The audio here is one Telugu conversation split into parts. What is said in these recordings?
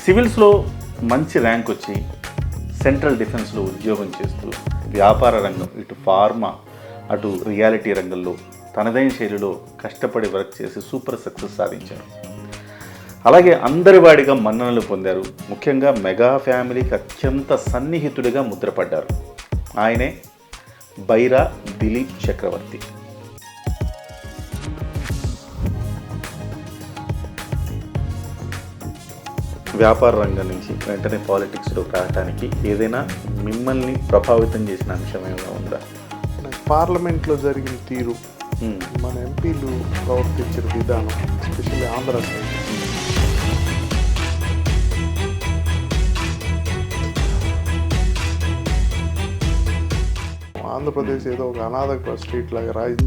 సివిల్స్లో మంచి ర్యాంక్ వచ్చి సెంట్రల్ డిఫెన్స్లో ఉద్యోగం చేస్తూ వ్యాపార రంగం, ఇటు ఫార్మా అటు రియాలిటీ రంగంలో తనదైన శైలిలో కష్టపడి వర్క్ చేసి సూపర్ సక్సెస్ సాధించారు. అలాగే అందరి వాడిగా మన్ననలు పొందారు. ముఖ్యంగా మెగా ఫ్యామిలీకి అత్యంత సన్నిహితుడిగా ముద్రపడ్డారు. ఆయనే బైరా దిలీప్ చక్రవర్తి. వ్యాపార రంగం నుంచి వెంటనే పాలిటిక్స్లోకి రావడానికి ఏదైనా మిమ్మల్ని ప్రభావితం చేసిన అంశం ఏమైనా ఉందా? పార్లమెంట్లో జరిగిన తీరు, మన ఎంపీలు ప్రవర్తించిన విధానం, ఎస్పెషల్లీ ఆంధ్ర సైడ్. ఆంధ్రప్రదేశ్ ఏదో ఒక అనాథ స్ట్రీట్ లాగా రాయి.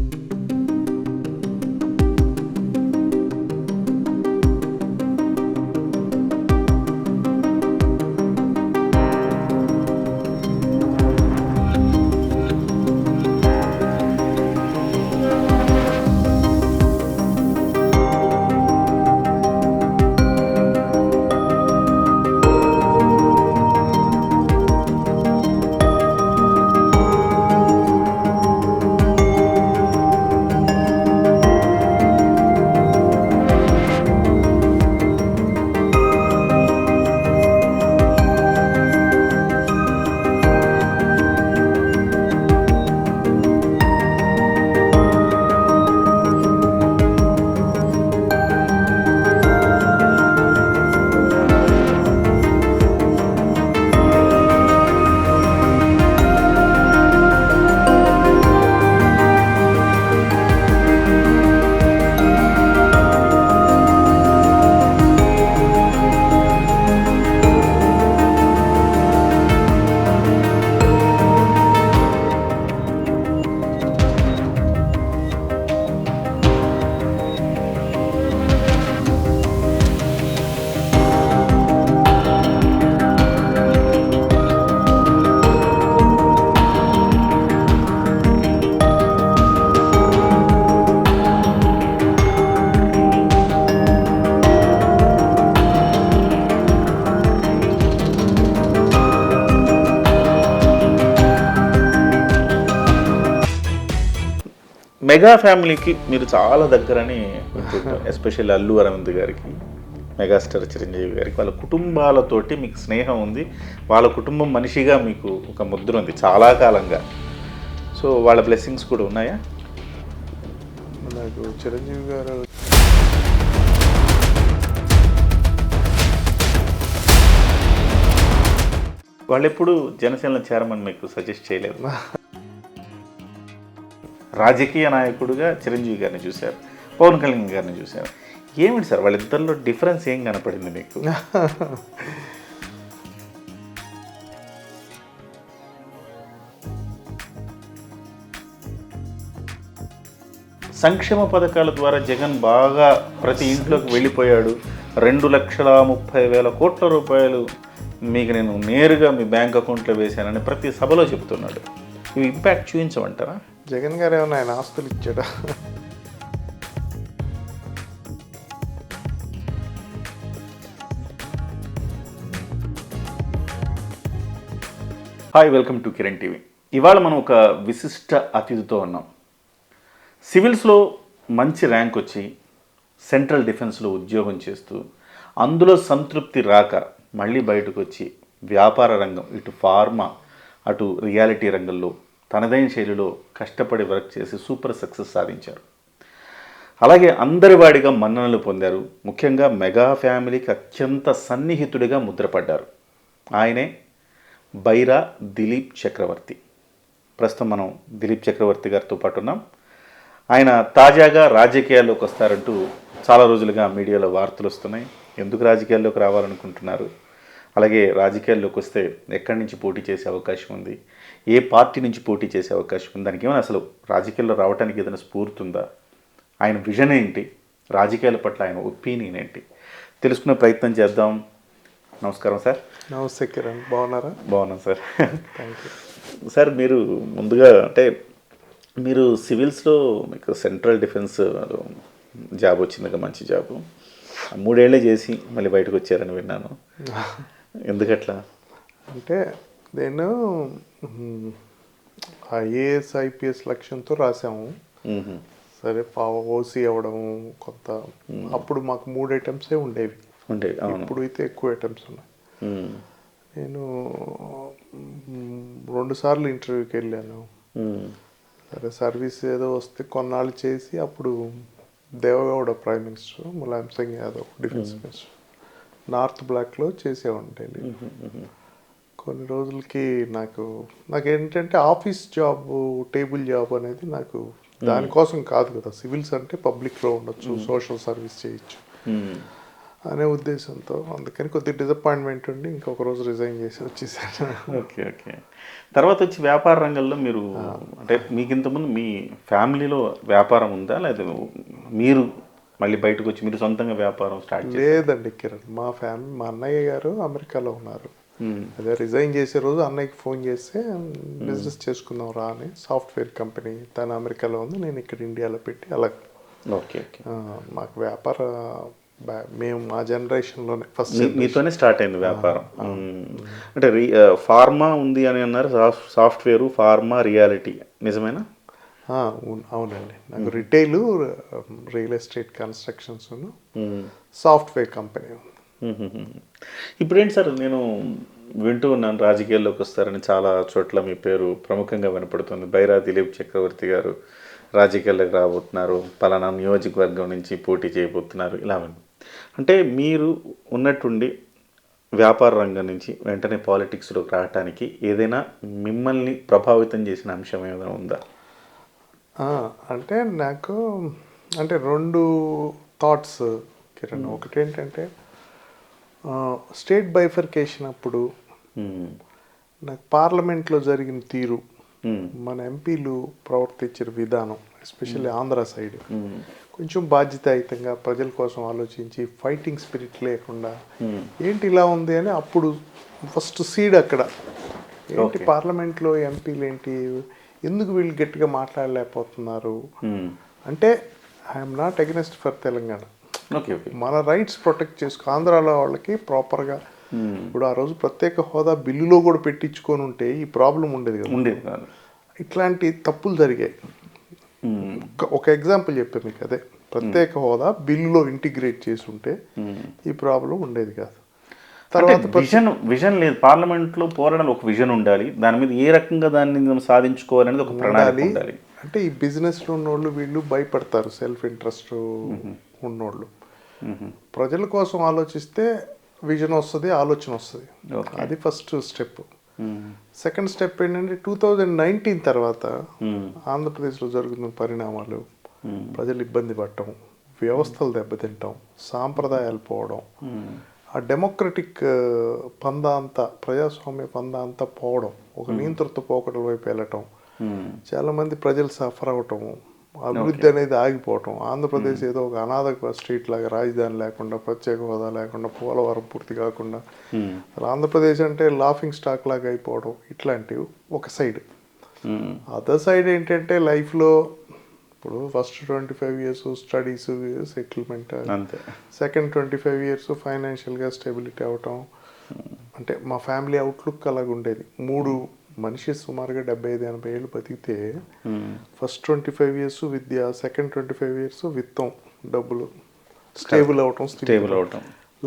మెగా ఫ్యామిలీకి మీరు చాలా దగ్గరని ఎస్పెషల్లీ అల్లు అరవింద్ గారికి, మెగాస్టార్ చిరంజీవి గారికి, వాళ్ళ కుటుంబాలతోటి మీకు స్నేహం ఉంది. వాళ్ళ కుటుంబం మనిషిగా మీకు ఒక ముద్ర ఉంది చాలా కాలంగా. సో వాళ్ళ బ్లెస్సింగ్స్ కూడా ఉన్నాయా? నాకు చిరంజీవి గారు వాళ్ళు ఎప్పుడు జనసేనలో చేరమని మీకు సజెస్ట్ చేయలేదు? రాజకీయ నాయకుడిగా చిరంజీవి గారిని చూశారు, పవన్ కళ్యాణ్ గారిని చూశారు. ఏమిటి సార్ వాళ్ళిద్దరిలో డిఫరెన్స్ ఏం కనపడింది మీకు? సంక్షేమ పథకాల ద్వారా జగన్ బాగా ప్రతి ఇంట్లోకి వెళ్ళిపోయాడు. 2,30,000 కోట్ల రూపాయలు మీకు నేను నేరుగా మీ బ్యాంక్ అకౌంట్లో వేశానని ప్రతి సభలో చెబుతున్నాడు. ఇవి ఇంపాక్ట్ చూపించమంటారా? జగన్ గారు ఏమన్నా ఆయన ఆస్తులు ఇచ్చాడా? Hi, welcome to Kiran TV. ఇవాళ మనం ఒక విశిష్ట అతిథితో ఉన్నాం. సివిల్స్లో మంచి ర్యాంక్ వచ్చి సెంట్రల్ డిఫెన్స్లో ఉద్యోగం చేస్తూ అందులో సంతృప్తి రాక మళ్ళీ బయటకు వచ్చి వ్యాపార రంగం, ఇటు ఫార్మా అటు రియాలిటీ రంగంలో తనదైన శైలిలో కష్టపడి వర్క్ చేసి సూపర్ సక్సెస్ సాధించారు. అలాగే అందరి వాడిగా మన్ననలు పొందారు. ముఖ్యంగా మెగా ఫ్యామిలీకి అత్యంత సన్నిహితుడిగా ముద్రపడ్డారు. ఆయనే బైరా దిలీప్ చక్రవర్తి. ప్రస్తుతం మనం దిలీప్ చక్రవర్తి గారితో పాటు ఉన్నాం. ఆయన తాజాగా రాజకీయాల్లోకి వస్తారంటూ చాలా రోజులుగా మీడియాలో వార్తలు వస్తున్నాయి. ఎందుకు రాజకీయాల్లోకి రావాలనుకుంటున్నారు, అలాగే రాజకీయాల్లోకి వస్తే ఎక్కడి నుంచి పోటీ చేసే అవకాశం ఉంది, ఏ పార్టీ నుంచి పోటీ చేసే అవకాశం ఉంది, దానికి ఏమైనా అసలు రాజకీయాల్లో రావడానికి ఏదైనా స్ఫూర్తి ఉందా, ఆయన విజన్ ఏంటి, రాజకీయాల పట్ల ఆయన ఒపీనియన్ ఏంటి తెలుసుకునే ప్రయత్నం చేద్దాం. నమస్కారం సార్. నమస్తే కిరణ్, బాగున్నారా? బాగున్నాం సార్. Thank you sir. మీరు ముందుగా అంటే మీరు సివిల్స్లో మీకు సెంట్రల్ డిఫెన్స్ జాబ్ వచ్చింది, మంచి జాబు. 3 ఏళ్లే చేసి మళ్ళీ బయటకు వచ్చారని విన్నాను. ఎందుకట్లా? అంటే నేను ఐఏఎస్ ఐపీఎస్ లక్ష్యంతో రాసాము. మ్మ్. సరే ఓసీ అవ్వడం కొంత, అప్పుడు మాకు 3 అటెంప్ట్సే ఉండేవి. ఉండేవి, అవును. ఇప్పుడు అయితే ఎక్కువ అటెంప్ట్స్ ఉన్నాయి. మ్మ్. నేను 2 సార్లు ఇంటర్వ్యూకి వెళ్ళాను. మ్మ్. సరే సర్వీస్ ఏదో వస్తే కొన్నాళ్ళు చేసి అప్పుడు Deve Gowda prime minister, Mulayam Singh Yadav defence minister, north బ్లాక్లో చేసేవాడిని డైలీ. కొన్ని రోజులకి నాకేంటంటే ఆఫీస్ జాబ్, టేబుల్ జాబ్ అనేది నాకు దానికోసం కాదు కదా. సివిల్స్ అంటే పబ్లిక్లో ఉండొచ్చు, సోషల్ సర్వీస్ చేయొచ్చు మ్మ్. అనే ఉద్దేశంతో, అందుకని కొద్దిగా డిసప్పాయింట్మెంట్ ఉండి ఇంకొక రోజు రిజైన్ చేసి వచ్చేసాను. Okay, okay. తర్వాత వచ్చి వ్యాపార రంగంలో మీరు అంటే మీకు ఇంతకుముందు మీ ఫ్యామిలీలో వ్యాపారం ఉందా, లేదా మీరు మళ్ళీ బయటకు వచ్చి మీరు సొంతంగా వ్యాపారం స్టార్ట్ చేశారా? లేదండి కిరణ్, మా అన్నయ్య గారు అమెరికాలో ఉన్నారు. అదే రిజైన్ చేసే రోజు అన్నయ్యకి ఫోన్ చేస్తే బిజినెస్ చేసుకుందాం రా అని. సాఫ్ట్వేర్ కంపెనీ తను అమెరికాలో ఉంది, నేను ఇక్కడ ఇండియాలో పెట్టి అలా. Okay, okay. మాకు వ్యాపార మేము మా జనరేషన్లోనే ఫస్ట్ మీతోనే స్టార్ట్ అయింది వ్యాపారం. అంటే ఫార్మా ఉంది అని అన్నారు, సాఫ్ట్వేర్, ఫార్మా, రియాలిటీ నిజమేనా? అవునండి. నాకు retail, real estate, constructions, software company ఉంది. ఇప్పుడేంటి సార్, నేను వింటూ ఉన్నాను రాజకీయాల్లోకి వస్తారని, చాలా చోట్ల మీ పేరు ప్రముఖంగా వినపడుతుంది. బైరా దిలీప్ చక్రవర్తి గారు రాజకీయాల్లోకి రాబోతున్నారు, పలానా నియోజకవర్గం నుంచి పోటీ చేయబోతున్నారు, ఇలా అంటే మీరు ఉన్నట్టుండి వ్యాపార రంగం నుంచి వెంటనే పాలిటిక్స్లోకి రావడానికి ఏదైనా మిమ్మల్ని ప్రభావితం చేసిన అంశం ఏమైనా ఉందా? అంటే నాకు 2 థాట్స్ కిరణ్. ఒకటి ఏంటంటే స్టేట్ బైఫర్కేషన్ అప్పుడు నాకు పార్లమెంట్లో జరిగిన తీరు, మన ఎంపీలు ప్రవర్తించిన విధానం, ఎస్పెషల్లీ ఆంధ్ర సైడ్ కొంచెం బాధ్యతాయుతంగా ప్రజల కోసం ఆలోచించి ఫైటింగ్ స్పిరిట్ లేకుండా ఏంటి ఇలా ఉంది అని అప్పుడు ఫస్ట్ సీడ్ అక్కడ ఏంటి పార్లమెంట్లో ఎంపీలు ఏంటి, ఎందుకు వీళ్ళు గట్టిగా మాట్లాడలేకపోతున్నారు అంటే, I'm not against for Telangana. మన రైట్స్ ప్రొటెక్ట్ చేసుకో. ఆంధ్రాలో వాళ్ళకి ప్రాపర్గా ఇప్పుడు ఆ రోజు ప్రత్యేక హోదా బిల్లులో కూడా పెట్టించుకొని ఉంటే ఈ ప్రాబ్లం ఉండేది కదా. ఇట్లాంటి తప్పులు జరిగాయి. ఒక ఎగ్జాంపుల్ చెప్పాను మీకు, అదే ప్రత్యేక హోదా బిల్లులో ఇంటిగ్రేట్ చేసి ఉంటే ఈ ప్రాబ్లం ఉండేది కాదు. తర్వాత విజన్ లేదు పార్లమెంట్లో, పోరాడాలి, ఒక విజన్ ఉండాలి, దాని మీద ఏ రకంగా దాన్ని సాధించుకోవాలనేది ఒక ప్రణాళిక ఉండాలి. అంటే ఈ బిజినెస్లో ఉన్నోళ్ళు వీళ్ళు భయపడతారు, సెల్ఫ్ ఇంట్రెస్ట్ ఉన్నోళ్ళు. ప్రజల కోసం ఆలోచిస్తే విజన్ వస్తుంది, ఆలోచన వస్తుంది. అది ఫస్ట్ స్టెప్. సెకండ్ స్టెప్ ఏంటంటే 2019 తర్వాత ఆంధ్రప్రదేశ్లో జరుగుతున్న పరిణామాలు, ప్రజలు ఇబ్బంది పడటం, వ్యవస్థలు దెబ్బతింటాం, సాంప్రదాయాలు పోవడం, ఆ డెమోక్రటిక్ పందా అంతా, ప్రజాస్వామ్య పందా అంతా పోవడం, ఒక నియంతృత్వ పోకడల వైపు వెళ్ళటం, చాలామంది ప్రజలు సఫర్ అవటం, అభివృద్ధి అనేది ఆగిపోవటం. ఆంధ్రప్రదేశ్ ఏదో ఒక అనాథ స్ట్రీట్ లాగా, రాజధాని లేకుండా, ప్రత్యేక హోదా లేకుండా, పోలవరం పూర్తి కాకుండా, ఆంధ్రప్రదేశ్ అంటే లాఫింగ్ స్టాక్ లాగా అయిపోవడం, ఇట్లాంటివి ఒక సైడ్. అదర్ సైడ్ ఏంటంటే లైఫ్లో ఇప్పుడు first 25 years studies, settlement, second 25 years ఫైనాన్షియల్గా స్టెబిలిటీ అవటం. అంటే మా ఫ్యామిలీ అవుట్లుక్ అలాగ ఉండేది. మనిషి సుమారుగా 75-80 ఏళ్ళు బతికితే ఫస్ట్ 25 years విద్య, సెకండ్ 25 years విత్తం, డబ్బులు స్టేబుల్ అవటం,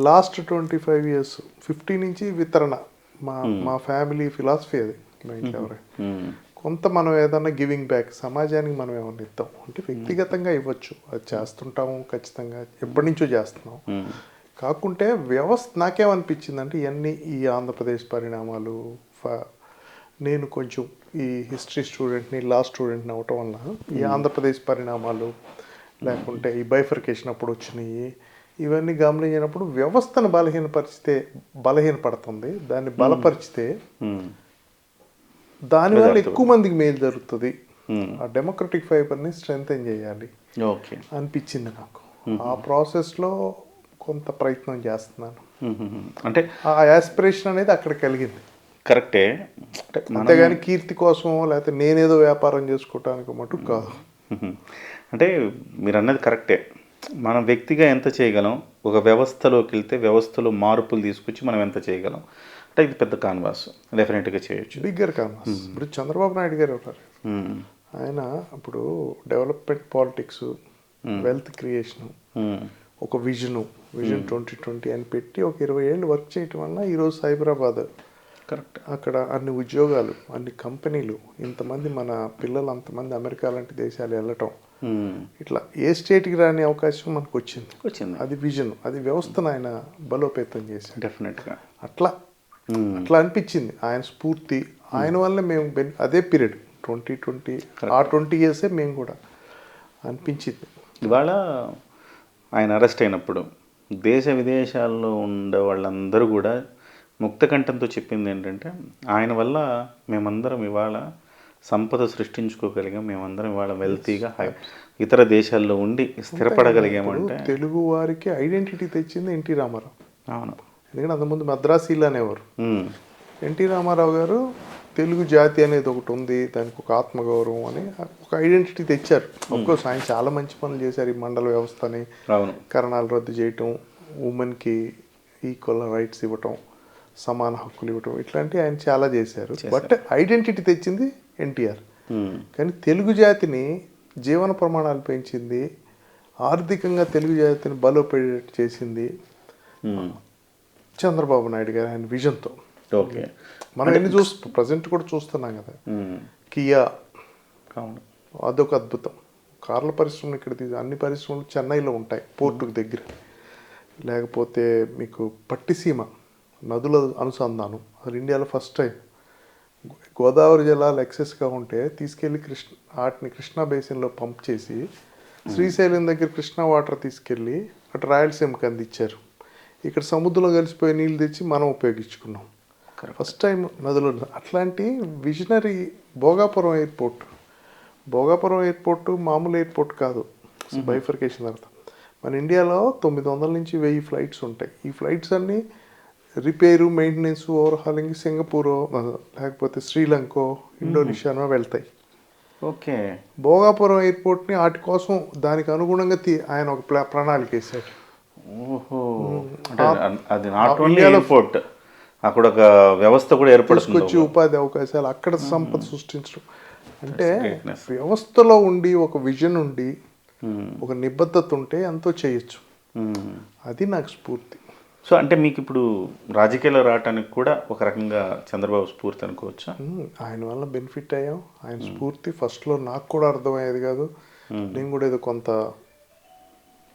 లాస్ట్ 25 years 50 నుంచి వితరణ. మా ఫ్యామిలీ ఫిలాసఫీ అది. మా ఇంట్లో కొంత మనం ఏదన్నా గివింగ్ బ్యాక్, సమాజానికి మనం ఏమన్నా ఇద్దాం అంటే వ్యక్తిగతంగా ఇవ్వచ్చు, అది చేస్తుంటాము ఖచ్చితంగా, ఎప్పటి నుంచో చేస్తున్నాం. కాకుంటే వ్యవస్థ నాకేమనిపించిందంటే ఇవన్నీ ఈ ఆంధ్రప్రదేశ్ పరిణామాలు, నేను కొంచెం ఈ హిస్టరీ స్టూడెంట్ని, లా స్టూడెంట్ని అవటం వల్ల ఈ ఆంధ్రప్రదేశ్ పరిణామాలు, లేకుంటే ఈ బైఫర్కేషన్ అప్పుడు వచ్చినాయి, ఇవన్నీ గమనించినప్పుడు వ్యవస్థను బలహీనపడుతుంది, దాన్ని బలపరిచితే దానివల్ల ఎక్కువ మందికి మేలు జరుగుతుంది. ఆ డెమోక్రటిక్ ఫైబర్ని స్ట్రెంగ్తెన్ చేయాలి అనిపించింది నాకు. ఆ ప్రాసెస్లో కొంత ప్రయత్నం చేస్తున్నాను. అంటే ఆ యాస్పిరేషన్ అనేది అక్కడ కలిగింది. కరెక్టే. అంతేగాని కీర్తి కోసమో లేకపోతే నేనేదో వ్యాపారం చేసుకోవటానికి మటుకు కాదు. అంటే మీరు అన్నది కరెక్టే. మనం వ్యక్తిగా ఎంత చేయగలం, ఒక వ్యవస్థలోకి వెళ్తే వ్యవస్థలో మార్పులు తీసుకొచ్చి మనం ఎంత చేయగలం అంటే ఇది పెద్ద కాన్వాస్, డెఫినెట్గా చేయొచ్చు. Bigger canvas. ఇప్పుడు చంద్రబాబు నాయుడు గారు ఉన్నారు, ఆయన ఇప్పుడు డెవలప్మెంట్ పాలిటిక్స్, వెల్త్ క్రియేషను, ఒక విజన్ 2020 అని పెట్టి ఒక 20 ఏళ్ళు వర్క్ చేయటం వల్ల ఈరోజు సైబరాబాద్ కరెక్ట్, అక్కడ అన్ని ఉద్యోగాలు, అన్ని కంపెనీలు, ఇంతమంది మన పిల్లలు అంతమంది అమెరికా లాంటి దేశాలు వెళ్ళటం, ఇట్లా ఏ స్టేట్కి రాని అవకాశం మనకు వచ్చింది. అది విజన్, అది వ్యవస్థను ఆయన బలోపేతం చేశాడు. డెఫినెట్గా అట్లా అనిపించింది ఆయన స్ఫూర్తి. ఆయన వల్ల మేము అదే పీరియడ్ 2020 ఆ 20 ఇయర్సే మేము కూడా అనిపించింది. ఇవాళ ఆయన అరెస్ట్ అయినప్పుడు దేశ విదేశాల్లో ఉండే వాళ్ళందరూ కూడా ముక్త కంఠంతో చెప్పింది ఏంటంటే ఆయన వల్ల మేమందరం ఇవాళ సంపద సృష్టించుకోగలిగాం, మేమందరం ఇవాళ వెల్తీగా ఇతర దేశాల్లో ఉండి స్థిరపడగలిగామంటే. తెలుగు వారికి ఐడెంటిటీ తెచ్చింది ఎన్టీ రామారావు. అవును, ఎందుకంటే అంతకుముందు మద్రాసీలు అనేవారు. ఎన్టీ రామారావు గారు తెలుగు జాతి అనేది ఒకటి ఉంది, దానికి ఒక ఆత్మగౌరవం అని ఒక ఐడెంటిటీ తెచ్చారు. అఫ్కోర్స్ ఆయన చాలా మంచి పనులు చేశారు. ఈ మండల వ్యవస్థని, కరణాలు రద్దు చేయటం, ఉమెన్కి ఈక్వల్ రైట్స్ ఇవ్వటం, సమాన హక్కులు ఇవ్వటం, ఇట్లాంటివి ఆయన చాలా చేశారు. బట్ ఐడెంటిటీ తెచ్చింది ఎన్టీఆర్. కానీ తెలుగు జాతిని జీవన ప్రమాణాలు పెంచింది, ఆర్థికంగా తెలుగు జాతిని బలోపేట్ చేసింది చంద్రబాబు నాయుడు గారు ఆయన విజన్తో. ఓకే, మనం ఎన్ని ప్రజెంట్ కూడా చూస్తున్నాం కదా, కియా అదొక అద్భుతం. కార్ల పరిశ్రమలు ఇక్కడ అన్ని పరిశ్రమలు చెన్నైలో ఉంటాయి, పోర్టుకు దగ్గర. లేకపోతే మీకు పట్టిసీమ నదుల అనుసంధానం, అది ఇండియాలో ఫస్ట్ టైం. గోదావరి జలాలు ఎక్సెస్గా ఉంటే తీసుకెళ్ళి వాటిని కృష్ణా బేసిన్లో పంప్ చేసి శ్రీశైలం దగ్గర కృష్ణా వాటర్ తీసుకెళ్ళి అటు రాయలసీమకి అందించారు. ఇక్కడ సముద్రంలో కలిసిపోయే నీళ్ళు తెచ్చి మనం ఉపయోగించుకున్నాం ఫస్ట్ టైం నదులు. అట్లాంటి విజనరీ భోగాపురం ఎయిర్పోర్టు మామూలు ఎయిర్పోర్ట్ కాదు, బైఫర్కేషన్ తర్వాత. మన ఇండియాలో 900 నుంచి 1000 ఫ్లైట్స్ ఉంటాయి. ఈ ఫ్లైట్స్ అన్నీ రిపేరు, మెయింటెనెన్స్, ఓవర్హాలింగ్ సింగపూరో లేకపోతే శ్రీలంకో ఇండోనేషియానో వెళ్తాయి. ఓకే, భోగాపురం ఎయిర్పోర్ట్ని వాటి కోసం దానికి అనుగుణంగా ఆయన ఒక ప్రణాళిక వేశాడు. ఓహో, అది నాట్ ఓన్లీ ఎయిర్పోర్ట్, అక్కడ ఒక వ్యవస్థ కూడా ఏర్పడుతుంది, ఉపాధి అవకాశాలు, అక్కడ సంపద సృష్టించడం. అంటే వ్యవస్థలో ఉండి ఒక విజన్ ఉండి ఒక నిబద్ధత ఉంటే ఎంతో చేయొచ్చు. అది నాకు స్ఫూర్తి. సో అంటే మీకు ఇప్పుడు రాజకీయాల్లో రావడానికి కూడా ఒక రకంగా చంద్రబాబు స్ఫూర్తి అనుకోవచ్చా? ఆయన వల్ల బెనిఫిట్ అయ్యాం. ఆయన స్ఫూర్తి ఫస్ట్లో నాకు కూడా అర్థమయ్యేది కాదు. నేను కూడా ఏదో కొంత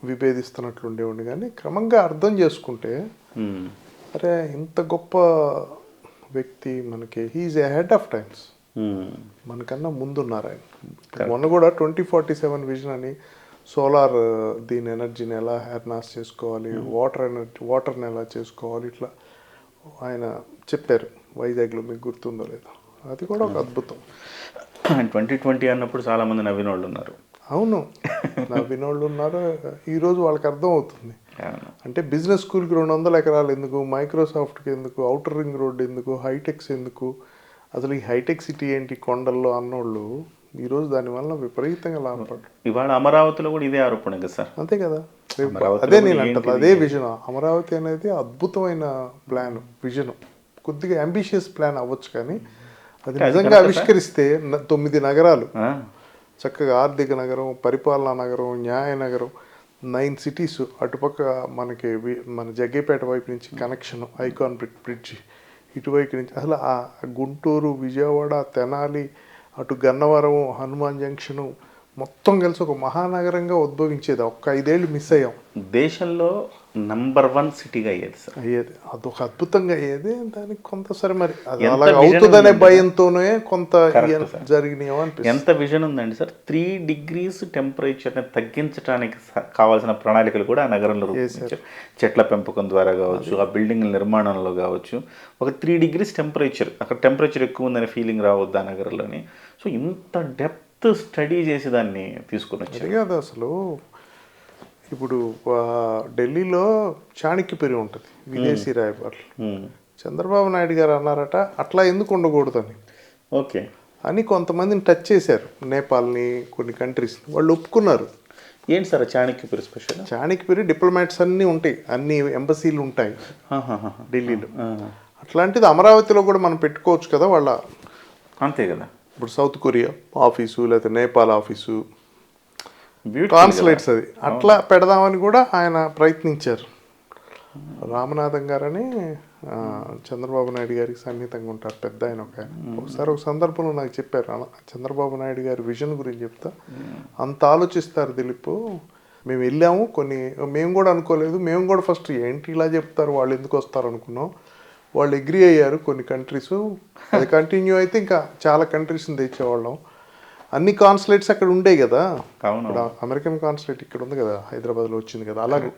విభేదిస్తున్నట్లు ఉండేవాడిని. కానీ క్రమంగా అర్థం చేసుకుంటే అరే ఇంత గొప్ప వ్యక్తి మనకి, హీఈస్ అహెడ్ ఆఫ్ టైమ్స్, మనకన్నా ముందున్నారు ఆయన. మొన్న కూడా 2047 విజన్ అని సోలార్ దీని ఎనర్జీని ఎలా హార్నెస్ చేసుకోవాలి, వాటర్ని ఎలా చేసుకోవాలి, ఇట్లా ఆయన చెప్పారు వైజాగ్లో. మీకు గుర్తుందో లేదో, అది కూడా ఒక అద్భుతం. 2020 అన్నప్పుడు చాలామంది నవ్విన వాళ్ళు ఉన్నారు. అవును, నవ్విన వాళ్ళు ఉన్నారు. ఈరోజు వాళ్ళకి అర్థం అవుతుంది. అంటే బిజినెస్ స్కూల్కి 200 ఎకరాలు ఎందుకు, మైక్రోసాఫ్ట్కి ఎందుకు, అవుటర్ రింగ్ రోడ్డు ఎందుకు, హైటెక్స్ ఎందుకు, అసలు ఈ హైటెక్ సిటీ ఏంటి కొండల్లో అన్నోళ్ళు ఈరోజు దానివల్ల విపరీతంగా లాభపడ్డారు. ఇవాళ అమరావతిలో కూడా ఇదే ఆరోపణ కదా సార్? అంతే కదా, అదే నేను అంటాను, అదే విజన్. అమరావతి అనేది అద్భుతమైన ప్లాన్, విజన్. కొద్దిగా అంబిషియస్ ప్లాన్ అవ్వచ్చు, కానీ అది నిజంగా ఆవిష్కరిస్తే 9 నగరాలు చక్కగా, ఆర్థిక నగరం, పరిపాలనా నగరం, న్యాయ నగరం, 9 సిటీస్, అటుపక్క మనకి మన జగ్గేపేట వైపు నుంచి కనెక్షన్, ఐకాన్ బ్రిడ్జ్, ఇటువైపు నుంచి అసలు ఆ గుంటూరు, విజయవాడ, తెనాలి, అటు గన్నవరం, హనుమాన్ జంక్షను మొత్తం కలిసి ఒక మహానగరంగా ఉద్భవించేది. ఒక్క 5 ఏళ్ళు మిస్ అయ్యాం. దేశంలో నంబర్ 1 సిటీగా అయ్యేది సార్, అయ్యేది. అదొక అద్భుతంగా అయ్యేది. దానికి కొంత సరే మరి అది అలా అవుతుందనే భయంతోనే కొంత జరిగినాయో అనిపిస్తుంది. ఎంత విజన్ ఉందండి సార్? 3 degrees టెంపరేచర్ని తగ్గించడానికి కావాల్సిన ప్రణాళికలు కూడా ఆ నగరంలో రూపొందించారు. చెట్ల పెంపకం ద్వారా కావచ్చు, ఆ బిల్డింగ్ల నిర్మాణంలో కావచ్చు. ఒక 3 degrees టెంపరేచర్, అక్కడ టెంపరేచర్ ఎక్కువ ఉందనే ఫీలింగ్ రావద్దు ఆ నగరంలోని. సో ఇంత డెప్త్ స్టడీ చేసి దాన్ని తీసుకుని వచ్చారు కదా. అసలు ఇప్పుడు ఢిల్లీలో చాణక్యపురి ఉంటుంది, విదేశీ రాయబారులు. చంద్రబాబు నాయుడు గారు అన్నారట అట్లా ఎందుకు ఉండకూడదని. ఓకే అని కొంతమందిని టచ్ చేశారు, నేపాల్ని, కొన్ని కంట్రీస్. వాళ్ళు ఒప్పుకున్నారు. ఏంటి sir Chanakyapuri special? Chanakyapuri diplomats అన్నీ ఉంటాయి, అన్ని ఎంబసీలు ఉంటాయి ఢిల్లీలో. అట్లాంటిది అమరావతిలో కూడా మనం పెట్టుకోవచ్చు కదా వాళ్ళ. అంతే కదా. ఇప్పుడు సౌత్ కొరియా ఆఫీసు లేకపోతే నేపాల్ ఆఫీసు కాన్సులేట్స్ అది అట్లా పెడదామని కూడా ఆయన ప్రయత్నించారు. రామనాథం గారని చంద్రబాబు నాయుడు గారికి సన్నిహితంగా ఉంటారు, పెద్ద ఆయన ఒక ఆయన. ఒకసారి ఒక సందర్భంలో నాకు చెప్పారు, చంద్రబాబు నాయుడు గారి విజన్ గురించి చెప్తా, అంత ఆలోచిస్తారు దిలీప్, మేము వెళ్ళాము కొన్ని, మేము కూడా అనుకోలేదు, మేము కూడా ఫస్ట్ ఏంటి ఇలా చెప్తారు వాళ్ళు ఎందుకు వస్తారు అనుకున్నాం, వాళ్ళు అగ్రీ అయ్యారు కొన్ని కంట్రీస్, అది కంటిన్యూ అయితే ఇంకా చాలా కంట్రీస్ని తెచ్చేవాళ్ళం. అన్ని కాన్సులేట్స్ అక్కడ ఉండే కదా, ఇప్పుడు అమెరికన్ కాన్సులేట్ ఇక్కడ ఉంది కదా, హైదరాబాద్లో వచ్చింది కదా, అలాగే.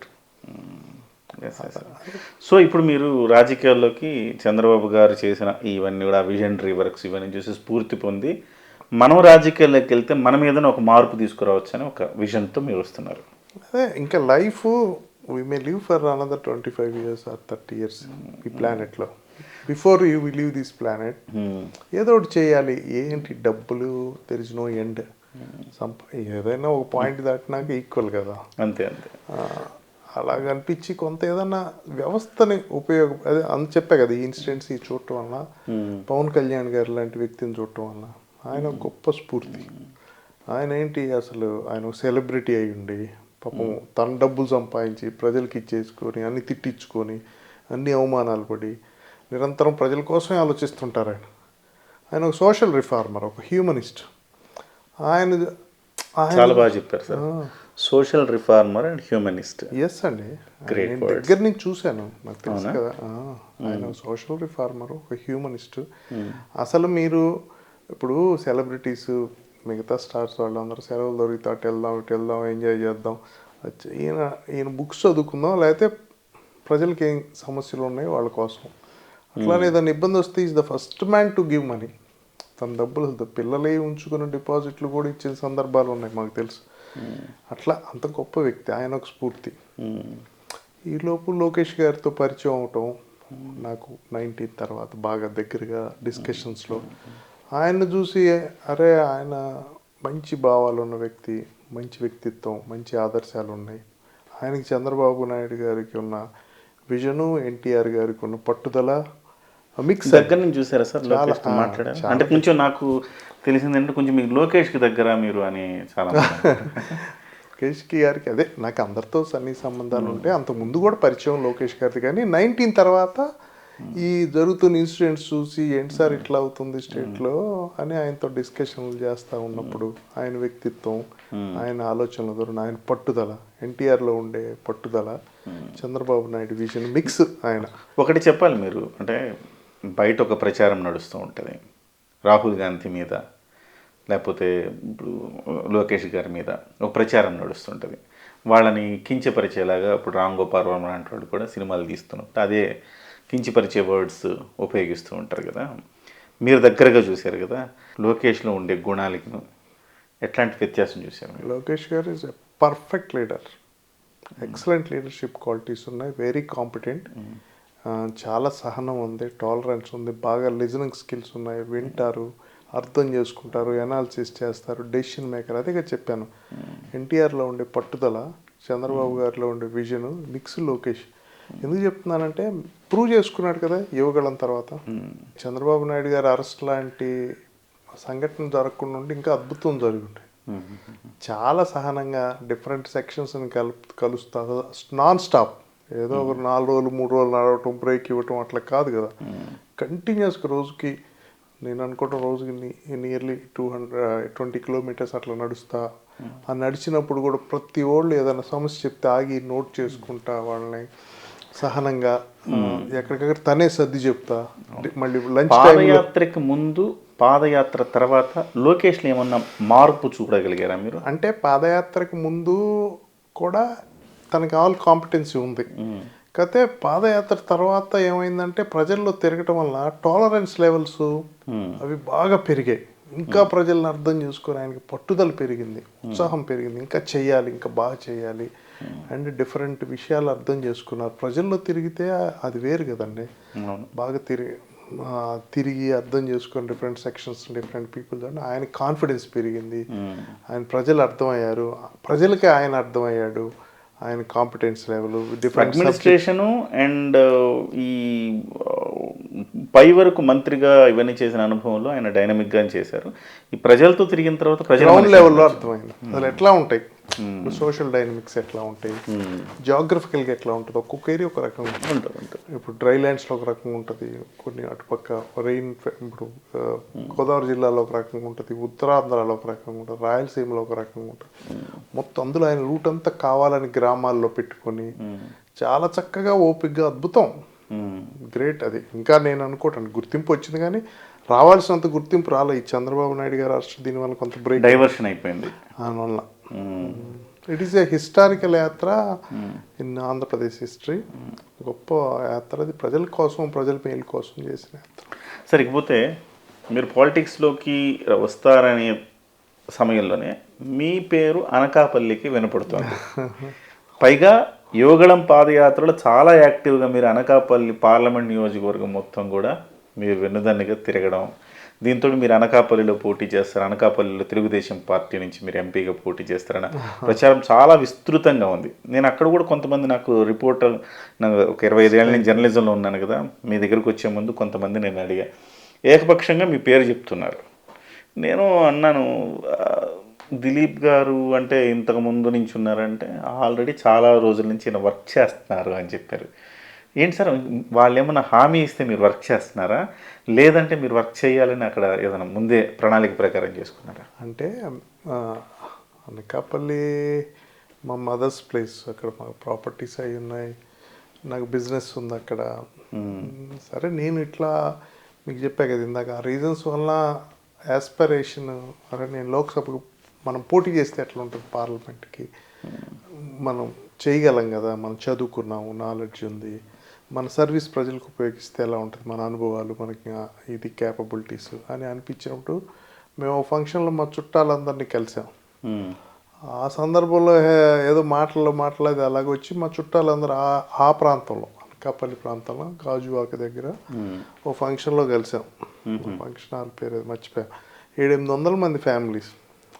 సో ఇప్పుడు మీరు రాజకీయాల్లోకి చంద్రబాబు గారు చేసిన ఇవన్నీ కూడా విజనరీ వర్క్స్ ఇవన్నీ చూసి స్ఫూర్తి పొంది మనం రాజకీయాల్లోకి వెళ్తే మన మీదనే ఒక మార్పు తీసుకురావచ్చు అని ఒక విజన్తో మీరు వస్తున్నారు. అదే ఇంకా life we may live for another 25 years or 30 years ఈ ప్లానెట్లో. Before you we leave this planet ఏదో ఒకటి చేయాలి. ఏంటి డబ్బులు, దెర్ ఇస్ నో ఎండ్. ఏదైనా ఒక పాయింట్ దాటినాక ఈక్వల్ కదా. అంతే అంతే. అలాగ అనిపించి కొంత ఏదన్నా వ్యవస్థని అదే అని చెప్పా కదా, ఈ ఇన్సిడెంట్స్ ఈ చూడటం వల్ల, పవన్ కళ్యాణ్ గారు లాంటి వ్యక్తిని చూడటం వల్ల ఆయన గొప్ప స్ఫూర్తి. ఆయన ఏంటి అసలు, ఆయన సెలబ్రిటీ అయి ఉండి పాపం తన డబ్బులు సంపాదించి ప్రజలకి ఇచ్చేసుకొని అన్ని తిట్టించుకొని అన్ని అవమానాలు పడి నిరంతరం ప్రజల కోసమే ఆలోచిస్తుంటారు ఆయన. ఆయన ఒక సోషల్ రిఫార్మర్, ఒక హ్యూమనిస్ట్. ఆయన చాలా బాగా చెప్పారు sir, social reformer and humanist. Yes అండి, నేను దగ్గర నుంచి చూశాను, నాకు తెలుసు కదా. ఆయన సోషల్ రిఫార్మర్, ఒక హ్యూమనిస్ట్. అసలు మీరు ఇప్పుడు సెలబ్రిటీస్ మిగతా స్టార్స్ వాళ్ళందరూ సెలవులు దొరికితే అటు వెళ్దాం ఇటు వెళ్దాం ఎంజాయ్ చేద్దాం, ఈయన బుక్స్ చదువుకుందాం, లేకపోతే ప్రజలకి ఏం సమస్యలు ఉన్నాయి వాళ్ళ కోసం. అట్లానే ఏదైనా ఇబ్బంది వస్తే is the first man to give money. తన డబ్బులు పిల్లలే ఉంచుకున్న డిపాజిట్లు కూడా ఇచ్చిన సందర్భాలు ఉన్నాయి మాకు తెలుసు. అట్లా అంత గొప్ప వ్యక్తి, ఆయన ఒక స్ఫూర్తి. ఈలోపు లోకేష్ గారితో పరిచయం అవటం నాకు 19 తర్వాత బాగా దగ్గరగా డిస్కషన్స్లో. ఆయన్ని చూసి అరే ఆయన మంచి భావాలు ఉన్న వ్యక్తి, మంచి వ్యక్తిత్వం, మంచి ఆదర్శాలు ఉన్నాయి. ఆయనకి చంద్రబాబు నాయుడు గారికి ఉన్న విజను, ఎన్టీఆర్ గారికి ఉన్న పట్టుదల మిక్స్. దగ్గర నుంచి చూసారా సార్ లోకేష్తో మాట్లాడారు? అంటే కొంచెం నాకు తెలిసిందంటే కొంచెం మీకు లోకేష్కి దగ్గర మీరు అని చాలా. లోకేష్కి గారికి అదే నాకు అందరితో సన్ని సంబంధాలు ఉంటాయి, అంత ముందు కూడా పరిచయం లోకేష్ గారిది. కానీ 19 తర్వాత ఈ జరుగుతున్న ఇన్సిడెంట్స్ చూసి ఏంటి సార్ ఇట్లా అవుతుంది స్టేట్లో అని ఆయనతో డిస్కషన్లు చేస్తూ ఉన్నప్పుడు ఆయన వ్యక్తిత్వం, ఆయన ఆలోచనల ద్వారా ఆయన పట్టుదల, ఎన్టీఆర్లో ఉండే పట్టుదల, చంద్రబాబు నాయుడు విజన్ మిక్స్. ఆయన ఒకటి చెప్పాలి మీరు, అంటే బయట ఒక ప్రచారం నడుస్తూ ఉంటుంది రాహుల్ గాంధీ మీద, లేకపోతే ఇప్పుడు లోకేష్ గారి మీద ఒక ప్రచారం నడుస్తుంటుంది, వాళ్ళని కించపరిచేలాగా. ఇప్పుడు రామ్ గోపాల్ వర్మ లాంటి వాళ్ళు కూడా సినిమాలు తీస్తున్నట్టు అదే కించపరిచే వర్డ్స్ ఉపయోగిస్తూ ఉంటారు కదా. మీరు దగ్గరగా చూశారు కదా, లోకేష్లో ఉండే గుణాలకి ఎట్లాంటి వ్యత్యాసం చూశారు? లోకేష్ గారు is a perfect leader, excellent leadership qualities ఉన్నాయి, వెరీ కాంపిటెంట్, చాలా సహనం ఉంది, టాలరెన్స్ ఉంది, బాగా లిజనింగ్ స్కిల్స్ ఉన్నాయి, వింటారు, అర్థం చేసుకుంటారు, ఎనాలిసిస్ చేస్తారు, డెసిషన్ మేకర్. అదేగా చెప్పాను, ఎన్టీఆర్లో ఉండే పట్టుదల, చంద్రబాబు గారిలో ఉండే విజన్ మిక్స్ లోకేష్. ఎందుకు చెప్తున్నానంటే ప్రూవ్ చేసుకున్నాడు కదా యువగళం తర్వాత. చంద్రబాబు నాయుడు గారు అరెస్ట్ లాంటి సంఘటన జరగకుండా ఉంటే ఇంకా అద్భుతం జరుగుంటాయి. చాలా సహనంగా డిఫరెంట్ సెక్షన్స్ని కలుస్తా నాన్ స్టాప్, ఏదో ఒక 4 రోజులు 3 రోజులు నడవటం, బ్రేక్ ఇవ్వటం అట్లా కాదు కదా. కంటిన్యూస్గా రోజుకి నేను అనుకోవటం రోజుకి నియర్లీ 220 kilometers అట్లా నడుస్తా. ఆ నడిచినప్పుడు కూడా ప్రతి వాళ్ళు ఏదైనా సమస్య చెప్తే ఆగి నోట్ చేసుకుంటా, వాళ్ళని సహనంగా ఎక్కడికక్కడ తనే సర్ది చెప్తా. మళ్ళీ లంచ్ పాదయాత్రకి ముందు పాదయాత్ర తర్వాత లోకేష్లో ఏమన్నా మార్పు చూడగలిగారా మీరు? అంటే పాదయాత్రకు ముందు కూడా తనకి ఆల్ కాంపిటెన్సీ ఉంది, కాకపోతే పాదయాత్ర తర్వాత ఏమైందంటే ప్రజల్లో తిరగటం వల్ల టాలరెన్స్ లెవెల్స్ అవి బాగా పెరిగాయి. ఇంకా ప్రజలను అర్థం చేసుకొని ఆయనకి పట్టుదల పెరిగింది, ఉత్సాహం పెరిగింది, ఇంకా చెయ్యాలి, ఇంకా బాగా చేయాలి అండ్ డిఫరెంట్ విషయాలు అర్థం చేసుకున్నారు. ప్రజల్లో తిరిగితే అది వేరు కదండి, బాగా తిరిగి అర్థం చేసుకొని డిఫరెంట్ సెక్షన్స్ డిఫరెంట్ పీపుల్ ఆయన కాన్ఫిడెన్స్ పెరిగింది, ఆయన ప్రజలు అర్థమయ్యారు, ప్రజలకి ఆయన అర్థమయ్యాడు, ఆయన competence level different administration and ఈ పై వరకు మంత్రిగా ఇవన్నీ చేసిన అనుభవంలో ఆయన డైనమిక్గా చేశారు. ఈ ప్రజలతో తిరిగిన తర్వాత గ్రౌండ్ లెవెల్లో అర్థమైంది అసలు ఎట్లా ఉంటాయి సోషల్ డైనమిక్స్, ఎట్లా ఉంటాయి జాగ్రఫికల్గా ఎట్లా ఉంటుంది, ఒక్కొక్క ఏరియా ఒక రకంగా ఉంటుంది. ఇప్పుడు డ్రై ల్యాండ్స్లో ఒక రకంగా ఉంటుంది, కొన్ని అటుపక్క రెయిన్ ఇప్పుడు గోదావరి జిల్లాలో ఒక రకంగా ఉంటుంది, ఉత్తరాంధ్రలో ఒక రకంగా ఉంటుంది, రాయలసీమలో ఒక రకంగా ఉంటుంది. మొత్తం అందులో ఆయన రూట్ అంతా కావాలని గ్రామాల్లో పెట్టుకొని చాలా చక్కగా ఓపికగా అద్భుతం, గ్రేట్. అది ఇంకా నేను అనుకోవటాను గుర్తింపు వచ్చింది, కానీ రావాల్సినంత గుర్తింపు రాలే. ఈ చంద్రబాబు నాయుడు గారు రాష్ట్ర దీనివల్ల కొంత బ్రేక్ డైవర్షన్ అయిపోయింది. దానివల్ల ఇట్ ఈస్ ఏ హిస్టారికల్ యాత్ర ఇన్ ఆంధ్రప్రదేశ్ హిస్టరీ. గొప్ప యాత్ర అది, ప్రజల కోసం ప్రజల మేలు కోసం చేసిన యాత్ర. సరిపోతే మీరు పాలిటిక్స్లోకి వస్తారనే సమయంలోనే మీ పేరు అనకాపల్లికి వినపడుతుంది. పైగా యువగళం పాదయాత్రలో చాలా యాక్టివ్గా మీరు అనకాపల్లి పార్లమెంట్ నియోజకవర్గం మొత్తం కూడా మీరు వెన్నుదన్నుగా తిరగడం, దీంతో మీరు అనకాపల్లిలో పోటీ చేస్తారు, అనకాపల్లిలో తెలుగుదేశం పార్టీ నుంచి మీరు ఎంపీగా పోటీ చేస్తారన్న ప్రచారం చాలా విస్తృతంగా ఉంది. నేను అక్కడ కూడా కొంతమంది నాకు రిపోర్టర్, నాకు ఒక 25 ఏళ్ళ నేను జర్నలిజంలో ఉన్నాను కదా, మీ దగ్గరకు వచ్చే ముందు కొంతమంది నేను అడిగా, ఏకపక్షంగా మీ పేరు చెప్తున్నారు. నేను అన్నాను, దిలీప్ గారు అంటే ఇంతకు ముందు నుంచి ఉన్నారంటే ఆల్రెడీ చాలా రోజుల నుంచి ఈయన వర్క్ చేస్తున్నారు అని చెప్పారు. ఏంటి సార్, వాళ్ళు ఏమన్నా హామీ ఇస్తే మీరు వర్క్ చేస్తున్నారా, లేదంటే మీరు వర్క్ చేయాలని అక్కడ ఏదైనా ముందే ప్రణాళిక ప్రకారం చేసుకున్నారా? అంటే అనకాపల్లి మా మదర్స్ ప్లేస్, అక్కడ మా ప్రాపర్టీస్ అవి ఉన్నాయి, నాకు బిజినెస్ ఉంది అక్కడ. సరే నేను ఇట్లా మీకు చెప్పా కదా ఇందాక, ఆ రీజన్స్ వల్ల యాస్పిరేషన్, అరే నేను లోక్సభకు మనం పోటీ చేస్తే ఎట్లా ఉంటుంది, పార్లమెంట్కి మనం చేయగలం కదా, మనం చదువుకున్నాము, నాలెడ్జ్ ఉంది, మన సర్వీస్ ప్రజలకు ఉపయోగిస్తే ఎలా ఉంటుంది, మన అనుభవాలు మనకి ఇది క్యాపబిలిటీస్ అని అనిపించినప్పుడు మేము ఫంక్షన్లో మా చుట్టాలందరినీ కలిసాం. ఆ సందర్భంలో ఏదో మాట్లాడేది అలాగ వచ్చి మా చుట్టాలందరూ ఆ ప్రాంతంలో అనకాపల్లి ప్రాంతంలో గాజువాక దగ్గర ఓ ఫంక్షన్లో కలిసాం. ఫంక్షన్ హాల్ పేరు మర్చిపోయాం. 700-800 మంది ఫ్యామిలీస్.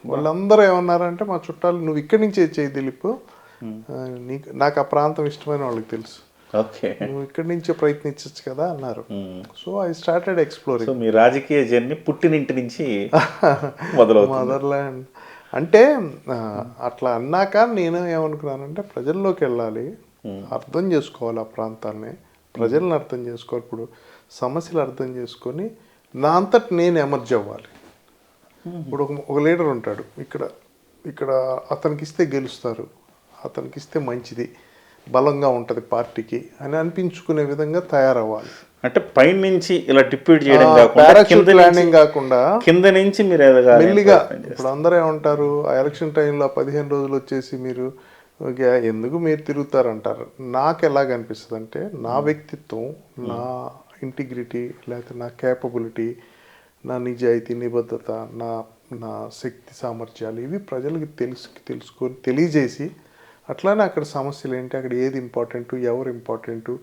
వాళ్ళందరూ ఏమన్నారంటే మా చుట్టాలు, నువ్వు ఇక్కడి నుంచే చేయి దిలీప్, నాకు ఆ ప్రాంతం ఇష్టమైన వాళ్ళకి తెలుసు, నువ్వు ఇక్కడి నుంచే ప్రయత్నించచ్చు కదా అన్నారు. So I started exploring. మీ రాజకీయ జర్నీ పుట్టినింటి నుంచి మొదలవుతుంది. మదర్లాండ్ అంటే అట్లా అన్నాక నేను ఏమనుకున్నానంటే ప్రజల్లోకి వెళ్ళాలి, అర్థం చేసుకోవాలి ఆ ప్రాంతాన్ని, ప్రజలను అర్థం చేసుకోవాలి, ఇప్పుడు సమస్యలు అర్థం చేసుకొని నా అంతటి నేను ఎమర్జ్ అవ్వాలి. ఇప్పుడు ఒక లీడర్ ఉంటాడు, ఇక్కడ అతనికి ఇస్తే గెలుస్తారు, అతనికి ఇస్తే మంచిది, బలంగా ఉంటుంది పార్టీకి అని అనిపించుకునే విధంగా తయారవ్వాలి. అంటే పైన నుంచి ఇలా డిప్యూట్ చేయడం పారాషూట్ ల్యాండింగ్ కాకుండా కింద నుంచి మీరు మెల్లిగా. ఇప్పుడు అందరూ ఏమంటారు, ఆ ఎలక్షన్ టైంలో 15 రోజులు వచ్చేసి మీరు ఎందుకు మీరు తిరుగుతారంటారు. నాకు ఎలాగ అనిపిస్తుంది అంటే నా వ్యక్తిత్వం, నా ఇంటిగ్రిటీ, లేకపోతే నా క్యాపబిలిటీ, నా నిజాయితీ, నిబద్ధత, నా శక్తి సామర్థ్యాలు ఇవి ప్రజలకు తెలుసుకొని తెలియజేసి, అట్లానే అక్కడ సమస్యలు ఏంటి, అక్కడ ఏది ఇంపార్టెంటు, ఎవరు ఇంపార్టెంటు,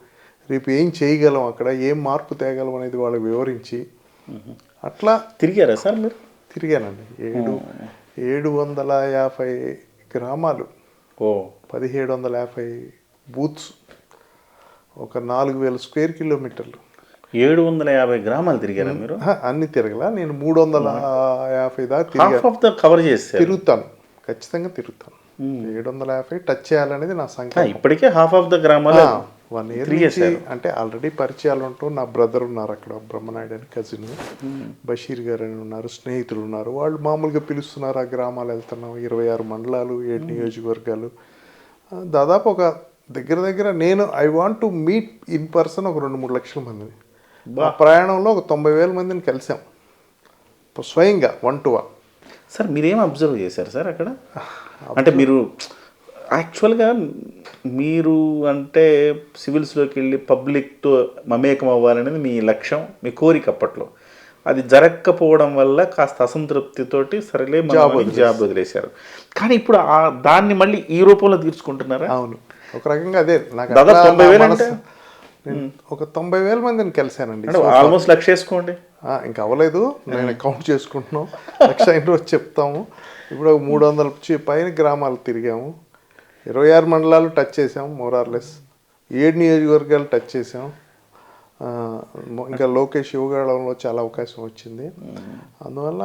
రేపు ఏం చేయగలం, అక్కడ ఏం మార్పు తేగలం అనేది వాళ్ళకి వివరించి అట్లా. తిరిగారా సార్ మీరు? తిరిగానండి. 750 గ్రామాలు, 1750 బూత్స్, ఒక 4000 స్క్వేర్ కిలోమీటర్లు. 750 గ్రామాలు తిరిగారా మీరు? అన్ని తిరగలా, నేను 350 దాకా కవర్ చేసి తిరుగుతాను, ఖచ్చితంగా తిరుగుతాను. 750 టచ్ చేయాలనేది నా సంఖ్య. ఇప్పటికే హాఫ్ ఆఫ్ ద గ్రామాలు 1 ఇయర్ నుంచి అంటే ఆల్రెడీ పరిచయాలు ఉంటూ, నా బ్రదర్ ఉన్నారు అక్కడ, బ్రహ్మనాయుడు అని కజిన్, బషీర్ గారు అని ఉన్నారు, స్నేహితులు ఉన్నారు, వాళ్ళు మామూలుగా పిలుస్తున్నారు, ఆ గ్రామాలు వెళ్తున్నాం. 26 మండలాలు, 7 నియోజకవర్గాలు, దాదాపు ఒక దగ్గర నేను I want to meet in person ఒక 2-3 లక్షల మందిని. ఆ ప్రయాణంలో ఒక 90,000 మందిని కలిసాం స్వయంగా, 1-to-1. సార్ మీరేం అబ్జర్వ్ చేశారు సార్ అక్కడ? అంటే మీరు యాక్చువల్గా మీరు అంటే సివిల్స్లోకి వెళ్ళి పబ్లిక్తో మమేకం అవ్వాలనేది మీ లక్ష్యం, మీ కోరిక అప్పట్లో. అది జరగకపోవడం వల్ల కాస్త అసంతృప్తితోటి సరేలే జాబ్ వదిలేశారు. కానీ ఇప్పుడు దాన్ని మళ్ళీ ఈ రూపంలో తీర్చుకుంటున్నారా? అవును, ఒక రకంగా అదే. నాకు నేను ఒక 90,000 మందిని కలిశానండి. అంటే ఆల్మోస్ట్ లక్ష వేసుకోండి. ఇంకా అవ్వలేదు, నేను కౌంట్ చేసుకుంటున్నాం. లక్ష అయిన రోజు చెప్తాము. ఇప్పుడు ఒక 300 పైన గ్రామాలు తిరిగాము. 26 మండలాలు టచ్ చేసాం మోరార్లెస్. 7 నియోజకవర్గాలు టచ్ చేసాం. ఇంకా లోకేష్ యువగాళంలో చాలా అవకాశం వచ్చింది. అందువల్ల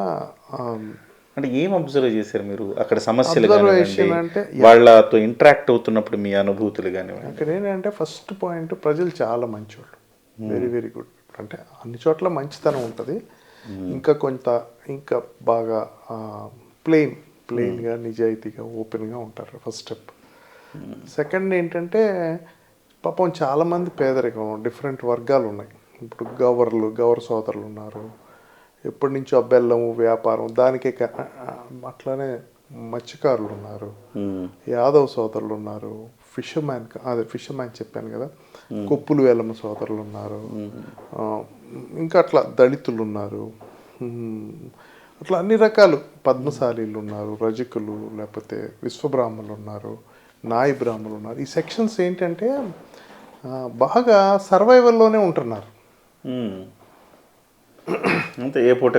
అంటే ఏం అబ్జర్వ్ చేశారు మీరు అక్కడ సమస్యలు అబ్జర్వేషన్ అంటే వాళ్ళతో ఇంటరాక్ట్ అవుతున్నప్పుడు మీ అనుభూతులు కానివ్వండి? అక్కడ ఏంటంటే ఫస్ట్ పాయింట్, ప్రజలు చాలా మంచివాళ్ళు, వెరీ వెరీ గుడ్. అంటే అన్ని చోట్ల మంచితనం ఉంటుంది, ఇంకా బాగా ప్లెయిన్గా నిజాయితీగా ఓపెన్గా ఉంటారు. First step. సెకండ్ ఏంటంటే పాపం చాలామంది పేదరికం, డిఫరెంట్ వర్గాలు ఉన్నాయి. ఇప్పుడు గవర్ సోదరులు ఉన్నారు, ఎప్పటి నుంచో బెల్లము వ్యాపారం దానికే. అట్లానే మత్స్యకారులు ఉన్నారు, యాదవ్ సోదరులు ఉన్నారు, ఫిషర్మ్యాన్ చెప్పాను కదా, కొప్పులు వేలమ్మ సోదరులు ఉన్నారు, ఇంకా అట్లా దళితులు ఉన్నారు, అట్లా అన్ని రకాలు పద్మశాలీలు ఉన్నారు, రజకులు, లేకపోతే విశ్వబ్రాహ్మణులు ఉన్నారు, నాయి బ్రాహ్మణులు ఉన్నారు. ఈ సెక్షన్స్ ఏంటంటే బాగా సర్వైవల్లోనే ఉంటున్నారు. అంతే, ఏ పూట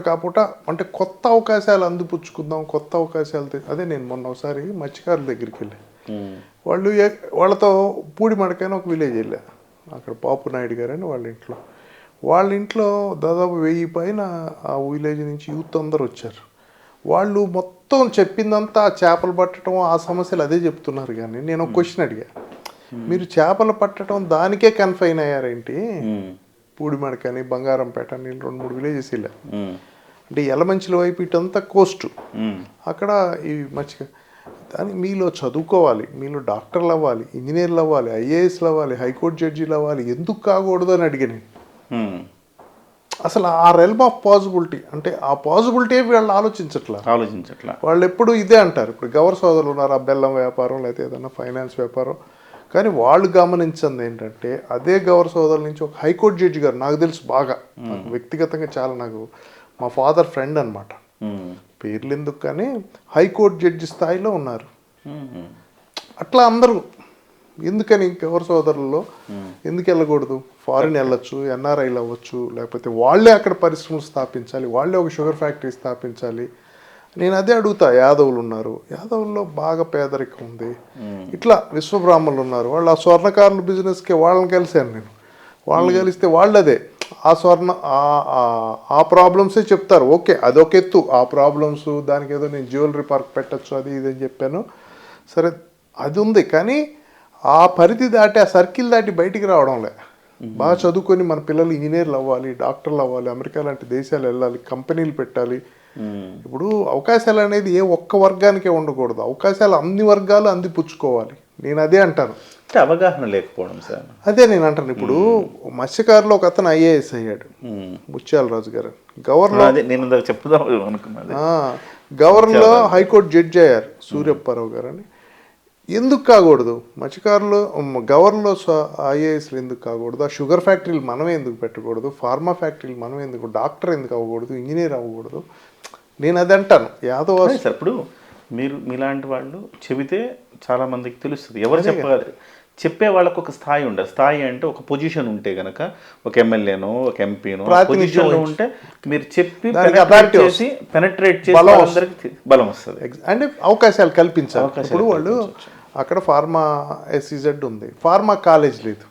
కాపూట అంటే కొత్త అవకాశాలు అందిపుచ్చుకుందాం, కొత్త అవకాశాలు. అదే నేను మొన్న ఒకసారి మత్స్యకారుల దగ్గరికి వెళ్ళా. వాళ్ళతో పూడి మడకైన ఒక విలేజ్ వెళ్ళా. అక్కడ పాపు నాయుడు గారు అని వాళ్ళ ఇంట్లో దాదాపు 1000 పైన ఆ విలేజ్ నుంచి యూత్ అందరు వచ్చారు. వాళ్ళు మొత్తం చెప్పిందంతా చేపలు పట్టడం, ఆ సమస్యలు అదే చెప్తున్నారు. కానీ నేను ఒక క్వశ్చన్ అడిగా, మీరు చేపలు పట్టడం దానికే కన్ఫైన్ అయ్యారేంటి? పూడిమడకని, బంగారంపేట అని 2-3 విలేజెస్ వెళ్ళా. అంటే యలమంచిల వైపు ఇటంతా కోస్టు, అక్కడ ఈ దాన్ని మీలో చదువుకోవాలి, మీలో డాక్టర్లు అవ్వాలి, ఇంజనీర్లు అవ్వాలి, ఐఏఎస్లు అవ్వాలి, హైకోర్టు జడ్జీలు అవ్వాలి, ఎందుకు కాకూడదు అని అడిగాను. అసలు ఆ రెల్మ్ ఆఫ్ పాసిబిలిటీ, అంటే ఆ పాసిబిలిటీ వీళ్ళు ఆలోచించట్లా. వాళ్ళు ఎప్పుడు ఇదే అంటారు. ఇప్పుడు గవర్ సోదరులు ఉన్నారు, ఆ బెల్లం వ్యాపారం లేకపోతే ఏదైనా ఫైనాన్స్ వ్యాపారం. కానీ వాళ్ళు గమనించింది ఏంటంటే, అదే గవర్ సోదరుల నుంచి ఒక హైకోర్టు జడ్జి గారు, నాకు తెలుసు బాగా, నాకు వ్యక్తిగతంగా చాలా, నాకు మా ఫాదర్ ఫ్రెండ్ అనమాట, పేర్లు ఎందుకు కానీ హైకోర్టు జడ్జి స్థాయిలో ఉన్నారు. అట్లా అందరూ ఎందుకని గవర్ సోదరుల్లో ఎందుకు వెళ్ళకూడదు? ఫారిన్ వెళ్ళొచ్చు, ఎన్ఆర్ఐలు అవ్వచ్చు, లేకపోతే వాళ్ళే అక్కడ పరిశ్రమలు స్థాపించాలి, వాళ్ళే ఒక షుగర్ ఫ్యాక్టరీ స్థాపించాలి. నేను అదే అడుగుతా. యాదవులు ఉన్నారు, యాదవుల్లో బాగా పేదరికం ఉంది. ఇట్లా విశ్వబ్రాహ్మణులు ఉన్నారు, వాళ్ళు ఆ స్వర్ణకారుల బిజినెస్కి వాళ్ళని కలిశాను నేను. వాళ్ళని కలిస్తే వాళ్ళు అదే ఆ ప్రాబ్లమ్సే చెప్తారు. ఓకే, అదొక ఎత్తు, ఆ ప్రాబ్లమ్స్, దానికి ఏదో నేను జ్యువెలరీ పార్క్ పెట్టచ్చు అది ఇది అని చెప్పాను. సరే, అది ఉంది. కానీ ఆ పరిధి దాటి, ఆ సర్కిల్ దాటి బయటికి రావడంలే. బాగా చదువుకొని మన పిల్లలు ఇంజనీర్లు అవ్వాలి, డాక్టర్లు అవ్వాలి, అమెరికా లాంటి దేశాలు వెళ్ళాలి, కంపెనీలు పెట్టాలి. ఇప్పుడు అవకాశాలు అనేది ఏ ఒక్క వర్గానికే ఉండకూడదు, అవకాశాలు అన్ని వర్గాలు అందిపుచ్చుకోవాలి. నేను అదే అంటాను. అవగాహన లేకపోవడం సార్, అదే నేను అంటాను. ఇప్పుడు మత్స్యకారులో ఒక అతను ఐఏఎస్ అయ్యాడు, ముత్యాల రాజు గారు. గవర్నర్లో హైకోర్టు జడ్జి అయ్యారు, సూర్యప్పారావు గారు అని. ఎందుకు కాకూడదు? మత్స్యకారులు గవర్నర్లో ఐఏఎస్లు ఎందుకు కాకూడదు? ఆ షుగర్ ఫ్యాక్టరీలు మనమే ఎందుకు పెట్టకూడదు? ఫార్మా ఫ్యాక్టరీలు మనమే ఎందుకు? డాక్టర్ ఎందుకు అవ్వకూడదు? ఇంజనీర్ అవ్వకూడదు? నేను అది అంటాను. యాదవ్ సార్, ఇప్పుడు మీరు మీలాంటి వాళ్ళు చెబితే చాలా మందికి తెలుస్తుంది. ఎవరు చెప్పే వాళ్ళకు ఒక స్థాయి ఉండదు. స్థాయి అంటే ఒక పొజిషన్ ఉంటే గనక, ఒక ఎమ్మెల్యేనో ఒక ఎంపీనో పొజిషన్లో ఉంటే మీరు చెప్పి పెనట్రేట్ చేసి అందరికి బలం వస్తుంది, అంటే అవకాశాలు కల్పించాలి. ఇప్పుడు వాళ్ళు అక్కడ ఫార్మా ఎస్ఈజెడ్ ఉంది, ఫార్మా కాలేజ్ లేదు.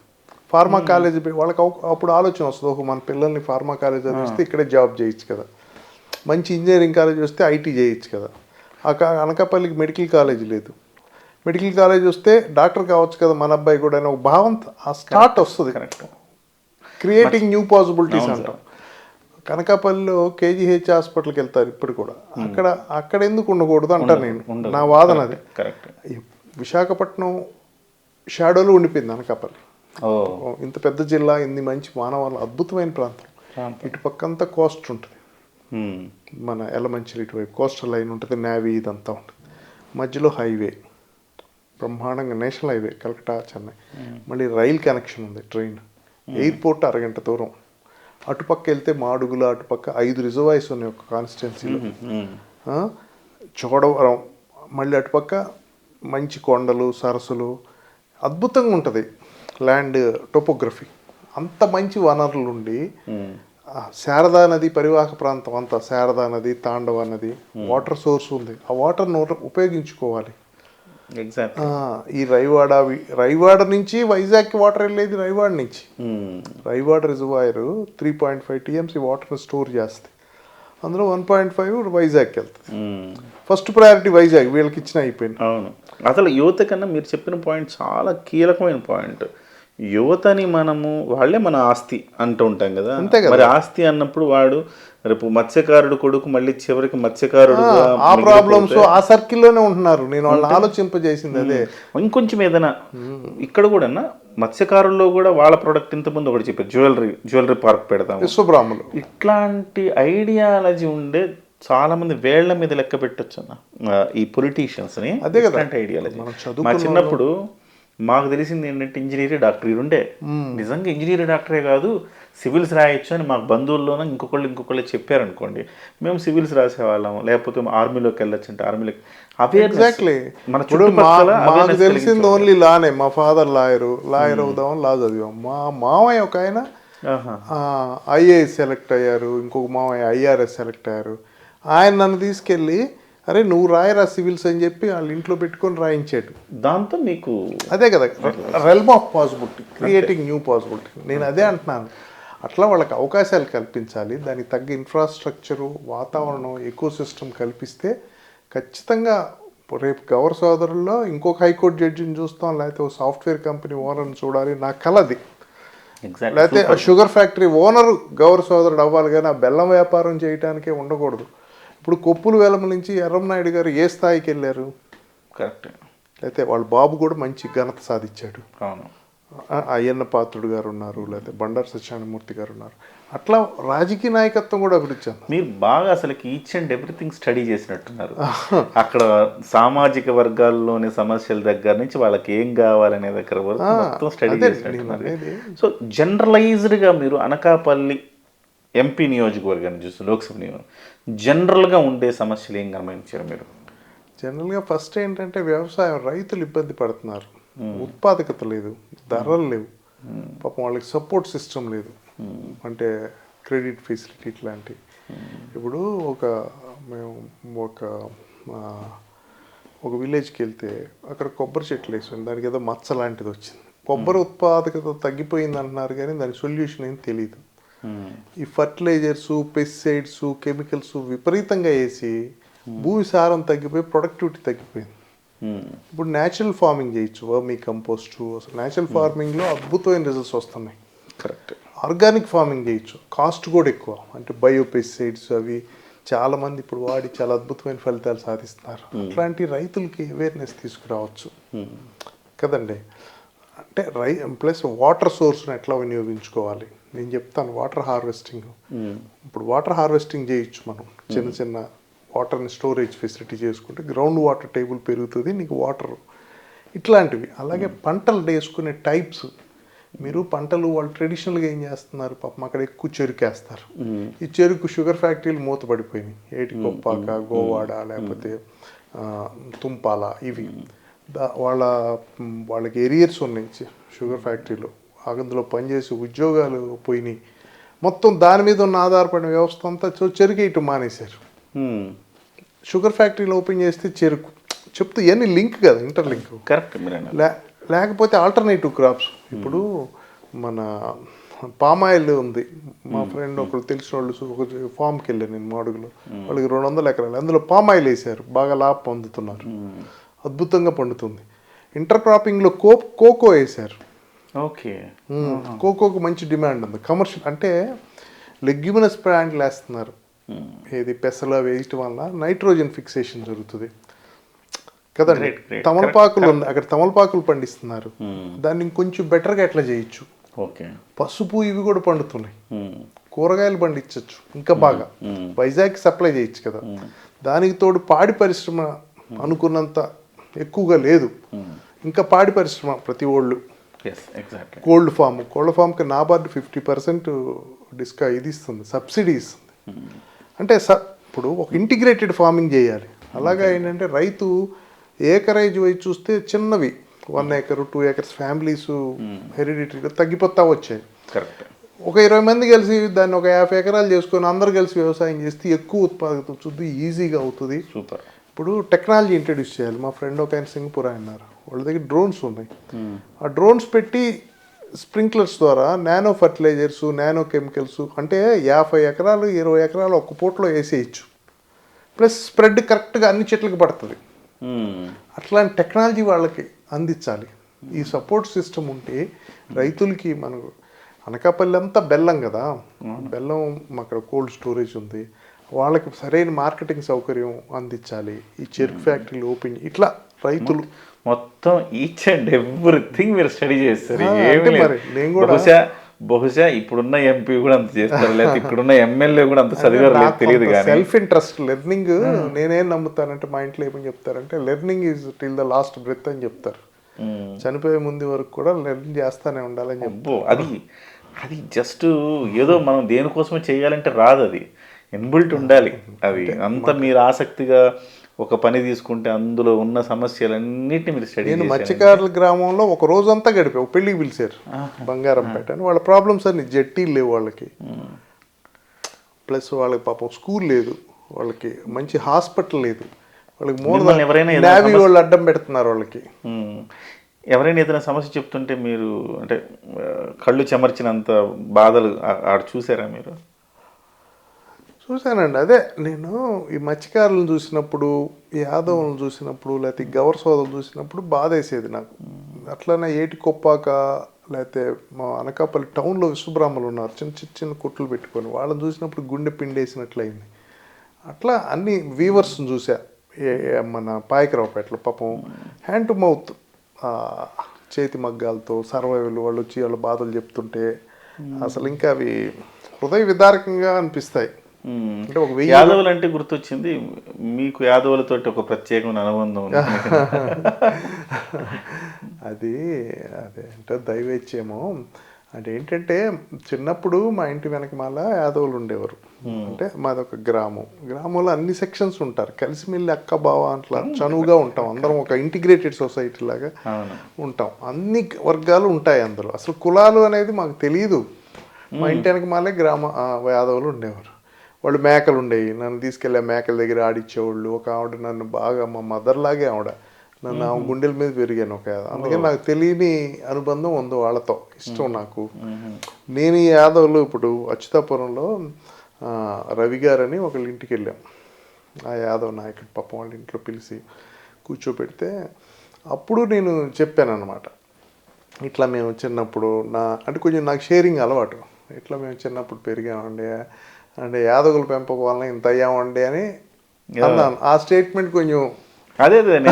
ఫార్మా కాలేజ్ వాళ్ళకి అప్పుడు ఆలోచన వస్తుంది, మన పిల్లల్ని ఫార్మా కాలేజ్ చదివిస్తే ఇక్కడే జాబ్ చేయొచ్చు కదా, మంచి ఇంజనీరింగ్ కాలేజ్ వస్తే ఐటీ చేయొచ్చు కదా. అనకాపల్లికి మెడికల్ కాలేజ్ లేదు, మెడికల్ కాలేజ్ వస్తే డాక్టర్ కావచ్చు కదా మన అబ్బాయి కూడా అని ఒక భావం స్టార్ట్ వస్తుంది. క్రియేటింగ్ న్యూ పాసిబిలిటీస్ అంటాం. కనకాపల్లిలో కేజీహెచ్ హాస్పిటల్కి వెళ్తారు ఇప్పుడు కూడా, అక్కడ ఎందుకు ఉండకూడదు అంటాను నేను. నా వాదన అది. విశాఖపట్నం షాడోలో ఉండిపోయింది అనకాపల్లి. ఇంత పెద్ద జిల్లా, ఇన్ని మంచి మానవాళ్ళు, అద్భుతమైన ప్రాంతం. ఇటు పక్కంతా కోస్ట్ ఉంటుంది, మన ఎలమంచిలి ఇటువైపు కోస్టల్ లైన్ ఉంటుంది, నేవీ ఇదంతా ఉంటుంది. మధ్యలో హైవే, బ్రహ్మాండంగా నేషనల్ హైవే, కలకటా చెన్నై. మళ్ళీ రైల్ కనెక్షన్ ఉంది, ట్రైన్, ఎయిర్పోర్ట్ అరగంట దూరం. అటుపక్క వెళ్తే మాడుగుల, అటుపక్క 5 రిజర్వాయర్స్ ఉన్నాయి ఒక కాన్స్టిట్యున్సీలో. చోడవరం, మళ్ళీ అటుపక్క మంచి కొండలు, సరస్సులు, అద్భుతంగా ఉంటుంది. ల్యాండ్ టోపోగ్రఫీ అంత మంచి వనరులు ఉండి శారదా నది పరివాహక ప్రాంతం అంతా శారదా నది, తాండవ నది, వాటర్ సోర్స్ ఉంది. ఆ వాటర్ను ఉపయోగించుకోవాలి. ఎగ్జాక్ట్. ఈ రైవాడ నుంచి వైజాగ్కి వాటర్ వెళ్ళేది రైవాడ నుంచి. రైవాడ రిజర్వాయర్ 3.5 TMC వాటర్ని స్టోర్ చేస్తుంది. అందులో 1.5 వైజాగ్కి వెళ్తుంది. ఫస్ట్ ప్రయారిటీ వైజాగ్ వీళ్ళకి ఇచ్చిన అయిపోయింది. అవును. అసలు యువత కన్నా మీరు చెప్పిన పాయింట్ చాలా కీలకమైన పాయింట్. యువతని వాళ్ళే మన ఆస్తి అంటూ ఉంటాం కదా. అంతే కదా. మరి ఆస్తి అన్నప్పుడు వాడు రేపు మత్స్యకారుడు కొడుకు మళ్ళీ చివరికి మత్స్యకారుడు ఆ ప్రాబ్లమ్స్ ఆ సర్కిల్లోనే ఉంటున్నారు. నేను వాళ్ళని ఆలోచింపజేసింది అదే. ఇంకొంచెం ఏదైనా ఇక్కడ కూడా మత్స్యకారుల్లో కూడా వాళ్ళ ప్రోడక్ట్ ఇంతకుముందు ఒకటి చెప్పారు, జ్యువెలరీ పార్క్ పెడతాం, విశ్వబ్రాహ్మణులు. ఇట్లాంటి ఐడియాలజీ ఉండే చాలా మంది వేళ్ల మీద లెక్క పెట్టచ్చు అన్న ఈ పొలిటీషియన్స్ ని. అదే కదా ఐడియాలజీ. మా చిన్నప్పుడు మాకు తెలిసింది ఏంటంటే ఇంజనీర్ డాక్టర్ ఉండే. నిజంగా ఇంజనీర్ డాక్టరే కాదు, సివిల్స్ రాయొచ్చు అని మాకు బంధువుల్లోనే ఇంకొకళ్ళు చెప్పారనుకోండి, మేము సివిల్స్ రాసేవాళ్ళం. లేకపోతే ఆర్మీలోకి వెళ్ళొచ్చు అంటే ఆర్మీలోకి ఎగ్జాక్ట్లీ. మాకు తెలిసింది ఓన్లీ లానే. మా ఫాదర్ లాయర్ అవుదాం లా చదివాం. మా మామయ్య ఒక ఆయన IAS సెలెక్ట్ అయ్యారు, ఇంకొక మామయ్య IRS సెలెక్ట్ అయ్యారు. ఆయన నన్ను తీసుకెళ్ళి అరే నువ్వు రాయరా సివిల్స్ అని చెప్పి వాళ్ళ ఇంట్లో పెట్టుకొని రాయించాడు. దాంతో మీకు అదే కదా realm of possibility, creating new possibility. నేను అదే అంటున్నాను. అట్లా వాళ్ళకి అవకాశాలు కల్పించాలి. దానికి తగ్గ ఇన్ఫ్రాస్ట్రక్చరు, వాతావరణం, ఎకో సిస్టమ్ కల్పిస్తే ఖచ్చితంగా రేపు గౌర సోదరుల్లో ఇంకొక హైకోర్టు జడ్జిని చూస్తాం, లేకపోతే సాఫ్ట్వేర్ కంపెనీ ఓనర్ని చూడాలి. నా కలది. లేకపోతే షుగర్ ఫ్యాక్టరీ ఓనరు గౌర సోదరుడు అవ్వాలి, కానీ ఆ బెల్లం వ్యాపారం చేయడానికే ఉండకూడదు. ఇప్పుడు కొప్పుల వేలమ నుంచి ఎర్రంనాయుడు గారు ఏ స్థాయికి వెళ్ళారు? కరెక్ట్. అయితే వాళ్ళ బాబు కూడా మంచి ఘనత సాధించాడు. అవును. అయ్యన్న పాత్రుడు గారు ఉన్నారు, లేకపోతే బండారు సత్యనారాయణమూర్తి గారు ఉన్నారు. అట్లా రాజకీయ నాయకత్వం కూడా అభివృద్ధి చెందారు. మీరు బాగా అసలుకి ఈచ్ అండ్ ఎవ్రీథింగ్ స్టడీ చేసినట్టున్నారు. అక్కడ సామాజిక వర్గాల్లోని సమస్యల దగ్గర నుంచి వాళ్ళకి ఏం కావాలనే దగ్గర వరకు మొత్తం స్టడీ చేసినట్టున్నారు. సో జనరలైజ్డ్గా మీరు అనకాపల్లి MP నియోజకవర్గాన్ని చూస్తే, లోక్సభ నియోజకవర్గం జనరల్గా ఉండే సమస్యలు ఏం గమనించారు మీరు? జనరల్గా ఫస్ట్ ఏంటంటే వ్యవసాయం, రైతులు ఇబ్బంది పడుతున్నారు. ఉత్పాదకత లేదు, ధరలు లేవు, పాపం వాళ్ళకి సపోర్ట్ సిస్టమ్ లేదు, అంటే క్రెడిట్ ఫెసిలిటీ ఇట్లాంటివి. ఇప్పుడు మేము ఒక విలేజ్కి వెళ్తే అక్కడ కొబ్బరి చెట్లు వేసాను, దానికి ఏదో మచ్చ లాంటిది వచ్చింది. కొబ్బరి ఉత్పాదకత తగ్గిపోయింది అంటున్నారు, కానీ దాని సొల్యూషన్ ఏం తెలియదు. ఈ ఫర్టిలైజర్స్, పెస్టిసైడ్స్, కెమికల్స్ విపరీతంగా వేసి భూమి సారం తగ్గిపోయి ప్రొడక్టివిటీ తగ్గిపోయింది. ఇప్పుడు న్యాచురల్ ఫార్మింగ్ చేయొచ్చు, వర్మీ కంపోస్ట్. అసలు న్యాచురల్ ఫార్మింగ్లో అద్భుతమైన రిజల్ట్స్ వస్తున్నాయి. కరెక్ట్. ఆర్గానిక్ ఫార్మింగ్ చేయొచ్చు, కాస్ట్ కూడా ఎక్కువ. అంటే బయో పెస్టిసైడ్స్ అవి చాలామంది ఇప్పుడు వాడి చాలా అద్భుతమైన ఫలితాలు సాధిస్తున్నారు. అట్లాంటి రైతులకి అవేర్నెస్ తీసుకురావచ్చు కదండి. అంటే ప్లస్ వాటర్ సోర్స్ని ఎట్లా వినియోగించుకోవాలి నేను చెప్తాను. వాటర్ హార్వెస్టింగ్, ఇప్పుడు వాటర్ హార్వెస్టింగ్ చేయొచ్చు మనం. చిన్న వాటర్ని స్టోరేజ్ ఫెసిలిటీ చేసుకుంటే గ్రౌండ్ వాటర్ టేబుల్ పెరుగుతుంది, నీకు వాటర్ ఇట్లాంటివి. అలాగే పంటలు వేసుకునే టైప్స్, మీరు పంటలు వాళ్ళు ట్రెడిషనల్గా ఏం చేస్తున్నారు, పాపం అక్కడ ఎక్కువ చెరుకు వేస్తారు. ఈ చెరుకు షుగర్ ఫ్యాక్టరీలు మూతపడిపోయినాయి. ఏటికొప్పాక, గోవాడ, లేకపోతే తుంపాల, ఇవి వాళ్ళకి ఎరియర్స్ ఉన్నాయి షుగర్ ఫ్యాక్టరీలో. అందులో పనిచేసి ఉద్యోగాలు పోయినాయి. మొత్తం దాని మీద ఉన్న ఆధారపడిన వ్యవస్థ అంతా చెరుకు ఇటు మానేశారు. షుగర్ ఫ్యాక్టరీలో ఓపెన్ చేస్తే చెరుకు చెప్తే ఇవన్నీ లింక్ కదా, ఇంటర్లింక్. కరెక్ట్. లేకపోతే ఆల్టర్నేటివ్ క్రాప్స్. ఇప్పుడు మన పామాయిల్ ఉంది. మా ఫ్రెండ్ ఒకరు తెలిసిన వాళ్ళు ఒక ఫామ్కి వెళ్ళాను నేను మాడుగులో. వాళ్ళకి 200 ఎకరాలు, అందులో పామాయిల్ వేసారు, బాగా లాభం పొందుతున్నారు, అద్భుతంగా పండుతుంది. ఇంటర్ క్రాపింగ్లో కోకో వేసారు. ఓకే. కోకోకు మంచి డిమాండ్ ఉంది. కమర్షియల్ అంటే లెగ్యూమినస్ ప్లాంట్లు వేస్తున్నారు. ఏది పెసలు వేయటం వల్ల నైట్రోజన్ ఫిక్సేషన్ జరుగుతుంది కదండి. తమలపాకులు ఉంది, అక్కడ తమలపాకులు పండిస్తున్నారు. దాన్ని ఇంకొంచెం బెటర్గా ఎట్లా చేయొచ్చు. ఓకే. పసుపు ఇవి కూడా పండుతున్నాయి. కూరగాయలు పండించవచ్చు ఇంకా బాగా. వైజాగ్ సప్లై చేయొచ్చు కదా. దానికి తోడు పాడి పరిశ్రమ అనుకున్నంత ఎక్కువగా లేదు. ఇంకా పాడి పరిశ్రమ ప్రతి ఓళ్ళు. కోల్డ్ ఫామ్కి నాబార్డు 50% ఇది ఇస్తుంది, సబ్సిడీ ఇస్తుంది. అంటే ఇప్పుడు ఒక ఇంటిగ్రేటెడ్ ఫార్మింగ్ చేయాలి. అలాగా ఏంటంటే రైతు ఏకరైజ్ వైపు చూస్తే చిన్నవి 1 acre 2 acres ఫ్యామిలీస్ హెరిడిటరీగా తగ్గిపోతా వచ్చాయి. కరెక్ట్. ఒక 20 మంది కలిసి దాన్ని ఒక 50 ఎకరాలు చేసుకొని అందరు కలిసి వ్యవసాయం చేస్తే ఎక్కువ ఉత్పాదకత వచ్చింది, ఈజీగా అవుతుంది. సూపర్. ఇప్పుడు టెక్నాలజీ ఇంట్రడ్యూస్ చేయాలి. మా ఫ్రెండ్ ఒక ఆయన సింగపూర్ అన్నారు, వాళ్ళ దగ్గర డ్రోన్స్ ఉన్నాయి. ఆ డ్రోన్స్ పెట్టి స్ప్రింక్లర్స్ ద్వారా నానో ఫర్టిలైజర్స్, నానో కెమికల్స్, అంటే 50 ఎకరాలు 20 ఎకరాలు ఒక్క పూటలో వేసేయచ్చు. ప్లస్ స్ప్రెడ్ కరెక్ట్గా అన్ని చెట్లకు పడుతుంది. అట్లాంటి టెక్నాలజీ వాళ్ళకి అందించాలి. ఈ సపోర్ట్ సిస్టమ్ ఉంటే రైతులకి, మనకు అనకాపల్లి అంతా బెల్లం కదా, బెల్లం అక్కడ కోల్డ్ స్టోరేజ్ ఉంది, వాళ్ళకి సరైన మార్కెటింగ్ సౌకర్యం అందించాలి. ఈ చెరుకు ఫ్యాక్టరీలు ఓపెన్, ఇట్లా రైతులు మొత్తం ఈచ్ అండ్ ఎవ్రీథింగ్ మీరు స్టడీ చేస్తారు. మరి నేను కూడా బహుశా ఇప్పుడున్న ఎంపీ కూడా అంత చేస్తారు, లేదా ఇక్కడున్న ఎమ్మెల్యే కూడా అంత చదివారు లేదు తెలియదు. కానీ సెల్ఫ్ ఇంట్రెస్ట్ లెర్నింగ్ నేనేం నమ్ముతానంటే, మా ఇంట్లో ఏమని చెప్తారంటే learning is till the last breath అని చెప్తారు. చనిపోయే ముందు వరకు కూడా లెర్నింగ్ చేస్తానే ఉండాలని చెప్పు. అది జస్ట్ ఏదో మనం దేనికోసమే చేయాలంటే రాదు, అది ఇన్బిల్ట్ ఉండాలి. అది అంత మీరు ఆసక్తిగా ఒక పని తీసుకుంటే అందులో ఉన్న సమస్యలన్నిటిని మీరు స్టడీ. నేను మత్స్యకారుల గ్రామంలో ఒక రోజంతా గడిపా. పెళ్ళికి పిలిచారు బంగారంపేట అని. వాళ్ళ ప్రాబ్లమ్స్ అన్ని జట్టీలు లేవు వాళ్ళకి, ప్లస్ వాళ్ళకి పాపం స్కూల్ లేదు, వాళ్ళకి మంచి హాస్పిటల్ లేదు, వాళ్ళకి నేవీ వాళ్ళు అడ్డం పెడుతున్నారు వాళ్ళకి. ఎవరైనా ఏదైనా సమస్య చెప్తుంటే మీరు అంటే కళ్ళు చెమర్చినంత బాధలు ఆడ చూసారా మీరు? చూశానండి. అదే నేను ఈ మత్స్యకారులను చూసినప్పుడు, యాదవులను చూసినప్పుడు, లేకపోతే గవర్ సోదరులు చూసినప్పుడు బాధ వేసేది నాకు. అట్లనే ఏటికొప్పాక, లేకపోతే మా అనకాపల్లి టౌన్లో విశ్వబ్రాహ్మలు ఉన్నారు, చిన్న చిన్న కుట్లు పెట్టుకొని, వాళ్ళని చూసినప్పుడు గుండె పిండేసినట్లయింది. అట్లా అన్ని వీవర్స్ని చూసా. మన పాయకరావుపేటలో పాపం హ్యాండ్ టు మౌత్ చేతి మగ్గాలతో సర్వైవల్ వాళ్ళు వచ్చి వాళ్ళ బాధలు చెప్తుంటే అసలు ఇంకా అవి హృదయ విదారకంగా అనిపిస్తాయి. అంటే ఒక యాదవులు అంటే గుర్తొచ్చింది, మీకు యాదవులతో ఒక ప్రత్యేకమైన అనుబంధం ఉంది. అది అదే అంటే దైవేచ్చేమో. అదేంటంటే చిన్నప్పుడు మా ఇంటి వెనకమాల యాదవులు ఉండేవారు. అంటే మాదొక గ్రామంలో అన్ని సెక్షన్స్ ఉంటారు, కలిసిమెల్లి అక్క బావ అట్లా చనువుగా ఉంటాం. అందరం ఒక ఇంటిగ్రేటెడ్ సొసైటీ లాగా ఉంటాం. అన్ని వర్గాలు ఉంటాయి అందులో. అసలు కులాలు అనేది మాకు తెలియదు. మా ఇంటి వెనకమాలే యాదవులు ఉండేవారు. వాళ్ళు మేకలు ఉండేవి, నన్ను తీసుకెళ్ళి మేకల దగ్గర ఆడిచ్చేవాళ్ళు. ఒక ఆవిడ నన్ను బాగా, మా మదర్ లాగే ఆవిడ, నన్ను ఆమె గుండెల మీద పెరిగాను ఒక యాదవ్. అందుకని నాకు తెలియని అనుబంధం ఉంది వాళ్ళతో, ఇష్టం నాకు. నేను ఈ యాదవులు ఇప్పుడు అచ్యుతాపురంలో రవి గారని ఒకళ్ళ ఇంటికి వెళ్ళాం. ఆ యాదవ్ నాయకుడు పాపం వాళ్ళ ఇంట్లో పిలిచి కూర్చోబెడితే అప్పుడు నేను చెప్పాను అనమాట, ఇట్లా మేము చిన్నప్పుడు అంటే కొంచెం నాకు షేరింగ్ అలవాటు, ఇట్లా మేము చిన్నప్పుడు పెరిగామండి, అంటే యాదవుల పెంపకం వలన ఇంత అయ్యామండి అని అన్నాను. ఆ స్టేట్మెంట్ కొంచెం అదే అంటే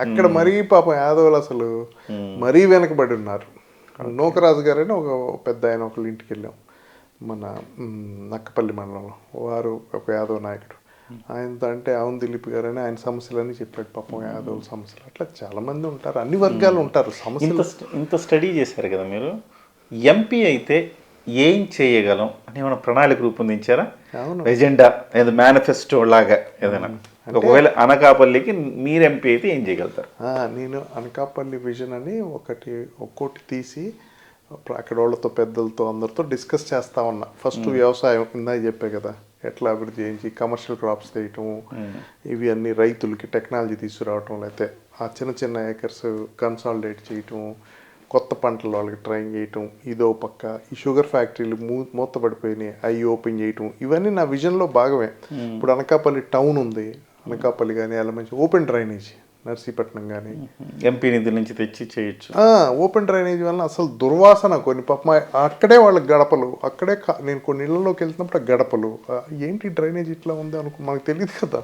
అక్కడ మరీ పాపం యాదవులు అసలు మరీ వెనకబడి ఉన్నారు. నూకరాజు గారని ఒక పెద్ద ఆయన ఒకళ్ళ ఇంటికి వెళ్ళాం మన నక్కపల్లి మండలంలో. వారు ఒక యాదవ నాయకుడు, ఆయనతో అంటే అవును దిలీప్ గారని ఆయన సమస్యలన్నీ చెప్పాడు. పాపం యాదవ్ సమస్యలు అట్లా చాలామంది ఉంటారు, అన్ని వర్గాలు ఉంటారు. సమస్యలు ఇంత స్టడీ చేశారు కదా మీరు. ఎంపీ అయితే ఏం చేయగలం అని ఏమైనా ప్రణాళిక రూపొందించారా? ఎజెండా ఏదో మేనిఫెస్టో లాగా ఏదైనా? ఒకవేళ అనకాపల్లికి మీరు ఎంపీ అయితే ఏం చేయగలుగుతారు? నేను అనకాపల్లి విజన్ అని ఒక్కోటి తీసి అక్కడ వాళ్ళతో పెద్దలతో అందరితో డిస్కస్ చేస్తా ఉన్నా. ఫస్ట్ వ్యవసాయం ఇందాక చెప్పే కదా, ఎట్లా అభివృద్ధి చేయించి కమర్షియల్ క్రాప్స్ చేయటం, ఇవి అన్ని రైతులకి టెక్నాలజీ తీసుకురావటం, లేకపోతే ఆ చిన్న చిన్న ఏకర్స్ కన్సాలిడేట్ చేయటం, కొత్త పంటలు వాళ్ళకి ట్రైన్ చేయటం, ఇదో పక్క ఈ షుగర్ ఫ్యాక్టరీలు మూతపడిపోయినాయి అవి ఓపెన్ చేయటం, ఇవన్నీ నా విజన్లో భాగమే. ఇప్పుడు అనకాపల్లి టౌన్ ఉంది, అనకాపల్లి కానీ అలా మంచి ఓపెన్ డ్రైనేజ్, నర్సీపట్నం కానీ ఎంపీ నిధుల నుంచి తెచ్చి చేయొచ్చు. ఓపెన్ డ్రైనేజ్ వల్ల అసలు దుర్వాసన, కొన్ని పాపం అక్కడే వాళ్ళకి గడపలు, అక్కడే నేను కొన్ని ఇళ్లలోకి వెళ్తున్నప్పుడు గడపలు ఏంటి డ్రైనేజ్ ఇట్లా ఉంది మనకు తెలియదు కదా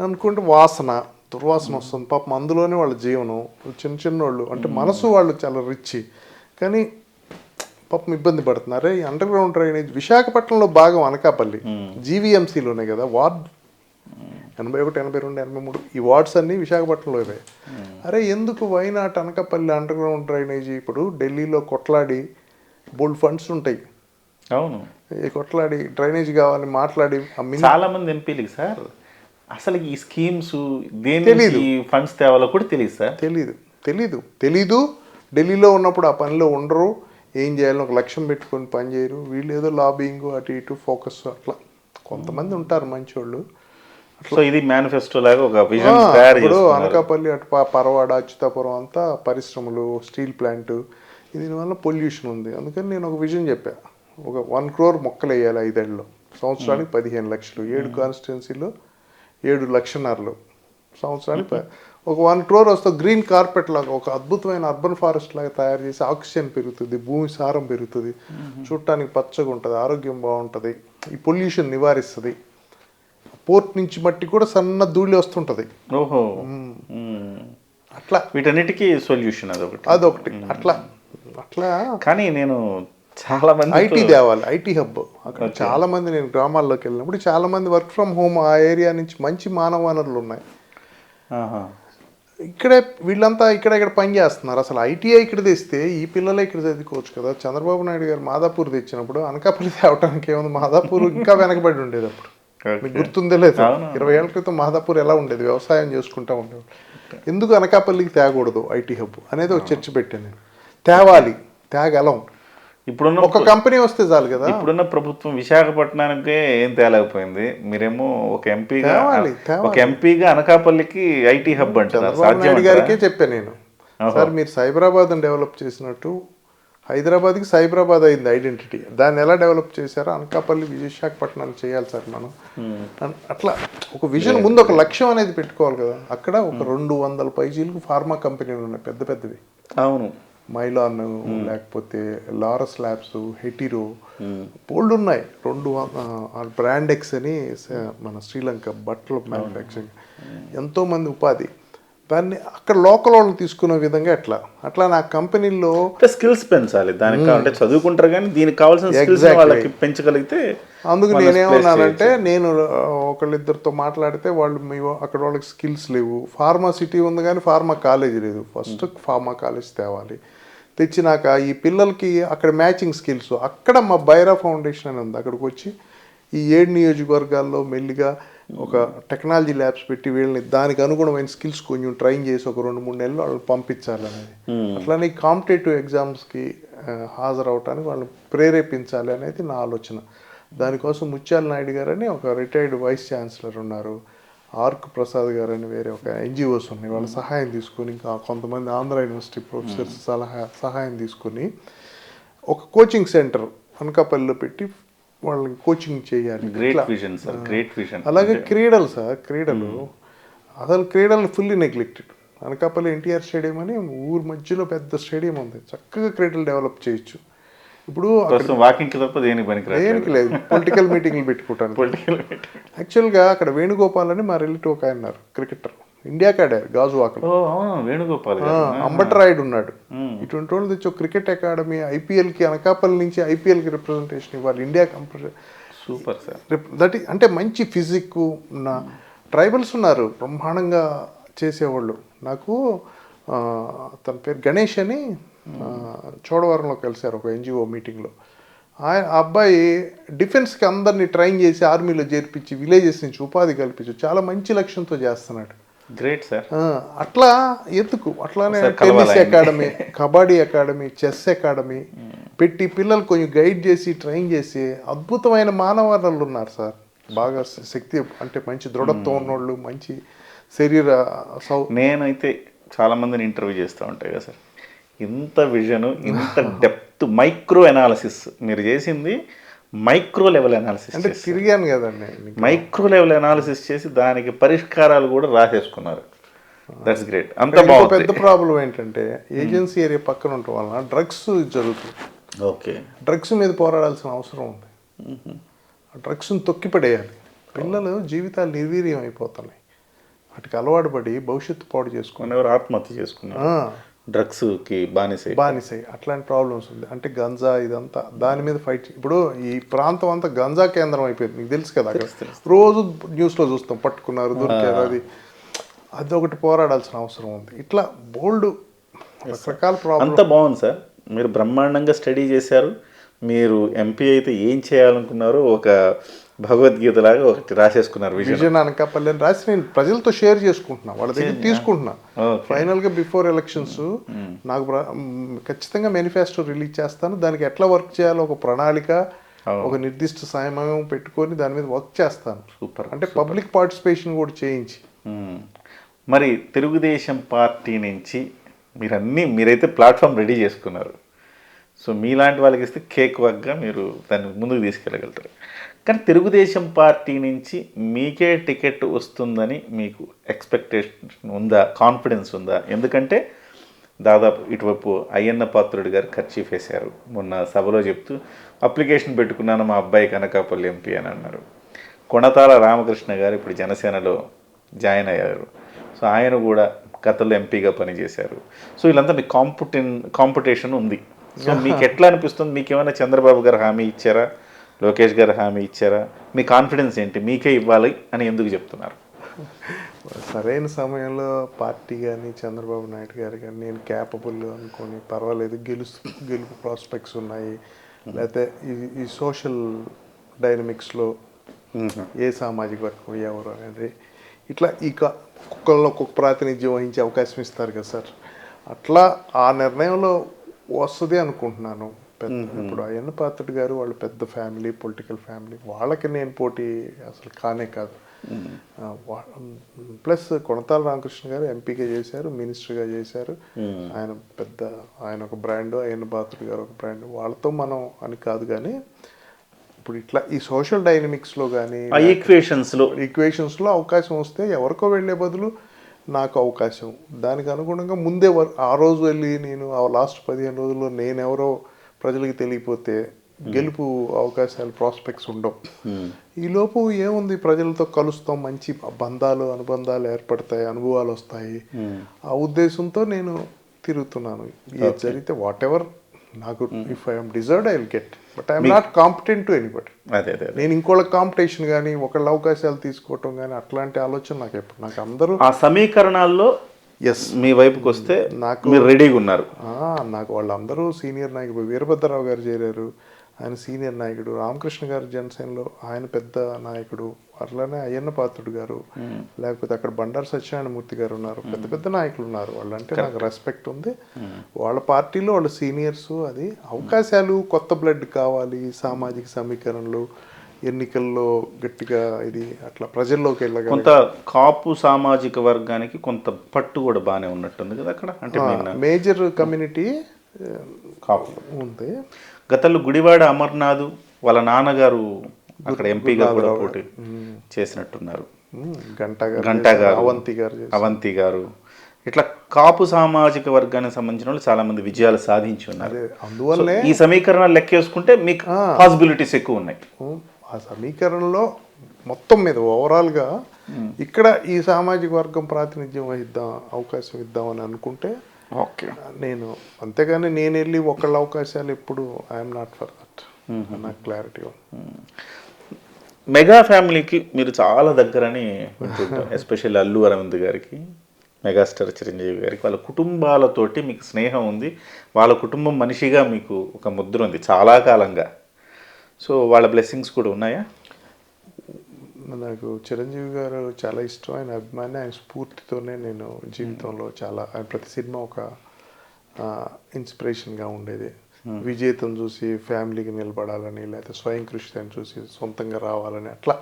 అనుకుంటే వాసన, దుర్వాసన వస్తుంది. పాపం అందులోనే వాళ్ళ జీవనం. చిన్న చిన్న వాళ్ళు అంటే మనసు వాళ్ళు చాలా రిచ్, కానీ పాపం ఇబ్బంది పడుతున్నారు. ఈ అండర్ గ్రౌండ్ డ్రైనేజ్ విశాఖపట్నంలో భాగం అనకాపల్లి జీవీఎంసీలోనే కదా, వార్డ్ 81, 82, 83 ఈ వార్డ్స్ అన్నీ విశాఖపట్నంలో ఇవే. అరే ఎందుకు why not Anakapalli under ground drainage? ఇప్పుడు ఢిల్లీలో కొట్లాడి బోల్డ్ ఫండ్స్ ఉంటాయి, అవును, కొట్లాడి డ్రైనేజ్ కావాలని మాట్లాడి చాలా మంది ఎంపీలకి సార్ అసలు ఈ స్కీమ్స్ దేని నుంచి ఫండ్స్ తేవాలో కూడా తెలియదు సార్. తెలీదు. ఢిల్లీలో ఉన్నప్పుడు ఆ పనిలో ఉండరు, ఏం చేయాలని ఒక లక్ష్యం పెట్టుకొని పని చేయరు. వీళ్ళు ఏదో లాబింగ్ అటు ఇటు ఫోకస్ అట్లా కొంతమంది ఉంటారు మంచోళ్ళు. సో ఇది మేనిఫెస్టో లాగా ఒక విజన్ తయారు ఇప్పుడు చేస్తున్నారు. అనకాపల్లి అటు పరవాడ అచ్యుతాపురం అంతా పరిశ్రమలు, స్టీల్ ప్లాంట్, దీనివల్ల పొల్యూషన్ ఉంది. అందుకని నేను ఒక విజన్ చెప్పా, ఒక 1 crore మొక్కలు వేయాలి 5 ఏళ్ళలో, సంవత్సరానికి 15 లక్షలు, 7 కాన్స్టిట్యున్సీలో 7,500,000 సంవత్సరానికి ఒక 1 crore వస్తే గ్రీన్ కార్పెట్ లాగా ఒక అద్భుతమైన అర్బన్ ఫారెస్ట్ లాగా తయారు చేసి ఆక్సిజన్ పెరుగుతుంది, భూమి సారం పెరుగుతుంది, చూడటానికి పచ్చగా ఉంటుంది, ఆరోగ్యం బాగుంటుంది, ఈ పొల్యూషన్ నివారిస్తుంది. పోర్ట్ నుంచి మట్టి కూడా సన్న ధూళి వస్తుంటుంది. ఓహో, అట్లా వీటన్నిటికీ సొల్యూషన్ అదొకటి. అట్లా కానీ నేను చాలా మంది ఐటీ తేవాలి, ఐటీ హబ్. అక్కడ చాలా మంది, నేను గ్రామాల్లోకి వెళ్ళినప్పుడు చాలా మంది వర్క్ ఫ్రమ్ హోమ్ ఆ ఏరియా నుంచి మంచి మానవ వనరులు ఉన్నాయి. ఇక్కడే వీళ్ళంతా ఇక్కడ పని చేస్తున్నారు. అసలు ఐటీఐ ఇక్కడ తెస్తే ఈ పిల్లలే ఇక్కడ చదువుకోవచ్చు కదా. చంద్రబాబు నాయుడు గారు మాదాపూర్ తెచ్చినప్పుడు అనకాపల్లి తేవటానికి ఏముంది, మాదాపూర్ ఇంకా వెనకబడి ఉండేది. అప్పుడు మీకు గుర్తుందే లేదు, 20 ఏళ్ల క్రితం మాదాపూర్ ఎలా ఉండేది, వ్యవసాయం చేసుకుంటూ ఉండేవాళ్ళు. ఎందుకు అనకాపల్లికి తేగకూడదు ఐటీ హబ్ అనేది ఒక చర్చ పెట్టాను నేను. తేగలం. ఇప్పుడున్న ఒక కంపెనీ వస్తే చాలు కదా. ఇప్పుడున్న ప్రభుత్వం విశాఖపట్నానికి ఏం తేలేకపోయింది, మీరేమో ఒక ఎంపీగా అనకాపల్లికి ఐటీ హబ్ అంటారు. చంద్రబాబు నాయుడు గారికే చెప్పాను నేను, సార్ మీరు సైబరాబాద్ని డెవలప్ చేసినట్టు హైదరాబాద్కి సైబరాబాద్ అయింది ఐడెంటిటీ, దాన్ని ఎలా డెవలప్ చేశారో అనకాపల్లి విశాఖపట్నాన్ని చేయాలి సార్ మనం. అట్లా ఒక విజన్ ముందు, ఒక లక్ష్యం అనేది పెట్టుకోవాలి కదా. అక్కడ ఒక 200 పైచీలకు ఫార్మా కంపెనీలు ఉన్నాయి, పెద్ద పెద్దవి. అవును, మైలాన్, లేకపోతే లారస్ ల్యాబ్స్, హెటిరో, బోల్డ్ ఉన్నాయి. బ్రాండెక్స్ అని మన శ్రీలంక బట్టల మ్యానుఫ్యాక్చరింగ్, ఎంతోమంది ఉపాధి. దాన్ని అక్కడ లోకల్ వాళ్ళు తీసుకునే విధంగా అట్లా నా కంపెనీలో స్కిల్స్ పెంచాలి. దానికి అంటే చదువుకుంటారు కానీ దీనికి కావాల్సిన స్కిల్స్ వాళ్ళకి పెంచగలిగితే. అందుకు నేనేమన్నానంటే, నేను ఒకళ్ళిద్దరితో మాట్లాడితే వాళ్ళు అక్కడ వాళ్ళకి స్కిల్స్ లేవు. ఫార్మా సిటీ ఉంది కానీ ఫార్మా కాలేజ్ లేదు. ఫస్ట్ ఫార్మా కాలేజ్ తేవాలి. తెచ్చినాక ఈ పిల్లలకి అక్కడ మ్యాచింగ్ స్కిల్స్, అక్కడ మా బైరా ఫౌండేషన్ అని ఉంది, అక్కడికి వచ్చి ఈ 7 నియోజకవర్గాల్లో మెల్లిగా ఒక టెక్నాలజీ ల్యాబ్స్ పెట్టి వీళ్ళని దానికి అనుగుణమైన స్కిల్స్ కొంచెం ట్రైన్ చేసి ఒక 2-3 నెలలు వాళ్ళని పంపించాలనేది. అట్లానే కాంపిటేటివ్ ఎగ్జామ్స్కి హాజరవటానికి వాళ్ళని ప్రేరేపించాలి అనేది నా ఆలోచన. దానికోసం ముత్యాల నాయుడు గారు అని ఒక రిటైర్డ్ వైస్ ఛాన్సలర్ ఉన్నారు, ఆర్క్ ప్రసాద్ గారు అని వేరే ఒక ఎన్జిఓస్ ఉన్నాయి, వాళ్ళ సహాయం తీసుకొని, ఇంకా కొంతమంది ఆంధ్ర యూనివర్సిటీ ప్రొఫెసర్స్ సహాయం తీసుకొని ఒక కోచింగ్ సెంటర్ అనకాపల్లిలో పెట్టి వాళ్ళకి కోచింగ్ చేయాలి. అలాగే క్రీడలు సార్, అసలు క్రీడలు fully neglected. Anakapalli NTR stadium అని ఊరు మధ్యలో పెద్ద స్టేడియం ఉంది, చక్కగా క్రీడలు డెవలప్ చేయొచ్చు. ఇప్పుడు దేనికి లేదు, పొలిటికల్ మీటింగ్లు పెట్టుకుంటాను. యాక్చువల్గా అక్కడ వేణుగోపాల్ అని మా రిలేటివ్ ఒక ఆయన ఉన్నారు, క్రికెటర్, ఇండియాకి ఆడారు గాజువాకలో. వేణుగోపాల్, అంబటరాయుడు ఉన్నాడు. ఇటువంటి వాళ్ళు తెచ్చి ఒక క్రికెట్ అకాడమీ, ఐపీఎల్కి అనకాపల్లి నుంచి ఐపీఎల్కి రిప్రజెంటేషన్ ఇవ్వాలి, ఇండియా సూపర్ సార్. దట్ అంటే మంచి ఫిజిక్ ఉన్న ట్రైబల్స్ ఉన్నారు, బ్రహ్మాండంగా చేసేవాళ్ళు. నాకు తన పేరు గణేష్ అని చోడవరంలో కలిశారు ఒక ఎన్జిఓ మీటింగ్లో. ఆ అబ్బాయి డిఫెన్స్కి అందరినీ ట్రైన్ చేసి ఆర్మీలో చేర్పించి విలేజెస్ నుంచి ఉపాధి కల్పించి చాలా మంచి లక్ష్యంతో చేస్తున్నాడు. Great sir. అట్లా ఎందుకు, అట్లానే tennis academy, kabaddi academy, chess academy పెట్టి పిల్లలు కొంచెం గైడ్ చేసి ట్రైన్ చేసి అద్భుతమైన మానవ వనరులు ఉన్నారు సార్. బాగా శక్తి అంటే మంచి దృఢత్వం ఉన్నోళ్ళు, మంచి శరీర నేనైతే చాలా మందిని ఇంటర్వ్యూ చేస్తూ ఉంటాయి కదా సార్, ఇంత విజన్, ఇంత డెప్త్, మైక్రో అనాలిసిస్ మీరు చేసింది. మైక్రో లెవెల్ అనాలిసిస్ అంటే తిరిగాను కదండి, మైక్రో లెవెల్ అనాలిసిస్ చేసి దానికి పరిష్కారాలు కూడా రాసేసుకున్నారు. That's great. అంత బాగుంది. పెద్ద ప్రాబ్లం ఏంటంటే ఏజెన్సీ ఏరియా పక్కన ఉండటం వలన డ్రగ్స్ జరుగుతుంది. ఓకే, డ్రగ్స్ మీద పోరాడాల్సిన అవసరం ఉంది. డ్రగ్స్ని తొక్కిపడేయాలి. పిల్లలు జీవితాలు నిర్వీర్యం అయిపోతున్నాయి, వాటికి అలవాటు పడి భవిష్యత్తు పాడు చేసుకుని ఎవరు ఆత్మహత్య చేసుకున్నారు, డ్రగ్స్కి బానిసై అట్లాంటి ప్రాబ్లమ్స్ ఉంది. అంటే గంజా ఇదంతా దాని మీద ఫైట్. ఇప్పుడు ఈ ప్రాంతం అంతా గంజా కేంద్రం అయిపోయింది, మీకు తెలుసు కదా. రోజు న్యూస్లో చూస్తాం, పట్టుకున్నారు, దొరికారు, అదొకటి పోరాడాల్సిన అవసరం ఉంది. ఇట్లా బోల్డ్ రకరకాల ప్రాబ్లమ్. అంతా బాగుంది సార్, మీరు బ్రహ్మాండంగా స్టడీ చేశారు. మీరు ఎంపీ అయితే ఏం చేయాలనుకున్నారో ఒక భగవద్గీతలాగా ఒకటి రాసేసుకున్నారు విజన్. విజన్ అనకాపల్లి అని రాసి నేను ప్రజలతో షేర్ చేసుకుంటున్నా, వాళ్ళ దగ్గర తీసుకుంటున్నా. ఫైనల్గా బిఫోర్ ఎలక్షన్స్ నాకు ఖచ్చితంగా మేనిఫెస్టో రిలీజ్ చేస్తాను, దానికి ఎట్లా వర్క్ చేయాలో ఒక ప్రణాళిక, ఒక నిర్దిష్ట సమయం పెట్టుకొని దాని మీద వర్క్ చేస్తాను. సూపర్. అంటే పబ్లిక్ పార్టిసిపేషన్ కూడా చేయించి. మరి తెలుగుదేశం పార్టీ నుంచి మీరైతే ప్లాట్ఫామ్ రెడీ చేసుకున్నారు. సో మీలాంటి వాళ్ళకి ఇస్తే కేక్ వర్క్గా మీరు దాన్ని ముందుకు తీసుకెళ్ళగలుగుతారు. కానీ తెలుగుదేశం పార్టీ నుంచి మీకే టికెట్ వస్తుందని మీకు ఎక్స్పెక్టేషన్ ఉందా, కాన్ఫిడెన్స్ ఉందా? ఎందుకంటే దాదాపు ఇటువైపు అయ్యన్న పాత్రుడు గారు ఖర్చీఫ్ వేశారు మొన్న సభలో చెప్తూ, అప్లికేషన్ పెట్టుకున్నాను మా అబ్బాయి కనకాపల్లి ఎంపీ అని అన్నారు. కొణతాల రామకృష్ణ గారు ఇప్పుడు జనసేనలో జాయిన్ అయ్యారు. సో ఆయన కూడా గతంలో ఎంపీగా పనిచేశారు. సో వీళ్ళంతా మీకు కాంపిటీషన్ ఉంది. సో మీకు ఎట్లా అనిపిస్తుంది? మీకు ఏమైనా చంద్రబాబు గారు హామీ ఇచ్చారా, లోకేష్ గారు హామీ ఇచ్చారా? మీ కాన్ఫిడెన్స్ ఏంటి? మీకే ఇవ్వాలి అని ఎందుకు చెప్తున్నారు? సరైన సమయంలో పార్టీ కానీ చంద్రబాబు నాయుడు గారు కానీ నేను క్యాపబుల్ అనుకొని పర్వాలేదు, గెలుపు ప్రాస్పెక్ట్స్ ఉన్నాయి, లేకపోతే ఈ సోషల్ డైనమిక్స్లో ఏ సామాజిక వర్గం ఎవరు అనేది ఇట్లా ఒక్కొక్కరిలో ఒక్కొక్క ప్రాతినిధ్యం వహించే అవకాశం ఇస్తారు కదా సార్, అట్లా ఆ నిర్ణయంలో వస్తుంది అనుకుంటున్నాను. ఇప్పుడు అయ్యన్న పాత్రుడు గారు వాళ్ళు పెద్ద ఫ్యామిలీ, పొలిటికల్ ఫ్యామిలీ, వాళ్ళకి నేను పోటీ అసలు కానే కాదు. ప్లస్ కొణతాల రామకృష్ణ గారు ఎంపీగా చేశారు, మినిస్టర్గా చేశారు. ఆయన ఒక బ్రాండ్, అయ్యన్న పాత్రుడు గారు ఒక బ్రాండ్. వాళ్ళతో మనం అని కాదు, కానీ ఇప్పుడు ఇట్లా ఈ సోషల్ డైనమిక్స్లో కానీ ఈక్వేషన్స్లో అవకాశం వస్తే ఎవరికో వెళ్ళే బదులు నాకు అవకాశం, దానికి అనుగుణంగా ముందే ఆ రోజు వెళ్ళి నేను ఆ లాస్ట్ 15 రోజుల్లో నేనెవరో ప్రజలకు తెలియపోతే గెలుపు అవకాశాలు ప్రాస్పెక్ట్స్ ఉండవు. ఈలోపు ఏముంది, ప్రజలతో కలుస్తాం, మంచి అనుబంధాలు ఏర్పడతాయి, అనుభవాలు వస్తాయి. ఆ ఉద్దేశంతో నేను తిరుగుతున్నాను. ఏది జరిగితే వాట్ ఎవర్ నాకు, if I'm deserved I will get, but I'm not competent to anybody. నేను ఇంకోళ్ళ కాంపిటీషన్ కానీ ఒకళ్ళ అవకాశాలు తీసుకోవటం కానీ అట్లాంటి ఆలోచన నాకు ఎప్పుడు, నాకు అందరూ ఆ సమీకరణాల్లో మీ వైపుకి వస్తే నాకు రెడీగా ఉన్నారు. నాకు వాళ్ళందరూ సీనియర్ నాయకుడు. వీరభద్రరావు గారు చేరారు, ఆయన సీనియర్ నాయకుడు. రామకృష్ణ గారు జనసేనలో ఆయన పెద్ద నాయకుడు. అట్లానే అయ్యన్న పాత్రుడు గారు, లేకపోతే అక్కడ బండారు సత్యనారాయణమూర్తి గారు ఉన్నారు. పెద్ద పెద్ద నాయకులు ఉన్నారు. వాళ్ళంటే నాకు రెస్పెక్ట్ ఉంది. వాళ్ళ పార్టీలో వాళ్ళ సీనియర్స్. అది అవకాశాలు, కొత్త బ్లడ్ కావాలి, సామాజిక సమీకరణలు, ఎన్నికల్లో గట్టిగా ఇది అట్లా ప్రజల్లోకి వెళ్ళగా కొంత కాపు సామాజిక వర్గానికి కొంత పట్టు కూడా బాగానే ఉన్నట్టుంది కదా అక్కడ. అంటే మేజర్ కమ్యూనిటీ కాపు ఉంది. గతంలో గుడివాడ అమర్నాథ్ వాళ్ళ నాన్నగారు అక్కడ ఎంపీగా కూడా పోటీ చేసినట్టున్నారు. గంటా గారు, అవంతి గారు, ఇట్లా కాపు సామాజిక వర్గానికి సంబంధించిన వాళ్ళు చాలా మంది విజయాలు సాధించి ఉన్నారు. అందువల్లే ఈ సమీకరణాలు లెక్క వేసుకుంటే మీకు పాసిబిలిటీస్ ఎక్కువ ఉన్నాయి. ఆ సమీకరణలో మొత్తం మీద ఓవరాల్గా ఇక్కడ ఈ సామాజిక వర్గం ప్రాతినిధ్యం వహిద్దాం, అవకాశం ఇద్దామని అనుకుంటే ఓకే. నేను అంతేగాని నేను వెళ్ళి ఒకళ్ళ అవకాశాలు ఎప్పుడు ఐఎమ్ నాట్ ఫర్ దట్. నాకు క్లారిటీ మెగా ఫ్యామిలీకి మీరు చాలా దగ్గరని వింటుంటాం. ఎస్పెషల్లీ అల్లు అరవింద్ గారికి, మెగాస్టార్ చిరంజీవి గారికి, వాళ్ళ కుటుంబాలతోటి మీకు స్నేహం ఉంది. వాళ్ళ కుటుంబం మనిషిగా మీకు ఒక ముద్ర ఉంది చాలా కాలంగా. సో వాళ్ళ బ్లెస్సింగ్స్ కూడా ఉన్నాయా? నాకు చిరంజీవి గారు చాలా ఇష్టం, ఆయన అభిమాని. ఆయన స్ఫూర్తితోనే నేను జీవితంలో చాలా, ఆయన ప్రతి సినిమా ఒక ఇన్స్పిరేషన్గా ఉండేది. విజేతను చూసి ఫ్యామిలీకి నిలబడాలని, లేకపోతే స్వయం కృషిని చూసి సొంతంగా రావాలని, అట్లా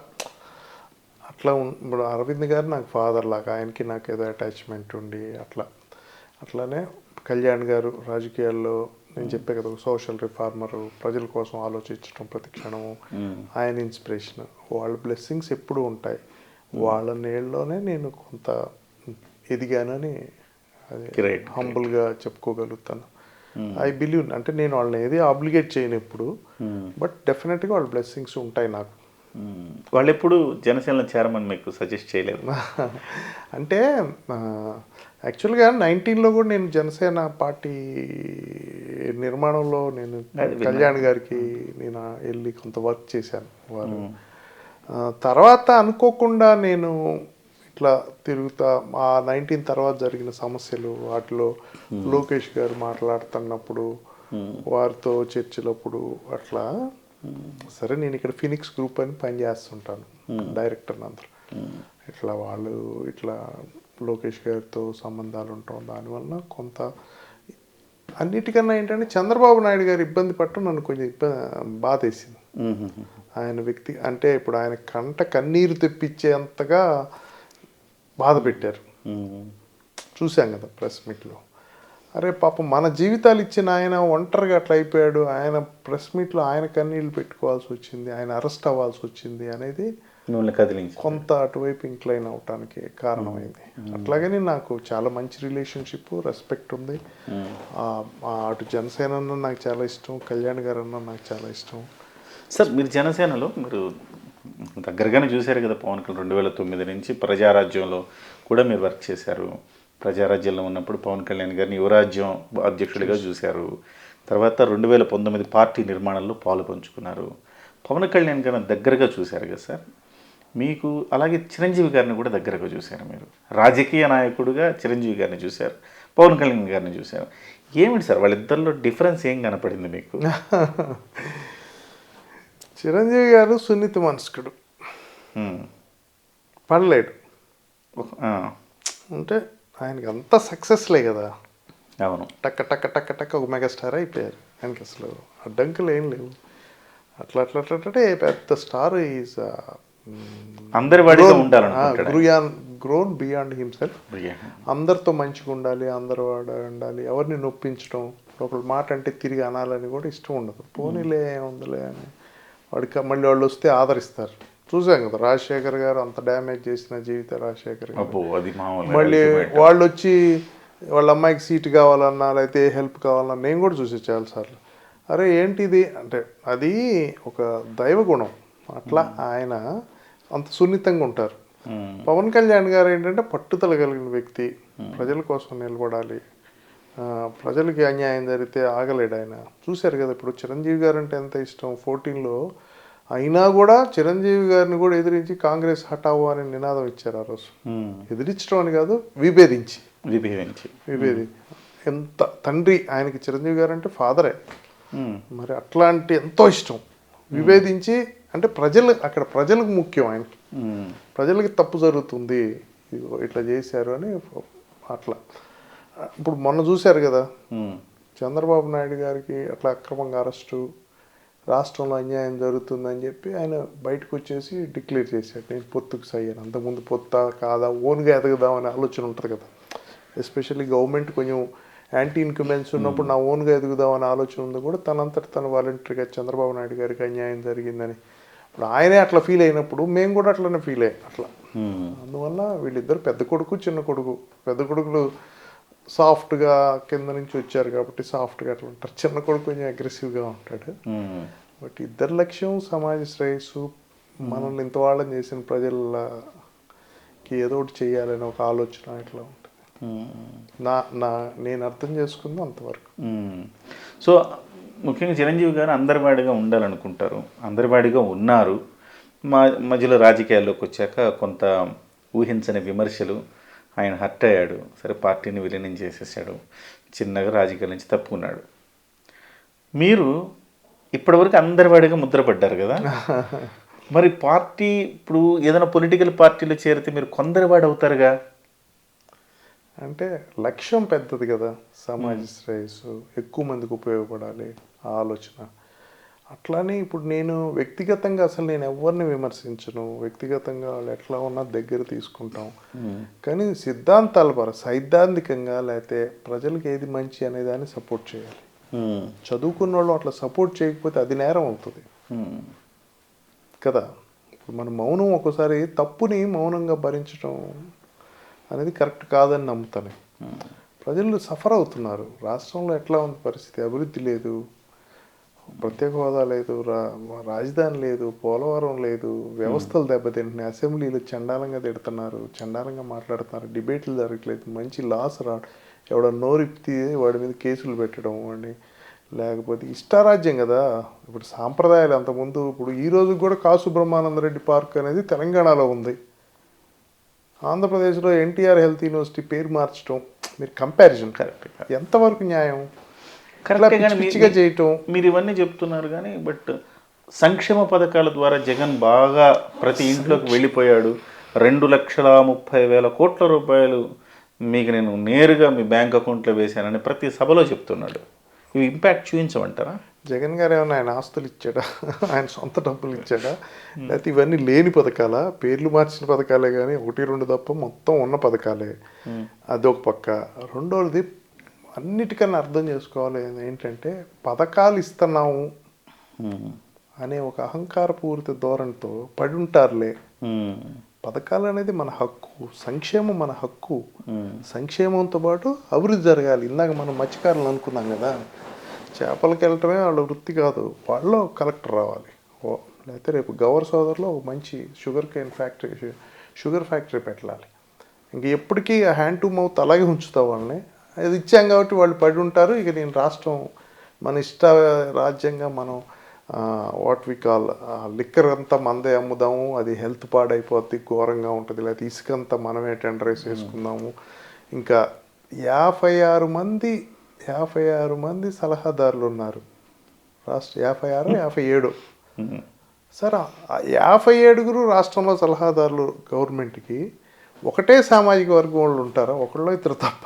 ఇప్పుడు అరవింద్ గారు నాకు ఫాదర్ లాగా, ఆయనకి నాకు ఏదో అటాచ్మెంట్ ఉండి అట్లానే కళ్యాణ్ గారు రాజకీయాల్లో నేను చెప్పే కదా, సోషల్ రిఫార్మరు, ప్రజల కోసం ఆలోచించడం ప్రతి క్షణము, ఆయన ఇన్స్పిరేషన్. వాళ్ళ బ్లెస్సింగ్స్ ఎప్పుడూ ఉంటాయి. వాళ్ళ నీళ్ళలోనే నేను కొంత ఎదిగానని అది హంబుల్గా చెప్పుకోగలుగుతాను. ఐ బిలీవ్, అంటే నేను వాళ్ళని ఏది ఆబ్లిగేట్ చేయను ఎప్పుడు, బట్ డెఫినెట్గా వాళ్ళ బ్లెస్సింగ్స్ ఉంటాయి నాకు. వాళ్ళు ఎప్పుడు జనసేనలో చేరమని మీకు సజెస్ట్ చేయలేదు? అంటే యాక్చువల్గా 19లో కూడా నేను జనసేన పార్టీ నిర్మాణంలో నేను కళ్యాణ్ గారికి నేను వెళ్ళి కొంత వర్క్ చేశాను. వారు తర్వాత అనుకోకుండా నేను ఇట్లా తిరుగుతా ఆ 19 తర్వాత జరిగిన సమస్యలు, వాటిలో లోకేష్ గారు మాట్లాడుతున్నప్పుడు, వారితో చర్చలప్పుడు అట్లా సరే నేను ఇక్కడ ఫినిక్స్ గ్రూప్ అని పనిచేస్తుంటాను, డైరెక్టర్ అందరూ ఇట్లా వాళ్ళు ఇట్లా లోకేష్ గారితో సంబంధాలు ఉంటాం, దానివల్ల కొంత అన్నిటికన్నా ఏంటంటే చంద్రబాబు నాయుడు గారు ఇబ్బంది పట్టడం నన్ను కొంచెం బాధేసింది. ఆయన వ్యక్తి అంటే ఇప్పుడు ఆయన కంట కన్నీరు తెప్పించేంతగా బాధ పెట్టారు, చూశాం కదా ప్రెస్ మీట్లో. అరే పాపం మన జీవితాలు ఇచ్చిన ఆయన ఒంటరిగా అట్లా అయిపోయాడు, ఆయన ప్రెస్ మీట్లో ఆయన కన్నీళ్ళు పెట్టుకోవాల్సి వచ్చింది, ఆయన అరెస్ట్ అవ్వాల్సి వచ్చింది అనేది కొంత అటువైపు ఇంక్లైన్ అవటానికి కారణమైంది. అట్లాగని నాకు చాలా మంచి రిలేషన్షిప్, రెస్పెక్ట్ ఉంది. అటు జనసేన అన్న నాకు చాలా ఇష్టం, కళ్యాణ్ గారు అన్న నాకు చాలా ఇష్టం. సార్ మీరు జనసేనలో మీరు దగ్గరగానే చూశారు కదా పవన్ కళ్యాణ్ 2009 నుంచి ప్రజారాజ్యంలో కూడా మీరు వర్క్ చేశారు. ప్రజారాజ్యంలో ఉన్నప్పుడు పవన్ కళ్యాణ్ గారిని యువరాజ్యం అధ్యక్షుడిగా చూశారు. తర్వాత 2019 పార్టీ నిర్మాణంలో పాలు పంచుకున్నారు. పవన్ కళ్యాణ్ గారిని దగ్గరగా చూశారు కదా సార్. మీకు అలాగే చిరంజీవి గారిని కూడా దగ్గరగా చూశారు. మీరు రాజకీయ నాయకుడిగా చిరంజీవి గారిని చూశారు, పవన్ కళ్యాణ్ గారిని చూశారు. ఏమిటి సార్ వాళ్ళిద్దరిలో డిఫరెన్స్ ఏం కనపడింది మీకు? చిరంజీవి గారు సున్నిత మనస్కుడు, పడలేడు అంటే ఆయనకి అంత సక్సెస్లే కదా. అవును, టక్క టక్క టక్క టక్క ఒక మెగాస్టార్ అయిపోయారు. ఆయనకి అసలు అడ్డంకులు ఏం లేవు. అట్లా అట్లా అట్లా పెద్ద స్టార్ ఈజ్ అందరి వాడిగా ఉండాలి, గ్రోన్ బియాండ్ హిమ్సెల్ఫ్. అందరితో మంచిగా ఉండాలి, అందరు వాడు ఉండాలి, ఎవరిని నొప్పించడం, ఒకళ్ళు మాట అంటే తిరిగి అనాలని కూడా ఇష్టం ఉండదు. పోనీలే ఉందిలే అని వాడికి మళ్ళీ వాళ్ళు వస్తే ఆదరిస్తారు. చూసాం కదా రాజశేఖర్ గారు అంత డ్యామేజ్ చేసిన జీవిత రాజశేఖర్ గారు, మళ్ళీ వాళ్ళు వచ్చి వాళ్ళ అమ్మాయికి సీట్ కావాలన్నా లేకపోతే హెల్ప్ కావాలన్నా నేను కూడా చూసే చాలాసార్లు. అరే ఏంటిది అంటే అది ఒక దైవ గుణం. అట్లా ఆయన అంత సున్నితంగా ఉంటారు. పవన్ కళ్యాణ్ గారు ఏంటంటే పట్టుదల కలిగిన వ్యక్తి, ప్రజల కోసం నిలబడాలి, ప్రజలకి అన్యాయం జరిగితే ఆగలేడు ఆయన. చూశారు కదా ఇప్పుడు చిరంజీవి గారు అంటే ఎంత ఇష్టం 14లో, అయినా కూడా చిరంజీవి గారిని కూడా ఎదిరించి కాంగ్రెస్ హటావు అని నినాదం ఇచ్చారు ఆ రోజు. ఎదిరించడం అని కాదు, విభేదించి ఎంత తండ్రి ఆయనకి చిరంజీవి గారు అంటే ఫాదరే. మరి అట్లాంటి ఎంతో ఇష్టం, విభేదించి అంటే అక్కడ ప్రజలకు ముఖ్యం ఆయనకి, ప్రజలకి తప్పు జరుగుతుంది ఇట్లా చేశారు అని అట్లా. ఇప్పుడు మొన్న చూశారు కదా చంద్రబాబు నాయుడు గారికి అట్లా అక్రమంగా అరెస్టు, రాష్ట్రంలో అన్యాయం జరుగుతుందని చెప్పి ఆయన బయటకు వచ్చేసి డిక్లేర్ చేశాడు నేను పొత్తుకు సయ్యాను. అంతకుముందు పొత్తా కాదా ఓన్గా ఎదగదామనే ఆలోచన ఉంటుంది కదా, ఎస్పెషల్లీ గవర్నమెంట్ కొంచెం యాంటీ ఇన్కమెన్స్ ఉన్నప్పుడు నా ఓన్గా ఎదుగుదామనే ఆలోచన ఉంది కూడా. తనంతటి తను వాలంటరీగా చంద్రబాబు నాయుడు గారికి అన్యాయం జరిగిందని ఇప్పుడు ఆయనే అట్లా ఫీల్ అయినప్పుడు మేము కూడా అట్లనే ఫీల్ అయ్యాం అట్లా. అందువల్ల వీళ్ళిద్దరు పెద్ద కొడుకు చిన్న కొడుకు, పెద్ద కొడుకులు సాఫ్ట్గా కింద నుంచి వచ్చారు కాబట్టి సాఫ్ట్గా అట్లా ఉంటారు, చిన్న కొడుకు కొంచెం అగ్రెసివ్గా ఉంటాడు. బట్ ఇద్దరు లక్ష్యం సమాజ శ్రేయస్సు, మనల్ని ఇంత వాళ్ళని చేసిన ప్రజలకి ఏదో ఒకటి చేయాలని ఒక ఆలోచన ఇట్లా ఉంటుంది. నేను అర్థం చేసుకుంది అంతవరకు. సో ముఖ్యంగా చిరంజీవి గారు అందరివాడిగా ఉండాలనుకుంటారు, అందరివాడిగా ఉన్నారు. మధ్యలో రాజకీయాల్లోకి వచ్చాక కొంత ఊహించని విమర్శలు, ఆయన హర్ట్ అయ్యాడు, సరే పార్టీని విలీనం చేసేసాడు, చిన్నగా రాజకీయాల నుంచి తప్పుకున్నాడు. మీరు ఇప్పటివరకు అందరివాడిగా ముద్రపడ్డారు కదా, మరి పార్టీ ఇప్పుడు ఏదైనా పొలిటికల్ పార్టీలో చేరితే మీరు కొందరివాడు అవుతారుగా. అంటే లక్ష్యం పెద్దది కదా, సమాజ శ్రేయస్సు, ఎక్కువ మందికి ఉపయోగపడాలి ఆలోచన. అట్లానే ఇప్పుడు నేను వ్యక్తిగతంగా అసలు నేను ఎవరిని విమర్శించను, వ్యక్తిగతంగా వాళ్ళు ఎట్లా ఉన్నా దగ్గర తీసుకుంటాం. కానీ సిద్ధాంతాల సైద్ధాంతికంగా లేకపోతే ప్రజలకు ఏది మంచి అనే దాన్ని సపోర్ట్ చేయాలి. చదువుకున్న వాళ్ళు అట్లా సపోర్ట్ చేయకపోతే అది నేరం అవుతుంది కదా. ఇప్పుడు మన మౌనం ఒక్కోసారి తప్పుని మౌనంగా భరించడం అనేది కరెక్ట్ కాదని నమ్ముతాను. ప్రజలు సఫర్ అవుతున్నారు. రాష్ట్రంలో ఎట్లా ఉంది పరిస్థితి, అభివృద్ధి లేదు, ప్రత్యేక హోదా లేదు, రాజధాని లేదు, పోలవరం లేదు, వ్యవస్థలు దెబ్బతింటున్నాయి, అసెంబ్లీలు చండాలంగా తిడుతున్నారు, చండాలంగా మాట్లాడుతున్నారు, డిబేట్లు జరగట్లేదు, మంచి లాస్ ఎవడ నోరిప్తి వాడి మీద కేసులు పెట్టడం వాడిని, లేకపోతే ఇష్టారాజ్యం కదా. ఇప్పుడు సాంప్రదాయాలు అంతకుముందు ఇప్పుడు ఈ రోజు కూడా కాసు బ్రహ్మానందరెడ్డి పార్క్ అనేది తెలంగాణలో ఉంది, ఆంధ్రప్రదేశ్లో ఎన్టీఆర్ హెల్త్ యూనివర్సిటీ పేరు మార్చడం, మీరు కంపారిజన్ కరెక్ట్ ఎంతవరకు న్యాయం? కరెక్ట్గా చేయటం మీరు ఇవన్నీ చెప్తున్నారు కానీ బట్ సంక్షేమ పథకాల ద్వారా జగన్ బాగా ప్రతి ఇంట్లోకి వెళ్ళిపోయాడు. 2,30,000 కోట్ల రూపాయలు మీకు నేను నేరుగా మీ బ్యాంక్ అకౌంట్లో వేశానని ప్రతి సభలో చెప్తున్నాడు. ఇవి ఇంపాక్ట్ చూపించమంటారా? జగన్ గారు ఏమైనా ఆయన ఆస్తులు ఇచ్చాడా, ఆయన సొంత డబ్బులు ఇచ్చాడా, లేకపోతే ఇవన్నీ లేని పథకాల, పేర్లు మార్చిన పథకాలే కానీ 1-2 తప్ప మొత్తం ఉన్న పథకాలే. అదొక పక్క. రెండోది అన్నిటికన్నా అర్థం చేసుకోవాలి ఏంటంటే, పథకాలు ఇస్తున్నాము అనే ఒక అహంకారపూరిత ధోరణితో పడి ఉంటారులే. పథకాలు అనేది మన హక్కు, సంక్షేమం మన హక్కు. సంక్షేమంతో పాటు అభివృద్ధి జరగాలి. ఇందాక మనం మత్స్యకారులు అనుకున్నాం కదా, చేపలకి వెళ్ళటమే వాళ్ళ వృత్తి కాదు, వాళ్ళు కలెక్టర్ రావాలి, లేకపోతే రేపు గౌర సోదరులో ఒక మంచి షుగర్ ఫ్యాక్టరీ పెట్టాలి. ఇంక ఎప్పటికీ హ్యాండ్ టు మౌత్ అలాగే ఉంచుతాం వాళ్ళని. అది ఇచ్చాం కాబట్టి వాళ్ళు పడి ఉంటారు. ఇక నేను రాష్ట్రం మన ఇష్ట రాజ్యంగా మనం వాట్ వి కాల్ లిక్కర్ అంతా మందే అమ్ముదాము, అది హెల్త్ పాడైపోద్ది, ఘోరంగా ఉంటుంది, లేకపోతే ఇసుక అంతా మనమే టెండర్ వేసుకుందాము. ఇంకా 56 మంది సలహాదారులు ఉన్నారు రాష్ట్ర 57 సార్. 57 రాష్ట్రంలో సలహాదారులు గవర్నమెంట్కి ఒకటే సామాజిక వర్గం వాళ్ళు ఉంటారా? ఒకళ్ళో ఇద్దరు తప్ప.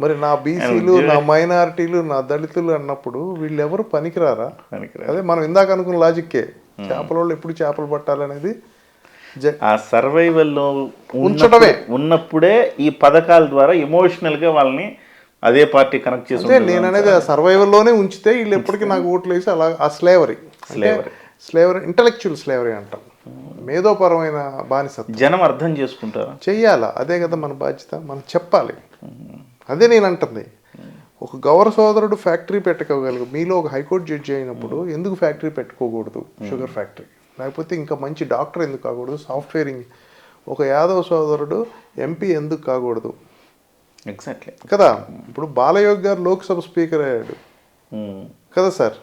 మరి నా బీసీలు, నా మైనారిటీలు, నా దళితులు అన్నప్పుడు వీళ్ళెవరు పనికిరారా? అదే మనం ఇందాక అనుకున్న లాజిక్కే, చేపల వాళ్ళు ఎప్పుడు చేపలు పట్టాలనేది ఆ సర్వైవల్లో ఉంచడమే. ఉన్నప్పుడే ఈ పథకాల ద్వారా ఎమోషనల్గా వాళ్ళని అదే పార్టీ కనెక్ట్ చేసి, నేను అనేది ఆ సర్వైవల్లోనే ఉంచితే వీళ్ళు ఎప్పటికీ నాకు ఓట్లు వేసి అలా ఆ స్లేవరీ ఇంటలెక్చువల్ స్లేవరీ అంటాం, మేధోపరమైన బానిసత్వం. జనం అర్థం చేసుకుంటారా? చెయ్యాలా, అదే కదా మన బాధ్యత, మనం చెప్పాలి. అదే నేను అంటుంది. ఒక గౌర సోదరుడు ఫ్యాక్టరీ పెట్టుకోగలరు, మీలో ఒక హైకోర్టు జడ్జి అయినప్పుడు ఎందుకు ఫ్యాక్టరీ పెట్టుకోకూడదు, షుగర్ ఫ్యాక్టరీ? లేకపోతే ఇంకా మంచి డాక్టర్ ఎందుకు కాకూడదు, సాఫ్ట్వేర్ ఒక యాదవ సోదరుడు ఎంపీ ఎందుకు కాకూడదు? ఎగ్జాక్ట్లీ కదా. ఇప్పుడు బాలయోగ్ గారు లోక్సభ స్పీకర్ అయ్యాడు కదా సార్.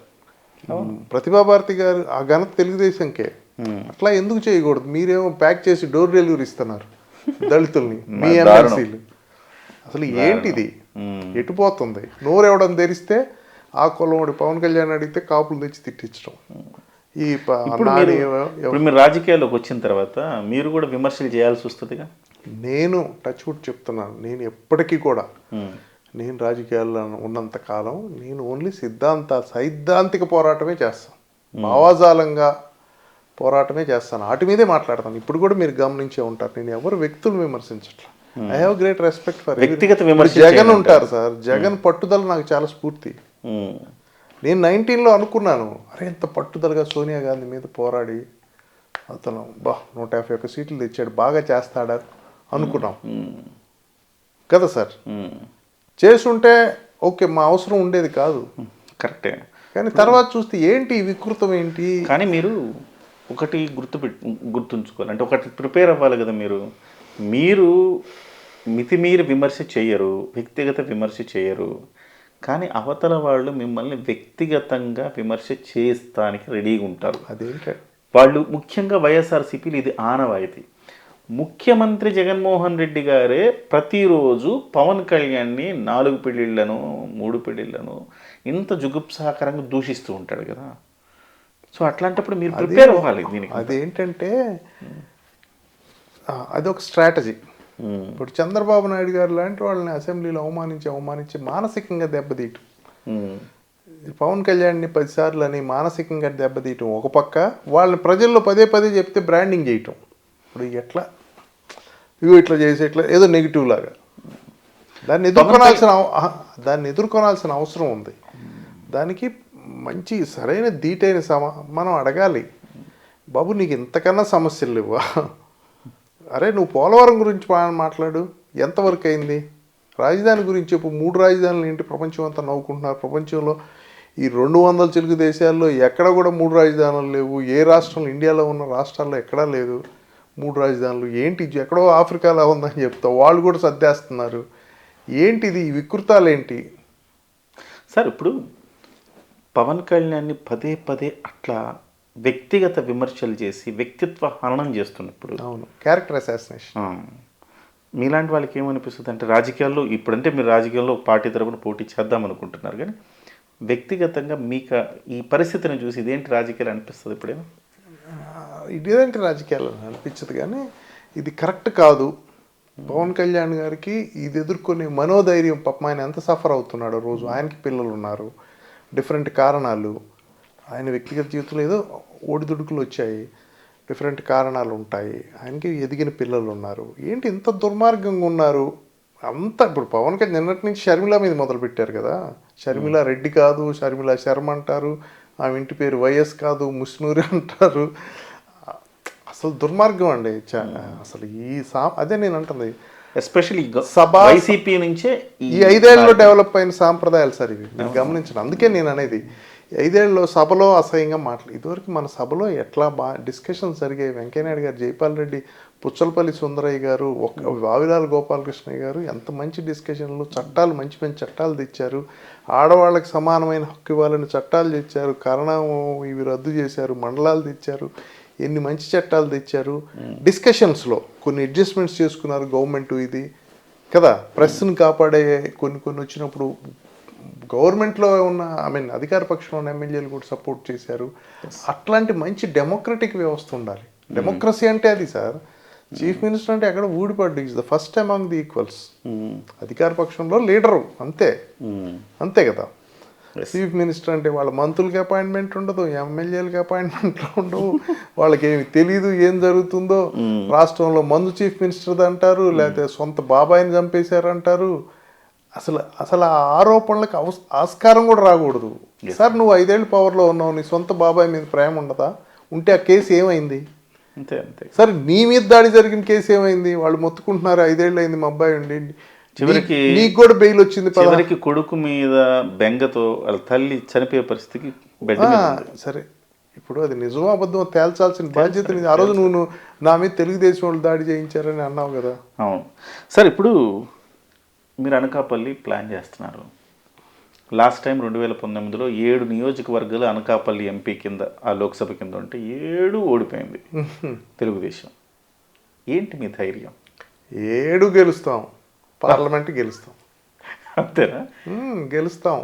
ప్రతిభాభారతి గారు ఆ ఘనత తెలుగుదేశంకే. అట్లా ఎందుకు చేయకూడదు? మీరేమో ప్యాక్ చేసి డోర్ డెలివరీ ఇస్తున్నారు దళితుల్ని, మీ ఎమ్మెల్సీలు. అసలు ఏంటిది? ఎటుపోతుంది? నోరు ఎవడం తెరిస్తే ఆ కులంవాడి పవన్ కళ్యాణ్ అడిగితే కాపులు తెచ్చి తిట్టించడం. ఇప్పుడు మీరు రాజకీయాల్లోకి వచ్చిన తర్వాత మీరు కూడా విమర్శలు చేయాల్సి వస్తుందిగా. నేను టచ్ వుడ్ చెప్తున్నాను, నేను ఎప్పటికీ కూడా నేను రాజకీయాల్లో ఉన్నంత కాలం నేను ఓన్లీ సైద్ధాంతిక పోరాటమే చేస్తాను, భావాజాలంగా పోరాటమే చేస్తాను, వాటి మీదే మాట్లాడతాను. ఇప్పుడు కూడా మీరు గమనించే ఉంటారు, నేను ఎవరు వ్యక్తులు విమర్శించట్లా. I have great respect for వ్యక్తిగత విమర్శ. జగన్ ఉంటారు సార్, జగన్ పట్టుదల నాకు చాలా స్ఫూర్తి. నేను 19లో అనుకున్నాను, అరే ఎంత పట్టుదలగా సోనియా గాంధీ మీద పోరాడి అతను 151 సీట్లు తెచ్చాడు, బాగా చేస్తాడా అనుకున్నాం కదా సార్. చేస్తుంటే ఓకే, మా అవసరం ఉండేది కాదు, కరెక్టే. కానీ తర్వాత చూస్తే ఏంటి వికృతం ఏంటి. కానీ మీరు ఒకటి గుర్తుంచుకోవాలి, అంటే ఒకటి ప్రిపేర్ అవ్వాలి కదా. మీరు మితిమీరి విమర్శ చేయరు, వ్యక్తిగత విమర్శ చేయరు, కానీ అవతల వాళ్ళు మిమ్మల్ని వ్యక్తిగతంగా విమర్శ చేస్తానికి రెడీగా ఉంటారు. అదేంటి వాళ్ళు ముఖ్యంగా వైఎస్ఆర్సీపీలు ఇది ఆనవాయితీ. ముఖ్యమంత్రి జగన్మోహన్ రెడ్డి గారే ప్రతిరోజు పవన్ కళ్యాణ్ని 4 పెళ్ళిళ్ళను 3 పెళ్ళిళ్ళను ఇంత జుగుప్సాకరంగా దూషిస్తూ ఉంటాడు కదా. సో అట్లాంటప్పుడు మీరు ప్రిపేర్ అవ్వాలి దీనికి. అదేంటంటే అదొక స్ట్రాటజీ. ఇప్పుడు చంద్రబాబు నాయుడు గారు లాంటి వాళ్ళని అసెంబ్లీలో అవమానించి మానసికంగా దెబ్బతీయటం, పవన్ కళ్యాణ్ని 10 సార్లు అని మానసికంగా దెబ్బతీయటం ఒక పక్క, వాళ్ళని ప్రజల్లో పదే చెప్తే బ్రాండింగ్ చేయటం. ఇప్పుడు ఇట్లా చేసి ఇట్లా ఏదో నెగిటివ్ లాగా దాన్ని ఎదుర్కొనాల్సిన అవసరం ఉంది. దానికి మంచి సరైన దీటైన మనం అడగాలి, బాబు నీకు ఇంతకన్నా సమస్యలు లేవా? అరే నువ్వు పోలవరం గురించి మాట్లాడు, ఎంతవరకు అయింది? రాజధాని గురించి చెప్పు. 3 రాజధానులు ఏంటి ప్రపంచం అంతా నవ్వుకుంటున్నారు. ప్రపంచంలో ఈ 200 చిలుకు దేశాల్లో ఎక్కడ కూడా 3 రాజధానులు లేవు. ఏ రాష్ట్రంలో, ఇండియాలో ఉన్న రాష్ట్రాల్లో ఎక్కడా లేదు 3 రాజధానులు. ఏంటి ఎక్కడో ఆఫ్రికాలో ఉందని చెప్తావు, వాళ్ళు కూడా సర్దేస్తున్నారు. ఏంటిది ఈ వికృతాలు ఏంటి సార్? ఇప్పుడు పవన్ కళ్యాణ్ని పదే అట్లా వ్యక్తిగత విమర్శలు చేసి వ్యక్తిత్వ హననం చేస్తున్నప్పుడు, అవును, క్యారెక్టర్ అసాసినేషన్. మీలాంటి వాళ్ళకి ఏమనిపిస్తుంది అంటే, రాజకీయాల్లో ఇప్పుడంటే మీరు రాజకీయాల్లో పార్టీ తరపున పోటీ చేద్దాం అనుకుంటున్నారు, కానీ వ్యక్తిగతంగా మీకు ఈ పరిస్థితిని చూసి ఇదేంటి రాజకీయాలు అనిపిస్తుంది ఇప్పుడేమో? ఇదేంటి రాజకీయాలు అనిపించదు, కానీ ఇది కరెక్ట్ కాదు. పవన్ కళ్యాణ్ గారికి ఇది ఎదుర్కొనే మనోధైర్యం, పాపం ఆయన ఎంత సఫర్ అవుతున్నాడో రోజు. ఆయనకి పిల్లలు ఉన్నారు, డిఫరెంట్ కారణాలు, ఆయన వ్యక్తిగత జీవితంలో ఏదో ఒడిదుడుకులు వచ్చాయి, డిఫరెంట్ కారణాలు ఉంటాయి. ఆయనకి ఎదిగిన పిల్లలు ఉన్నారు. ఏంటి ఇంత దుర్మార్గంగా ఉన్నారు అంతా? ఇప్పుడు పవన్ కళ్యాణ్ నిన్నటి నుంచి షర్మిల మీద మొదలుపెట్టారు కదా. షర్మిల రెడ్డి కాదు, షర్మిల శర్మ అంటారు, ఆమె ఇంటి పేరు వైఎస్ కాదు, ముస్నూరి అంటారు. అసలు దుర్మార్గం అండి. అసలు అదే నేను అంటుంది, ఎస్పెషల్లీ సభ వైసీపీ నుంచే ఈ 5 ఏళ్ళలో డెవలప్ అయిన సాంప్రదాయాలు సార్ ఇవి. నేను గమనించను. అందుకే నేను అనేది 5 ఏళ్ళలో సభలో అసహ్యంగా ఇదివరకు మన సభలో ఎట్లా డిస్కషన్స్ జరిగాయి. వెంకయ్యనాయుడు గారు, జైపాల్ రెడ్డి, పుచ్చలపల్లి సుందరయ్య గారు, వావిలాల గోపాలకృష్ణయ్య గారు ఎంత మంచి డిస్కషన్లు, చట్టాలు, మంచి మంచి చట్టాలు తెచ్చారు. ఆడవాళ్ళకి సమానమైన హక్కు ఇవ్వాలని చట్టాలు తెచ్చారు. కరణం ఇవి రద్దు చేశారు, మండలాలు తెచ్చారు, ఎన్ని మంచి చట్టాలు తెచ్చారు. డిస్కషన్స్లో కొన్ని అడ్జస్ట్మెంట్స్ చేసుకున్నారు గవర్నమెంట్. ఇది కదా ప్రెస్ని కాపాడే కొన్ని వచ్చినప్పుడు గవర్నమెంట్లో ఉన్న అధికార పక్షంలో ఉన్న ఎమ్మెల్యేలు కూడా సపోర్ట్ చేశారు. అట్లాంటి మంచి డెమోక్రటిక్ వ్యవస్థ ఉండాలి. డెమోక్రసీ అంటే అది సార్. చీఫ్ మినిస్టర్ అంటే అక్కడ ఊడిపడ్డు, is the first among the equals. అధికార పక్షంలో లీడరు అంతే కదా. చీఫ్ మినిస్టర్ అంటే వాళ్ళ మంత్రులకి అపాయింట్మెంట్ ఉండదు, ఎమ్మెల్యేలకి అపాయింట్మెంట్లు ఉండవు, వాళ్ళకి ఏమి తెలీదు ఏం జరుగుతుందో. రాష్ట్రంలో మందు చీఫ్ మినిస్టర్ది అంటారు, లేకపోతే సొంత బాబాయిని చంపేశారంటారు. అసలు ఆ ఆరోపణలకు ఆస్కారం కూడా రాకూడదు సార్. నువ్వు 5 ఏళ్ళు పవర్లో ఉన్నావు, నీ సొంత బాబాయ్ మీద ప్రేమ ఉండదా? ఉంటే ఆ కేసు ఏమైంది? అంతే సరే, నీ మీద దాడి జరిగిన కేసు ఏమైంది? వాళ్ళు మొత్తుకుంటున్నారు 5 ఏళ్ళు అయింది మా అబ్బాయి ఉండి, చివరికి నీకు కూడా బెయిల్ వచ్చింది. చివరికి కొడుకు మీద బెంగతో వాళ్ళ తల్లి చనిపోయే పరిస్థితికి బెడ్ మీద ఉంది. సరే, ఇప్పుడు అది నిజమో అబద్ధమో తేల్చాల్సిన బాధ్యత నీది. ఆ రోజు నువ్వు నా మీద తెలుగుదేశం వాళ్ళు దాడి చేయించారని అన్నావు కదా. అవును సార్. ఇప్పుడు మీరు అనకాపల్లి ప్లాన్ చేస్తున్నారు. లాస్ట్ టైం 2019లో 7 నియోజకవర్గాలు అనకాపల్లి ఎంపీ కింద, ఆ లోక్సభ కింద ఉంటే 7 ఓడిపోయింది తెలుగుదేశం. ఏంటి మీ ధైర్యం? 7 గెలుస్తాం, పార్లమెంట్ గెలుస్తాం. అంతేనా? గెలుస్తాం,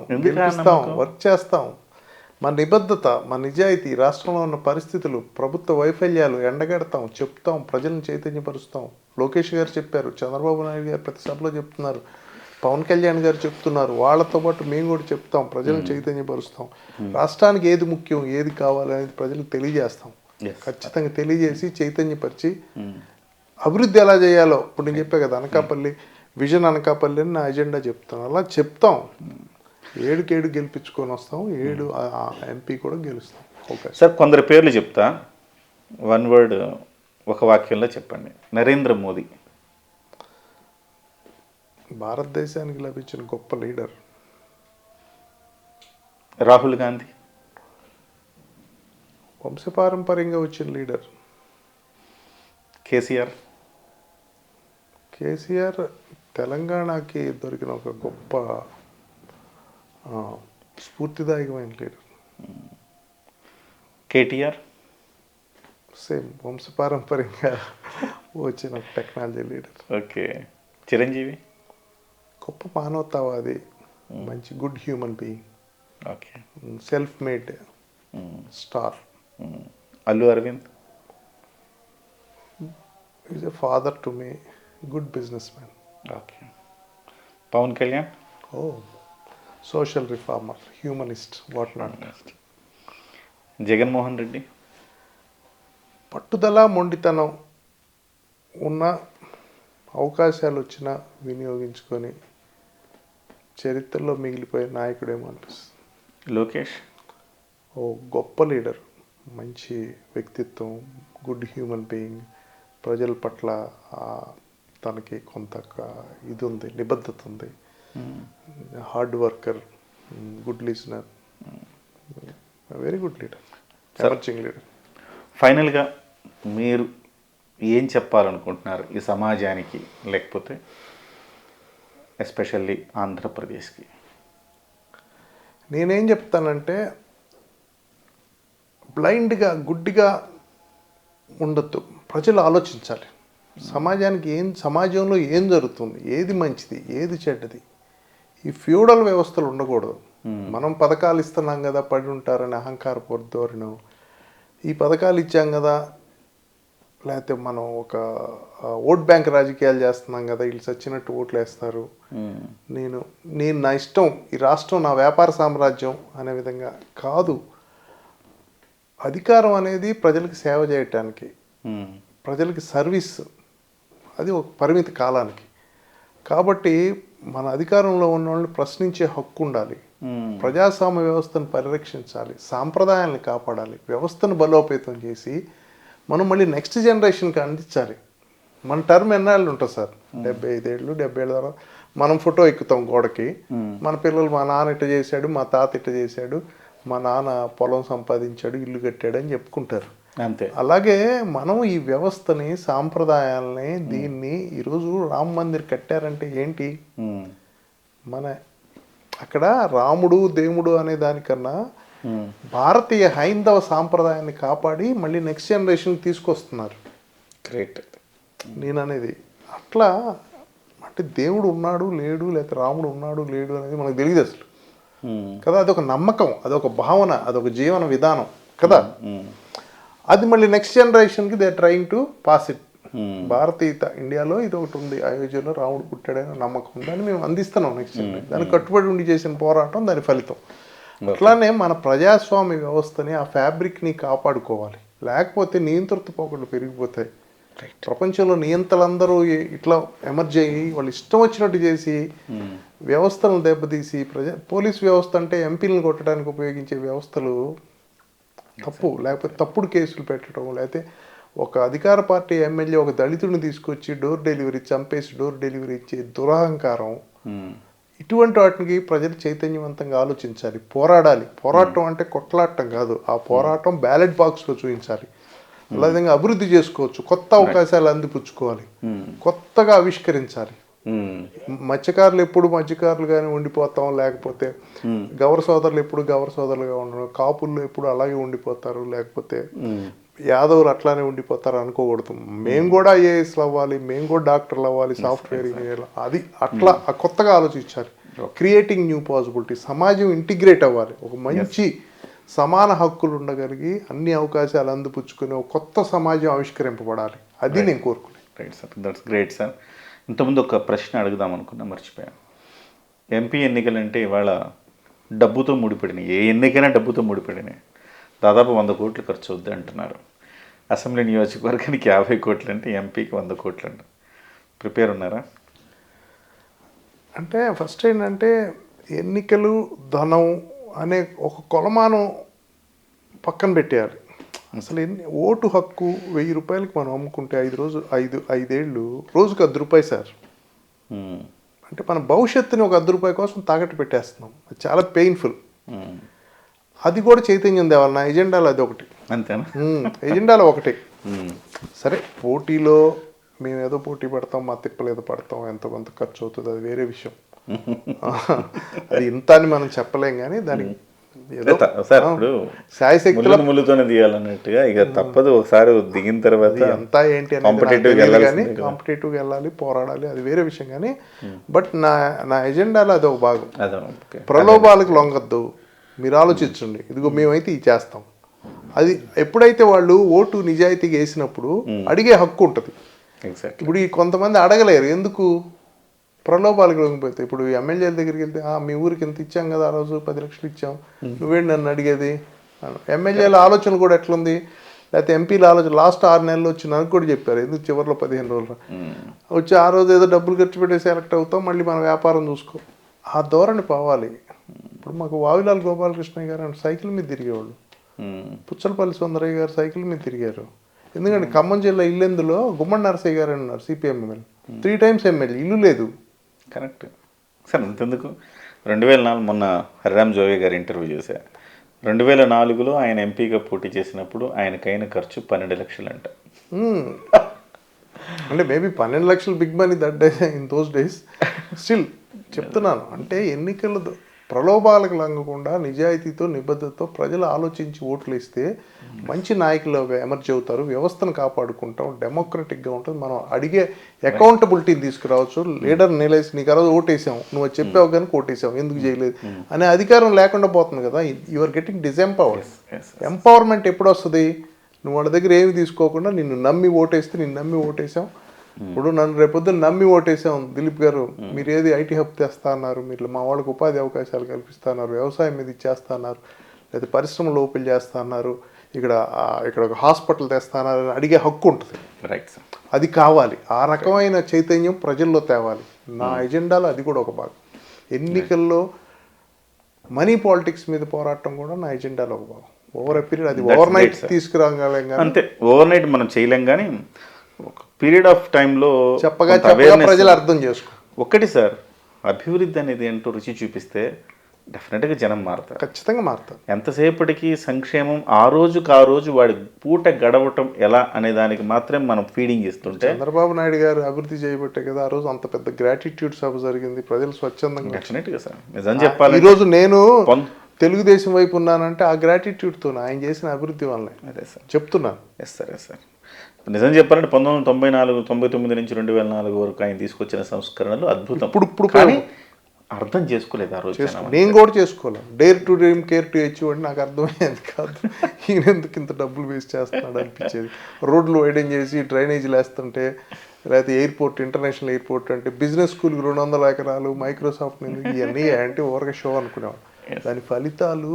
వర్క్ చేస్తాం. మన నిబద్ధత, మన నిజాయితీ, రాష్ట్రంలో ఉన్న పరిస్థితులు, ప్రభుత్వ వైఫల్యాలు ఎండగడతాం, చెప్తాం, ప్రజలను చైతన్యపరుస్తాం. లోకేష్ గారు చెప్పారు, చంద్రబాబు నాయుడు గారు ప్రతి సభలో చెప్తున్నారు, పవన్ కళ్యాణ్ గారు చెప్తున్నారు, వాళ్ళతో పాటు మేము కూడా చెప్తాం, ప్రజలను చైతన్యపరుస్తాం. రాష్ట్రానికి ఏది ముఖ్యం, ఏది కావాలనేది ప్రజలకు తెలియజేస్తాం. ఖచ్చితంగా తెలియజేసి చైతన్యపరిచి అభివృద్ధి ఎలా చేయాలో, ఇప్పుడు నేను చెప్పా కదా అనకాపల్లి విజన్, అనకాపల్లి అని నా ఎజెండా చెప్తాను. అలా చెప్తాం. 7 గెలిపించుకొని వస్తాం, 7 ఎంపీ కూడా గెలుస్తాం. ఓకే సార్, కొందరు పేర్లు చెప్తా, 1 వర్డ్, ఒక వాక్యంలో చెప్పండి. నరేంద్ర మోదీ భారతదేశానికి లభించిన గొప్ప లీడర్. రాహుల్ గాంధీ వంశపారంపర్యంగా వచ్చిన లీడర్. కేసీఆర్ తెలంగాణకి దొరికిన ఒక గొప్ప స్ఫూర్తిదాయకమైన లీడర్. కేటీఆర్ సేమ్ వంశపారంపర్యంగా వచ్చిన టెక్నాలజీ లీడర్. ఓకే. చిరంజీవి గొప్ప మానవతావాది, మంచి good human being. Okay. Self made star. Allu Aravind is a father to me, good business man. Okay. Pawan Kalyan social reformer, humanist, what not. Jaganmohan Reddy పట్టుదల, మొండితనం ఉన్న, అవకాశాలు వచ్చినా వినియోగించుకొని చరిత్రలో మిగిలిపోయే నాయకుడేమో అనిపిస్తుంది. లోకేష్ గొప్ప లీడర్, మంచి వ్యక్తిత్వం, గుడ్ హ్యూమన్ బీయింగ్, ప్రజల పట్ల తనకి కొంత ఇది ఉంది, నిబద్ధత ఉంది, hard worker, good listener, very good leader, emerging leader. ఫైనల్గా మీరు ఏం చెప్పాలనుకుంటున్నారు ఈ సమాజానికి, లేకపోతే ఎస్పెషల్లీ ఆంధ్రప్రదేశ్కి? నేనేం చెప్తానంటే, బ్లైండ్గా, గుడ్డిగా ఉండొద్దు. ప్రజలు ఆలోచించాలి. సమాజంలో ఏం జరుగుతుంది, ఏది మంచిది, ఏది చెడ్డది. ఈ ఫ్యూడల్ వ్యవస్థలు ఉండకూడదు. మనం పథకాలు ఇస్తున్నాం కదా పడి ఉంటారని అహంకారపు ధోరణి, ఈ పథకాలు ఇచ్చాం కదా, లేకపోతే మనం ఒక ఓట్ బ్యాంక్ రాజకీయాలు చేస్తున్నాం కదా, వీళ్ళు చచ్చినట్టు ఓట్లు వేస్తారు, నేను నా ఇష్టం, ఈ రాష్ట్రం నా వ్యాపార సామ్రాజ్యం అనే విధంగా కాదు. అధికారం అనేది ప్రజలకు సేవ చేయటానికి, ప్రజలకి సర్వీస్, అది ఒక పరిమిత కాలానికి. కాబట్టి మన అధికారంలో ఉన్న వాళ్ళని ప్రశ్నించే హక్కు ఉండాలి, ప్రజాస్వామ్య వ్యవస్థను పరిరక్షించాలి, సాంప్రదాయాలను కాపాడాలి, వ్యవస్థను బలోపేతం చేసి మనం మళ్ళీ నెక్స్ట్ జనరేషన్కి అందించాలి. మన టర్మ్ ఎన్నాళ్ళు ఉంటుంది సార్, 75 ఏళ్ళు 70 ఏళ్ళ తర్వాత మనం ఫోటో ఎక్కుతాం గోడకి, మన పిల్లలు మా నాన్న ఇట్ట చేశాడు, మా తాత ఇట్ట చేశాడు, మా నాన్న పొలం సంపాదించాడు, ఇల్లు కట్టాడు అని చెప్పుకుంటారు. అంతే. అలాగే మనం ఈ వ్యవస్థని, సాంప్రదాయాలని, దీన్ని ఈరోజు రామ మందిర్ కట్టారంటే ఏంటి, మన అక్కడ రాముడు దేవుడు అనే దానికన్నా భారతీయ హైందవ సాంప్రదాయాన్ని కాపాడి మళ్ళీ నెక్స్ట్ జనరేషన్ తీసుకొస్తున్నారు. గ్రేట్. నేను అనేది అట్లా, అంటే దేవుడు ఉన్నాడు లేడు, లేకపోతే రాముడు ఉన్నాడు లేడు అనేది మనకు తెలియదు అసలు కదా. అదొక నమ్మకం, అదొక భావన, అదొక జీవన విధానం కదా. అది మళ్ళీ నెక్స్ట్ జనరేషన్కి they trying to pass it. భారతీయత ఇండియాలో ఇది ఒకటి ఉంది, అయోధ్యలో రాముడు పుట్టాడని నమ్మకం ఉంది, దాన్ని మేము అందిస్తున్నాం నెక్స్ట్ జనరేషన్. దానికి కట్టుబడి ఉండి చేసిన పోరాటం దాని ఫలితం. అట్లానే మన ప్రజాస్వామ్య వ్యవస్థని, ఆ ఫ్యాబ్రిక్ని కాపాడుకోవాలి, లేకపోతే నియంతృత్వ పోకళ్ళు పెరిగిపోతాయి. ప్రపంచంలో నియంతలందరూ ఇట్లా ఎమర్జ్ అయ్యి వాళ్ళు ఇష్టం వచ్చినట్టు చేసి వ్యవస్థలను దెబ్బతీసి, పోలీస్ వ్యవస్థ అంటే ఎంపీలను కొట్టడానికి ఉపయోగించే వ్యవస్థలు తప్పు, లేకపోతే తప్పుడు కేసులు పెట్టడం, లేకపోతే ఒక అధికార పార్టీ ఎమ్మెల్యే ఒక దళితుడిని తీసుకొచ్చి డోర్ డెలివరీ చంపేసి డోర్ డెలివరీ ఇచ్చే దురహంకారం, ఇటువంటి వాటికి ప్రజలు చైతన్యవంతంగా ఆలోచించాలి, పోరాడాలి. పోరాటం అంటే కొట్లాడటం కాదు, ఆ పోరాటం బ్యాలెట్ బాక్స్లో చూపించాలి. అలా విధంగా అభివృద్ధి చేసుకోవచ్చు, కొత్త అవకాశాలు అందిపుచ్చుకోవాలి, కొత్తగా ఆవిష్కరించాలి. మత్స్యకారులు ఎప్పుడు మత్స్యకారులుగానే ఉండిపోతాం, లేకపోతే గౌర సోదరులు ఎప్పుడు గౌర సోదరులుగా ఉండడం, కాపుల్లో ఎప్పుడు అలాగే ఉండిపోతారు, లేకపోతే యాదవులు అట్లానే ఉండిపోతారు అనుకోకూడదు. మేము కూడా ఐఏఎస్లు అవ్వాలి, మేము కూడా డాక్టర్లు అవ్వాలి, సాఫ్ట్వేర్ ఇంజనీర్లు, అది అట్లా కొత్తగా ఆలోచించాలి. క్రియేటింగ్ న్యూ పాసిబిలిటీ, సమాజం ఇంటిగ్రేట్ అవ్వాలి, ఒక మంచి సమాన హక్కులు ఉండగలిగి అన్ని అవకాశాలు అందిపుచ్చుకుని ఒక కొత్త సమాజం ఆవిష్కరింపబడాలి. అది నేను కోరుకున్నాను. Right sir, that's great sir. ఇంతకుముందు ఒక ప్రశ్న అడుగుదాం అనుకున్నా, మర్చిపోయాను. ఎంపీ ఎన్నికలంటే ఇవాళ డబ్బుతో ముడిపడినాయి, ఏ ఎన్నికైనా డబ్బుతో ముడిపడినాయి. దాదాపు 100 కోట్లు ఖర్చు అవుద్ది అంటున్నారు. అసెంబ్లీ నియోజకవర్గానికి 50 కోట్లు అంటే ఎంపీకి 100 కోట్లు అంట. ప్రిపేర్ ఉన్నారా? అంటే ఫస్ట్ ఏంటంటే ఎన్నికలు, ధనం అనే ఒక కొలమానం పక్కన పెట్టేయాలి. అసలు ఓటు హక్కు 1000 రూపాయలకి మనం అమ్ముకుంటే 5 ఏళ్ళు రోజుకు 10 రూపాయలు సార్. అంటే మన భవిష్యత్తుని ఒక 10 రూపాయల కోసం తాకట్టు పెట్టేస్తున్నాం. అది చాలా పెయిన్ఫుల్. అది కూడా చైతన్యం తేవాలి. నా ఎజెండాలో అది ఒకటి. అంతేనా? ఎజెండాలో ఒకటి. సరే, పోటీలో మేము ఏదో పోటీ పడతాం, మా తిప్పలు ఏదో పడతాం, ఎంతో కొంత ఖర్చు అవుతుంది, అది వేరే విషయం. అది ఇంత అని మనం చెప్పలేం, కానీ దానికి ముళ్ళుతోనే తీయాలన్నట్టుగా ఇక తప్పదు. ఒకసారి దిగిన తర్వాత అంతా ఏంటి కానీ కాంపిటేటివ్గా వెళ్ళాలి, పోరాడాలి, అది వేరే విషయం. కానీ బట్ నా ఎజెండాలో అది ఒక భాగం. ప్రలోభాలకు లొంగద్దు, మీరు ఆలోచించండి, ఇదిగో మేమైతే ఇది చేస్తాం. అది ఎప్పుడైతే వాళ్ళు ఓటు నిజాయితీగా వేసినప్పుడు అడిగే హక్కు ఉంటుంది. ఇప్పుడు ఈ కొంతమంది అడగలేరు, ఎందుకు? ప్రలోభాలకు లొంగిపోతాయి. ఇప్పుడు ఎమ్మెల్యేల దగ్గరికి వెళ్తే మీ ఊరికి ఎంత ఇచ్చాం కదా, ఆ రోజు 10 లక్షలు ఇచ్చాం, నువ్వేంటి నన్ను అడిగేది? ఎమ్మెల్యేల ఆలోచన కూడా ఎట్లుంది, లేకపోతే ఎంపీల ఆలోచన లాస్ట్ 6 నెలలు వచ్చి నాకు కూడా చెప్పారు, ఎందుకు చివరిలో 15 రోజులు వచ్చి ఆ రోజు ఏదో డబ్బులు ఖర్చు పెట్టి సెలెక్ట్ అవుతాం, మళ్ళీ మన వ్యాపారం చూసుకో. ఆ ధోరణి పోవాలి. ఇప్పుడు మాకు వావిలాల్ గోపాలకృష్ణయ్య గారు అంటే సైకిల్ మీద తిరిగేవాళ్ళు, పుచ్చలపల్లి సుందరయ్య గారు సైకిల్ మీద తిరిగారు. ఎందుకంటే ఖమ్మం జిల్లా ఇల్లెందులో గుమ్మడి నరసయ్య గారు అన్నారు, సిపిఎం ఎమ్మెల్యే, 3 టైమ్స్ ఎమ్మెల్యే, ఇల్లు లేదు. Correct sir. అంతెందుకు, 2004 మొన్న హరిరామ్ జోగే గారు ఇంటర్వ్యూ చేశారు. 2004లో ఆయన ఎంపీగా పోటీ చేసినప్పుడు ఆయనకైన ఖర్చు 12 లక్షలు అంట. అంటే మేబీ 12 లక్షలు big money that day in those days. Still చెప్తున్నాను, అంటే ఎన్నికలు ప్రలోభాలకు లొంగకుండా నిజాయితీతో నిబద్ధతతో ప్రజలు ఆలోచించి ఓట్లు ఇస్తే మంచి నాయకులు ఎమర్జ్ అవుతారు, వ్యవస్థను కాపాడుకుంటాం, డెమోక్రటిక్గా ఉంటుంది. మనం అడిగే అకౌంటబిలిటీని తీసుకురావచ్చు. లీడర్ నిలేసి నీకు ఆ రోజు ఓటేసాం, నువ్వు చెప్పావు కనుక ఓటేసాం, ఎందుకు చేయలేదు అనే అధికారం లేకుండా పోతుంది కదా. You are getting disempowered. Empowerment ఎప్పుడు వస్తుంది? నువ్వు వాళ్ళ దగ్గర ఏమి తీసుకోకుండా నిన్ను నమ్మి ఓటేస్తే, నిన్ను నమ్మి ఓటేసాం. ఇప్పుడు నన్ను రేపొద్దున నమ్మి ఓటేసాం, దిలీప్ గారు మీరు ఏది ఐటీ హబ్ తెస్తా అన్నారు, మీరు మా వాళ్ళకి ఉపాధి అవకాశాలు కల్పిస్తా అన్నారు, వ్యవసాయం మీద ఇచ్చేస్తా అన్నారు, లేదా పరిశ్రమలు ఓపెన్ చేస్తా అన్నారు, ఇక్కడ ఒక హాస్పిటల్ తెస్తా అన్నారు, అడిగే హక్కు ఉంటుంది. Right sir. అది కావాలి. ఆ రకమైన చైతన్యం ప్రజల్లో తేవాలి. నా ఎజెండాలో అది కూడా ఒక భాగం. ఎన్నికల్లో మనీ పాలిటిక్స్ మీద పోరాటం కూడా నా ఎజెండాలో ఒక భాగం. ఓవర్ ఎ పీరియడ్ అది ఓవర్ నైట్ తీసుకురాగలేం కానీ, అంతే ఓవర్ నైట్ మనం చేయలేం కానీ ఒక పీరియడ్ ఆఫ్ టైంలో చెప్పగా ప్రజలు అర్థం చేసుకో. ఒక్కటి సార్, అభివృద్ధి అనేది ఏంటో రుచి చూపిస్తే డెఫినెట్గా జనం మారుతారు, ఖచ్చితంగా మారుతారు. ఎంతసేపటికి సంక్షేమం ఆ రోజు వాడి పూట గడవటం ఎలా అనే దానికి మాత్రమే మనం ఫీడింగ్ ఇస్తుంటే, చంద్రబాబు నాయుడు గారు అభివృద్ధి చేయబట్టే కదా ఆ రోజు అంత పెద్ద గ్రాటిట్యూడ్ సభ జరిగింది. ప్రజలు స్వచ్ఛందంగా. డెఫినెట్గా సార్, నిజం చెప్పాలి. ఈరోజు నేను తెలుగుదేశం వైపు ఉన్నానంటే ఆ గ్రాటిట్యూడ్తో, ఆయన చేసిన అభివృద్ధి వల్లనే. అదే సార్ చెప్తున్నాను. Yes sir. నిజం చెప్పాలంటే 1994-99 నుంచి 2004 వరకు ఆయన తీసుకొచ్చిన సంస్కరణలు అద్భుతం. ఇప్పుడు కానీ అర్థం చేసుకోలేదు ఆ రోజు. నేను కూడా చేసుకోవాలి. Dare to dream care to achieve అంటే నాకు అర్థమయ్యేది కాదు. ఈయన ఎందుకు ఇంత డబ్బులు వేస్ట్ చేస్తున్నాడు అనిపించేది. రోడ్లు వైడెన్ చేసి డ్రైనేజీలు వేస్తుంటే, లేకపోతే ఎయిర్పోర్ట్, ఇంటర్నేషనల్ ఎయిర్పోర్ట్ అంటే బిజినెస్ స్కూల్కి 200 ఎకరాలు, మైక్రోసాఫ్ట్ ఇవన్నీ అంటే ఓవర్గా షో అనుకునేవాడు. దాని ఫలితాలు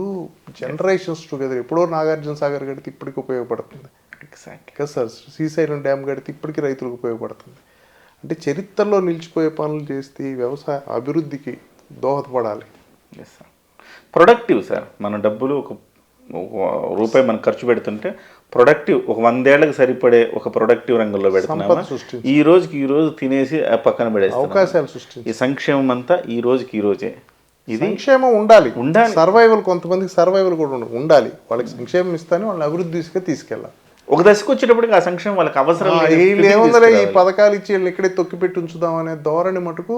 జనరేషన్స్ టుగెదర్. ఎప్పుడో నాగార్జున సాగర్ కడితే ఇప్పటికి ఉపయోగపడుతుంది కదా సార్. శ్రీశైలం డ్యామ్ కడితే ఇప్పటికీ రైతులకు ఉపయోగపడుతుంది. అంటే చరిత్రలో నిలిచిపోయే పనులు చేస్తే వ్యవసాయ అభివృద్ధికి దోహదపడాలి. Yes sir. ప్రొడక్టివ్ సార్, మన డబ్బులు ఒక రూపాయి మనం ఖర్చు పెడుతుంటే ప్రొడక్టివ్, ఒక 100 ఏళ్ళకి సరిపడే ఒక ప్రొడక్టివ్ రంగంలో పెడుతున్నామా, ఈ రోజు తినేసి పక్కన పడేసి అవకాశాలు సృష్టించి. ఈ సంక్షేమం అంతా ఈ రోజే. ఇది సంక్షేమం ఉండాలి. సర్వైవల్, కొంతమందికి సర్వైవల్ కూడా ఉండాలి. వాళ్ళకి సంక్షేమం ఇస్తాను, వాళ్ళని అభివృద్ధి దిశగా తీసుకెళ్ళాలి. ఒక దశకు వచ్చేటప్పటికి ఆ సంక్షేమం వాళ్ళకి అవసరం. ఏముందలే ఈ పథకాలు ఇచ్చి వీళ్ళని ఇక్కడే తొక్కిపెట్టి ఉంచుదాం అనే ధోరణి మటుకు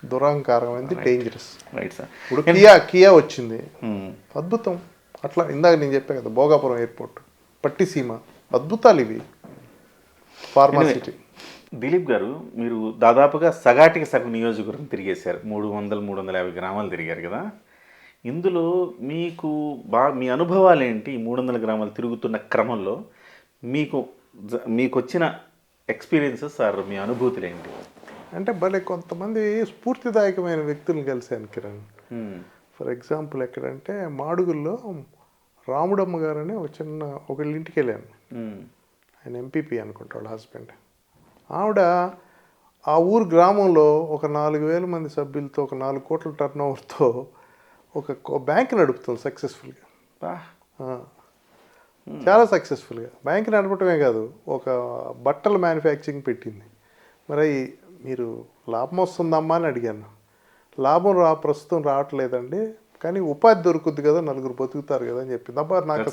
దురహంకారం అనేది డేంజరస్. Right sir. ఇప్పుడు కియా వచ్చింది, అద్భుతం. అట్లా ఇందాక నేను చెప్పాను కదా, భోగాపురం ఎయిర్పోర్ట్, పట్టిసీమ, అద్భుతాలు ఇవి. ఫార్మాసిటీ. దిలీప్ గారు, మీరు దాదాపుగా సగాటికి సగం నియోజకవర్గం తిరిగేశారు. 300-350 గ్రామాలు తిరిగారు కదా. ఇందులో మీకు మీ అనుభవాలు ఏంటి? ఈ 300 గ్రామాలు తిరుగుతున్న క్రమంలో మీకు వచ్చిన ఎక్స్పీరియన్సెస్ సార్, మీ అనుభూతులు ఏంటి? అంటే భలే కొంతమంది స్ఫూర్తిదాయకమైన వ్యక్తులను కలిశాను కిరణ్. ఫర్ ఎగ్జాంపుల్ ఎక్కడంటే మాడుగుల్లో రాముడమ్మ గారని ఒకళ్ళ ఇంటికి వెళ్ళాను. ఆయన ఎంపీపీ అనుకుంటా, వాళ్ళ హస్బెండ్. ఆవిడ ఆ ఊరు గ్రామంలో ఒక 4,000 మంది సభ్యులతో, ఒక 4 కోట్ల టర్న్ ఓవర్తో ఒక బ్యాంక్ నడుపుతుంది సక్సెస్ఫుల్గా. చాలా సక్సెస్ఫుల్గా బ్యాంక్ నడపటమే కాదు, ఒక బట్టల మ్యానుఫ్యాక్చరింగ్ పెట్టింది. మరి మీరు లాభం వస్తుందమ్మా అని అడిగాను. లాభం ప్రస్తుతం రావట్లేదండి, కానీ ఉపాధి దొరుకుద్ది కదా, 4 బతుకుతారు కదా అని చెప్పింది. అబ్బా నాకు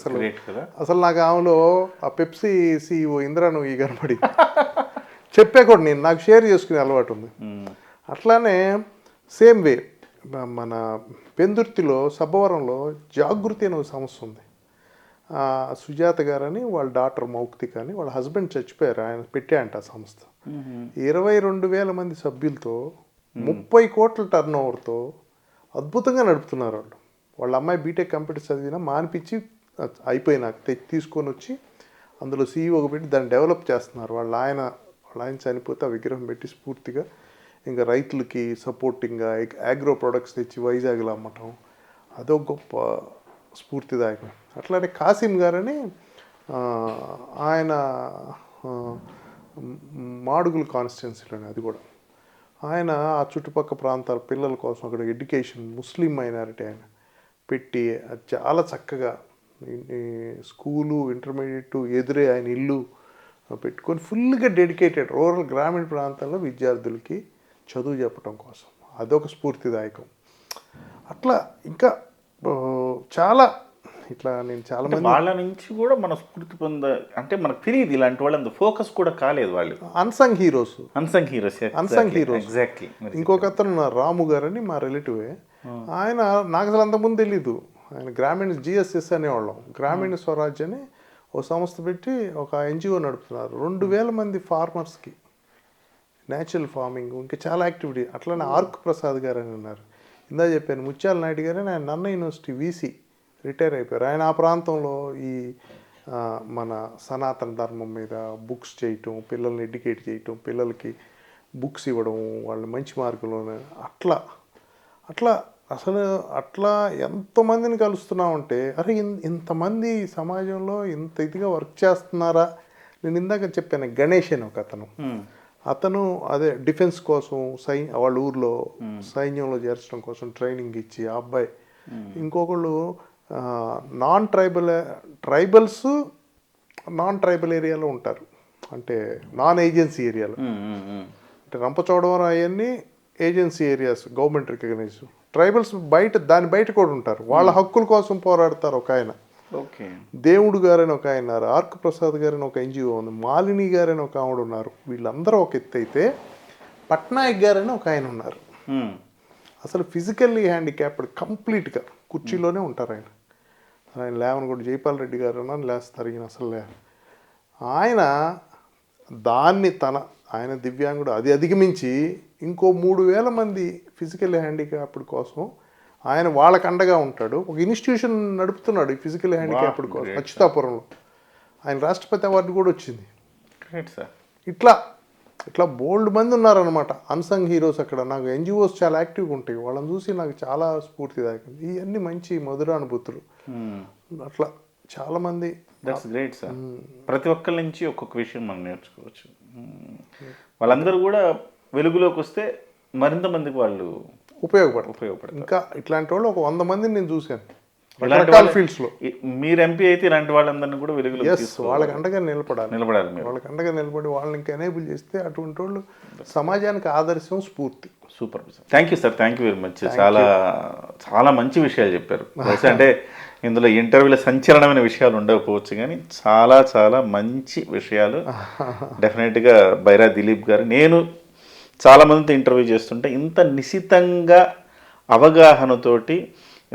అసలు నాకు ఆమెలో ఆ పెప్సీ CEO ఇందిరా నువ్వు కనపడి చెప్పే కూడా నాకు షేర్ చేసుకునే అలవాటు ఉంది. అట్లానే సేమ్ వే మన పెందుర్తిలో సబ్బవరంలో జాగృతి అనే ఒక సంస్థ ఉంది. సుజాత గారని వాళ్ళ డాటర్ మౌక్తిక అని, వాళ్ళ హస్బెండ్ చచ్చిపోయారు, ఆయన పెట్టాయంట ఆ సంస్థ. 22,000 మంది సభ్యులతో 30 కోట్ల టర్న్ ఓవర్తో అద్భుతంగా నడుపుతున్నారు వాళ్ళు. వాళ్ళ అమ్మాయి బీటెక్ కంప్యూటర్ చదివినా మానిపించి అయిపోయినాక తీసుకొని వచ్చి అందులో CEO పెట్టి దాన్ని డెవలప్ చేస్తున్నారు. వాళ్ళ ఆయన చనిపోతే ఆ విగ్రహం పెట్టి స్ఫూర్తిగా ఇంకా రైతులకి సపోర్టింగ్గా అగ్రో ప్రొడక్ట్స్ తెచ్చి వైజాగ్లో అమ్మటం, అదో గొప్ప స్ఫూర్తిదాయకం. అట్లానే కాసిం గారని ఆయన మాడుగుల కాన్స్టిట్యున్సీలోనే, అది కూడా ఆయన ఆ చుట్టుపక్కల ప్రాంతాల పిల్లల కోసం అక్కడ ఎడ్యుకేషన్, ముస్లిం మైనారిటీ ఆయన పెట్టి చాలా చక్కగా స్కూలు, ఇంటర్మీడియట్ ఎదురే ఆయన ఇల్లు పెట్టుకొని ఫుల్గా డెడికేటెడ్ రూరల్ గ్రామీణ ప్రాంతాల్లో విద్యార్థులకి చదువు చెప్పడం కోసం. అదొక స్ఫూర్తిదాయకం. అట్లా ఇంకా చాలా ఇట్లా నేను చాలా మంది వాళ్ళ నుంచి కూడా మన స్ఫూర్తి అంటే మనకు తెలియదు ఇలాంటి వాళ్ళంత ఫోకస్ కూడా కాలేదు. వాళ్ళు అన్సంగ్ హీరోస్ ఎగ్జాక్ట్లీ. ఇంకొక అతను రాము గారని మా రిలేటివే, ఆయన నాకు అసలు అంతకుముందు తెలీదు. ఆయన గ్రామీణ GSS అనేవాళ్ళం, గ్రామీణ స్వరాజ్ అని ఒక సంస్థ పెట్టి ఒక NGO నడుపుతున్నారు. 2000 మంది ఫార్మర్స్కి న్యాచురల్ ఫార్మింగ్, ఇంకా చాలా యాక్టివిటీ. అట్లనే ఆర్క్ ప్రసాద్ గారు అని ఉన్నారు, ఇందా చెప్పాను. ముత్యాల నాయుడు గారు ఆయన నన్న యూనివర్సిటీ VC రిటైర్ అయిపోయారు. ఆయన ఆ ప్రాంతంలో ఈ మన సనాతన ధర్మం మీద బుక్స్ చేయటం, పిల్లల్ని ఎడ్యుకేట్ చేయటం, పిల్లలకి బుక్స్ ఇవ్వడం, వాళ్ళని మంచి మార్గంలోనే అట్లా అట్లా అసలు అట్లా ఎంతమందిని కలుస్తున్నామంటే, అరే ఇంతమంది సమాజంలో ఇంత ఇదిగా వర్క్ చేస్తున్నారా. నేను ఇందాక చెప్పాను గణేష్ అని ఒక అతను అదే డిఫెన్స్ కోసం వాళ్ళ ఊర్లో సైన్యంలో చేర్చడం కోసం ట్రైనింగ్ ఇచ్చి ఆ అబ్బాయి. ఇంకొకళ్ళు ట్రైబల్స్ నాన్ ట్రైబల్ ఏరియాలో ఉంటారు, అంటే నాన్ ఏజెన్సీ ఏరియాలో. అంటే రంపచోడవరం అవన్నీ agency areas, government recognize. Tribals దాని బయట కూడా ఉంటారు, వాళ్ళ హక్కుల కోసం పోరాడతారు. ఒక ఆయన దేవుడు గారని ఒక ఆయన ఉన్నారు, ఆర్క్ ప్రసాద్ గారని ఒక NGO ఉంది, మాలిని గారని ఒక ఆవిడ ఉన్నారు. వీళ్ళందరూ ఒక ఎత్తు అయితే, పట్నాయక్ గారని ఒక ఆయన ఉన్నారు. అసలు ఫిజికల్లీ హ్యాండిక్యాప్డ్, కంప్లీట్గా కుర్చీలోనే ఉంటారు. ఆయన లేవని కూడా జైపాల్ రెడ్డి గారు అని లేస్తారు, ఈయన అసలు ఆయన దాన్ని ఆయన దివ్యాంగుడు అది అధిగమించి ఇంకో 3000 మంది ఫిజికల్ హ్యాండిక్యాప్డ్ కోసం ఆయన వాళ్ళకి అండగా ఉంటాడు. ఒక ఇన్స్టిట్యూషన్ నడుపుతున్నాడు ఈ ఫిజికల్ హ్యాండిక్యాప్డ్ కోసం అచ్యుతాపురంలో. ఆయన రాష్ట్రపతి అవార్డు కూడా వచ్చింది. ఇట్లా బోల్డ్ మంది ఉన్నారనమాట అన్సంగ్ హీరోస్ అక్కడ. నాకు NGOs చాలా యాక్టివ్గా ఉంటాయి, వాళ్ళని చూసి నాకు చాలా స్ఫూర్తిదాయకం. ఇవన్నీ మంచి మధురానుభూతులు. అట్లా చాలా మంది. That's great sir. ప్రతి ఒక్కరి నుంచి ఒక్కొక్క విషయం మనం నేర్చుకోవచ్చు. వాళ్ళందరూ కూడా వెలుగులోకి వస్తే మరింత మందికి వాళ్ళు ఉపయోగపడతారు. ఇంకా ఇట్లాంటి వాళ్ళు ఒక 100 మందిని నేను చూశాను రకరకాల ఫీల్డ్స్లో. మీరు MP అయితే ఇలాంటి వాళ్ళందరినీ కూడా వెలుగులో వాళ్ళకి అండగా నిలబడాలి. వాళ్ళకి అండగా నిలబడి వాళ్ళని ఇంకా ఎనేబుల్ చేస్తే అటువంటి వాళ్ళు సమాజానికి ఆదర్శం, స్ఫూర్తి. Super sir. Thank you sir, thank you very much. చాలా మంచి విషయాలు చెప్పారు. అంటే ఇందులో ఇంటర్వ్యూలో సంచలనమైన విషయాలు ఉండకపోవచ్చు, కానీ చాలా చాలా మంచి విషయాలు. డెఫినెట్గా బైరా దిలీప్ గారు, నేను చాలామందితో ఇంటర్వ్యూ చేస్తుంటే ఇంత నిశితంగా అవగాహనతోటి,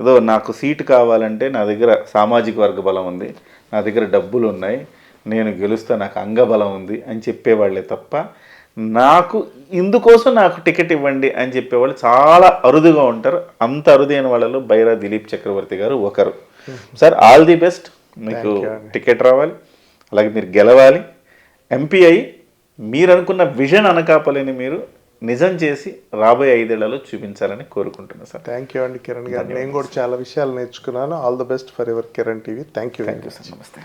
ఏదో నాకు సీటు కావాలంటే నా దగ్గర సామాజిక వర్గ బలం ఉంది, నా దగ్గర డబ్బులు ఉన్నాయి, నేను గెలుస్తా, నాకు అంగబలం ఉంది అని చెప్పేవాళ్ళే తప్ప, ఇందుకోసం నాకు టికెట్ ఇవ్వండి అని చెప్పేవాళ్ళు చాలా అరుదుగా ఉంటారు. అంత అరుదైన వాళ్ళలో బైరా దిలీప్ చక్రవర్తి గారు ఒకరు. Sir, all the best. మీకు టికెట్ రావాలి, అలాగే మీరు గెలవాలి, MP అయ్యి మీరు అనుకున్న విజన్ అనకాపలిని మీరు నిజం చేసి రాబోయే 5 ఏళ్లలో చూపించాలని కోరుకుంటున్నాను సార్. థ్యాంక్ యూ అండి కిరణ్ గారు. నేను కూడా చాలా విషయాలు నేర్చుకున్నాను. All the best for your Kiran TV. Thank you. Sir. నమస్తే.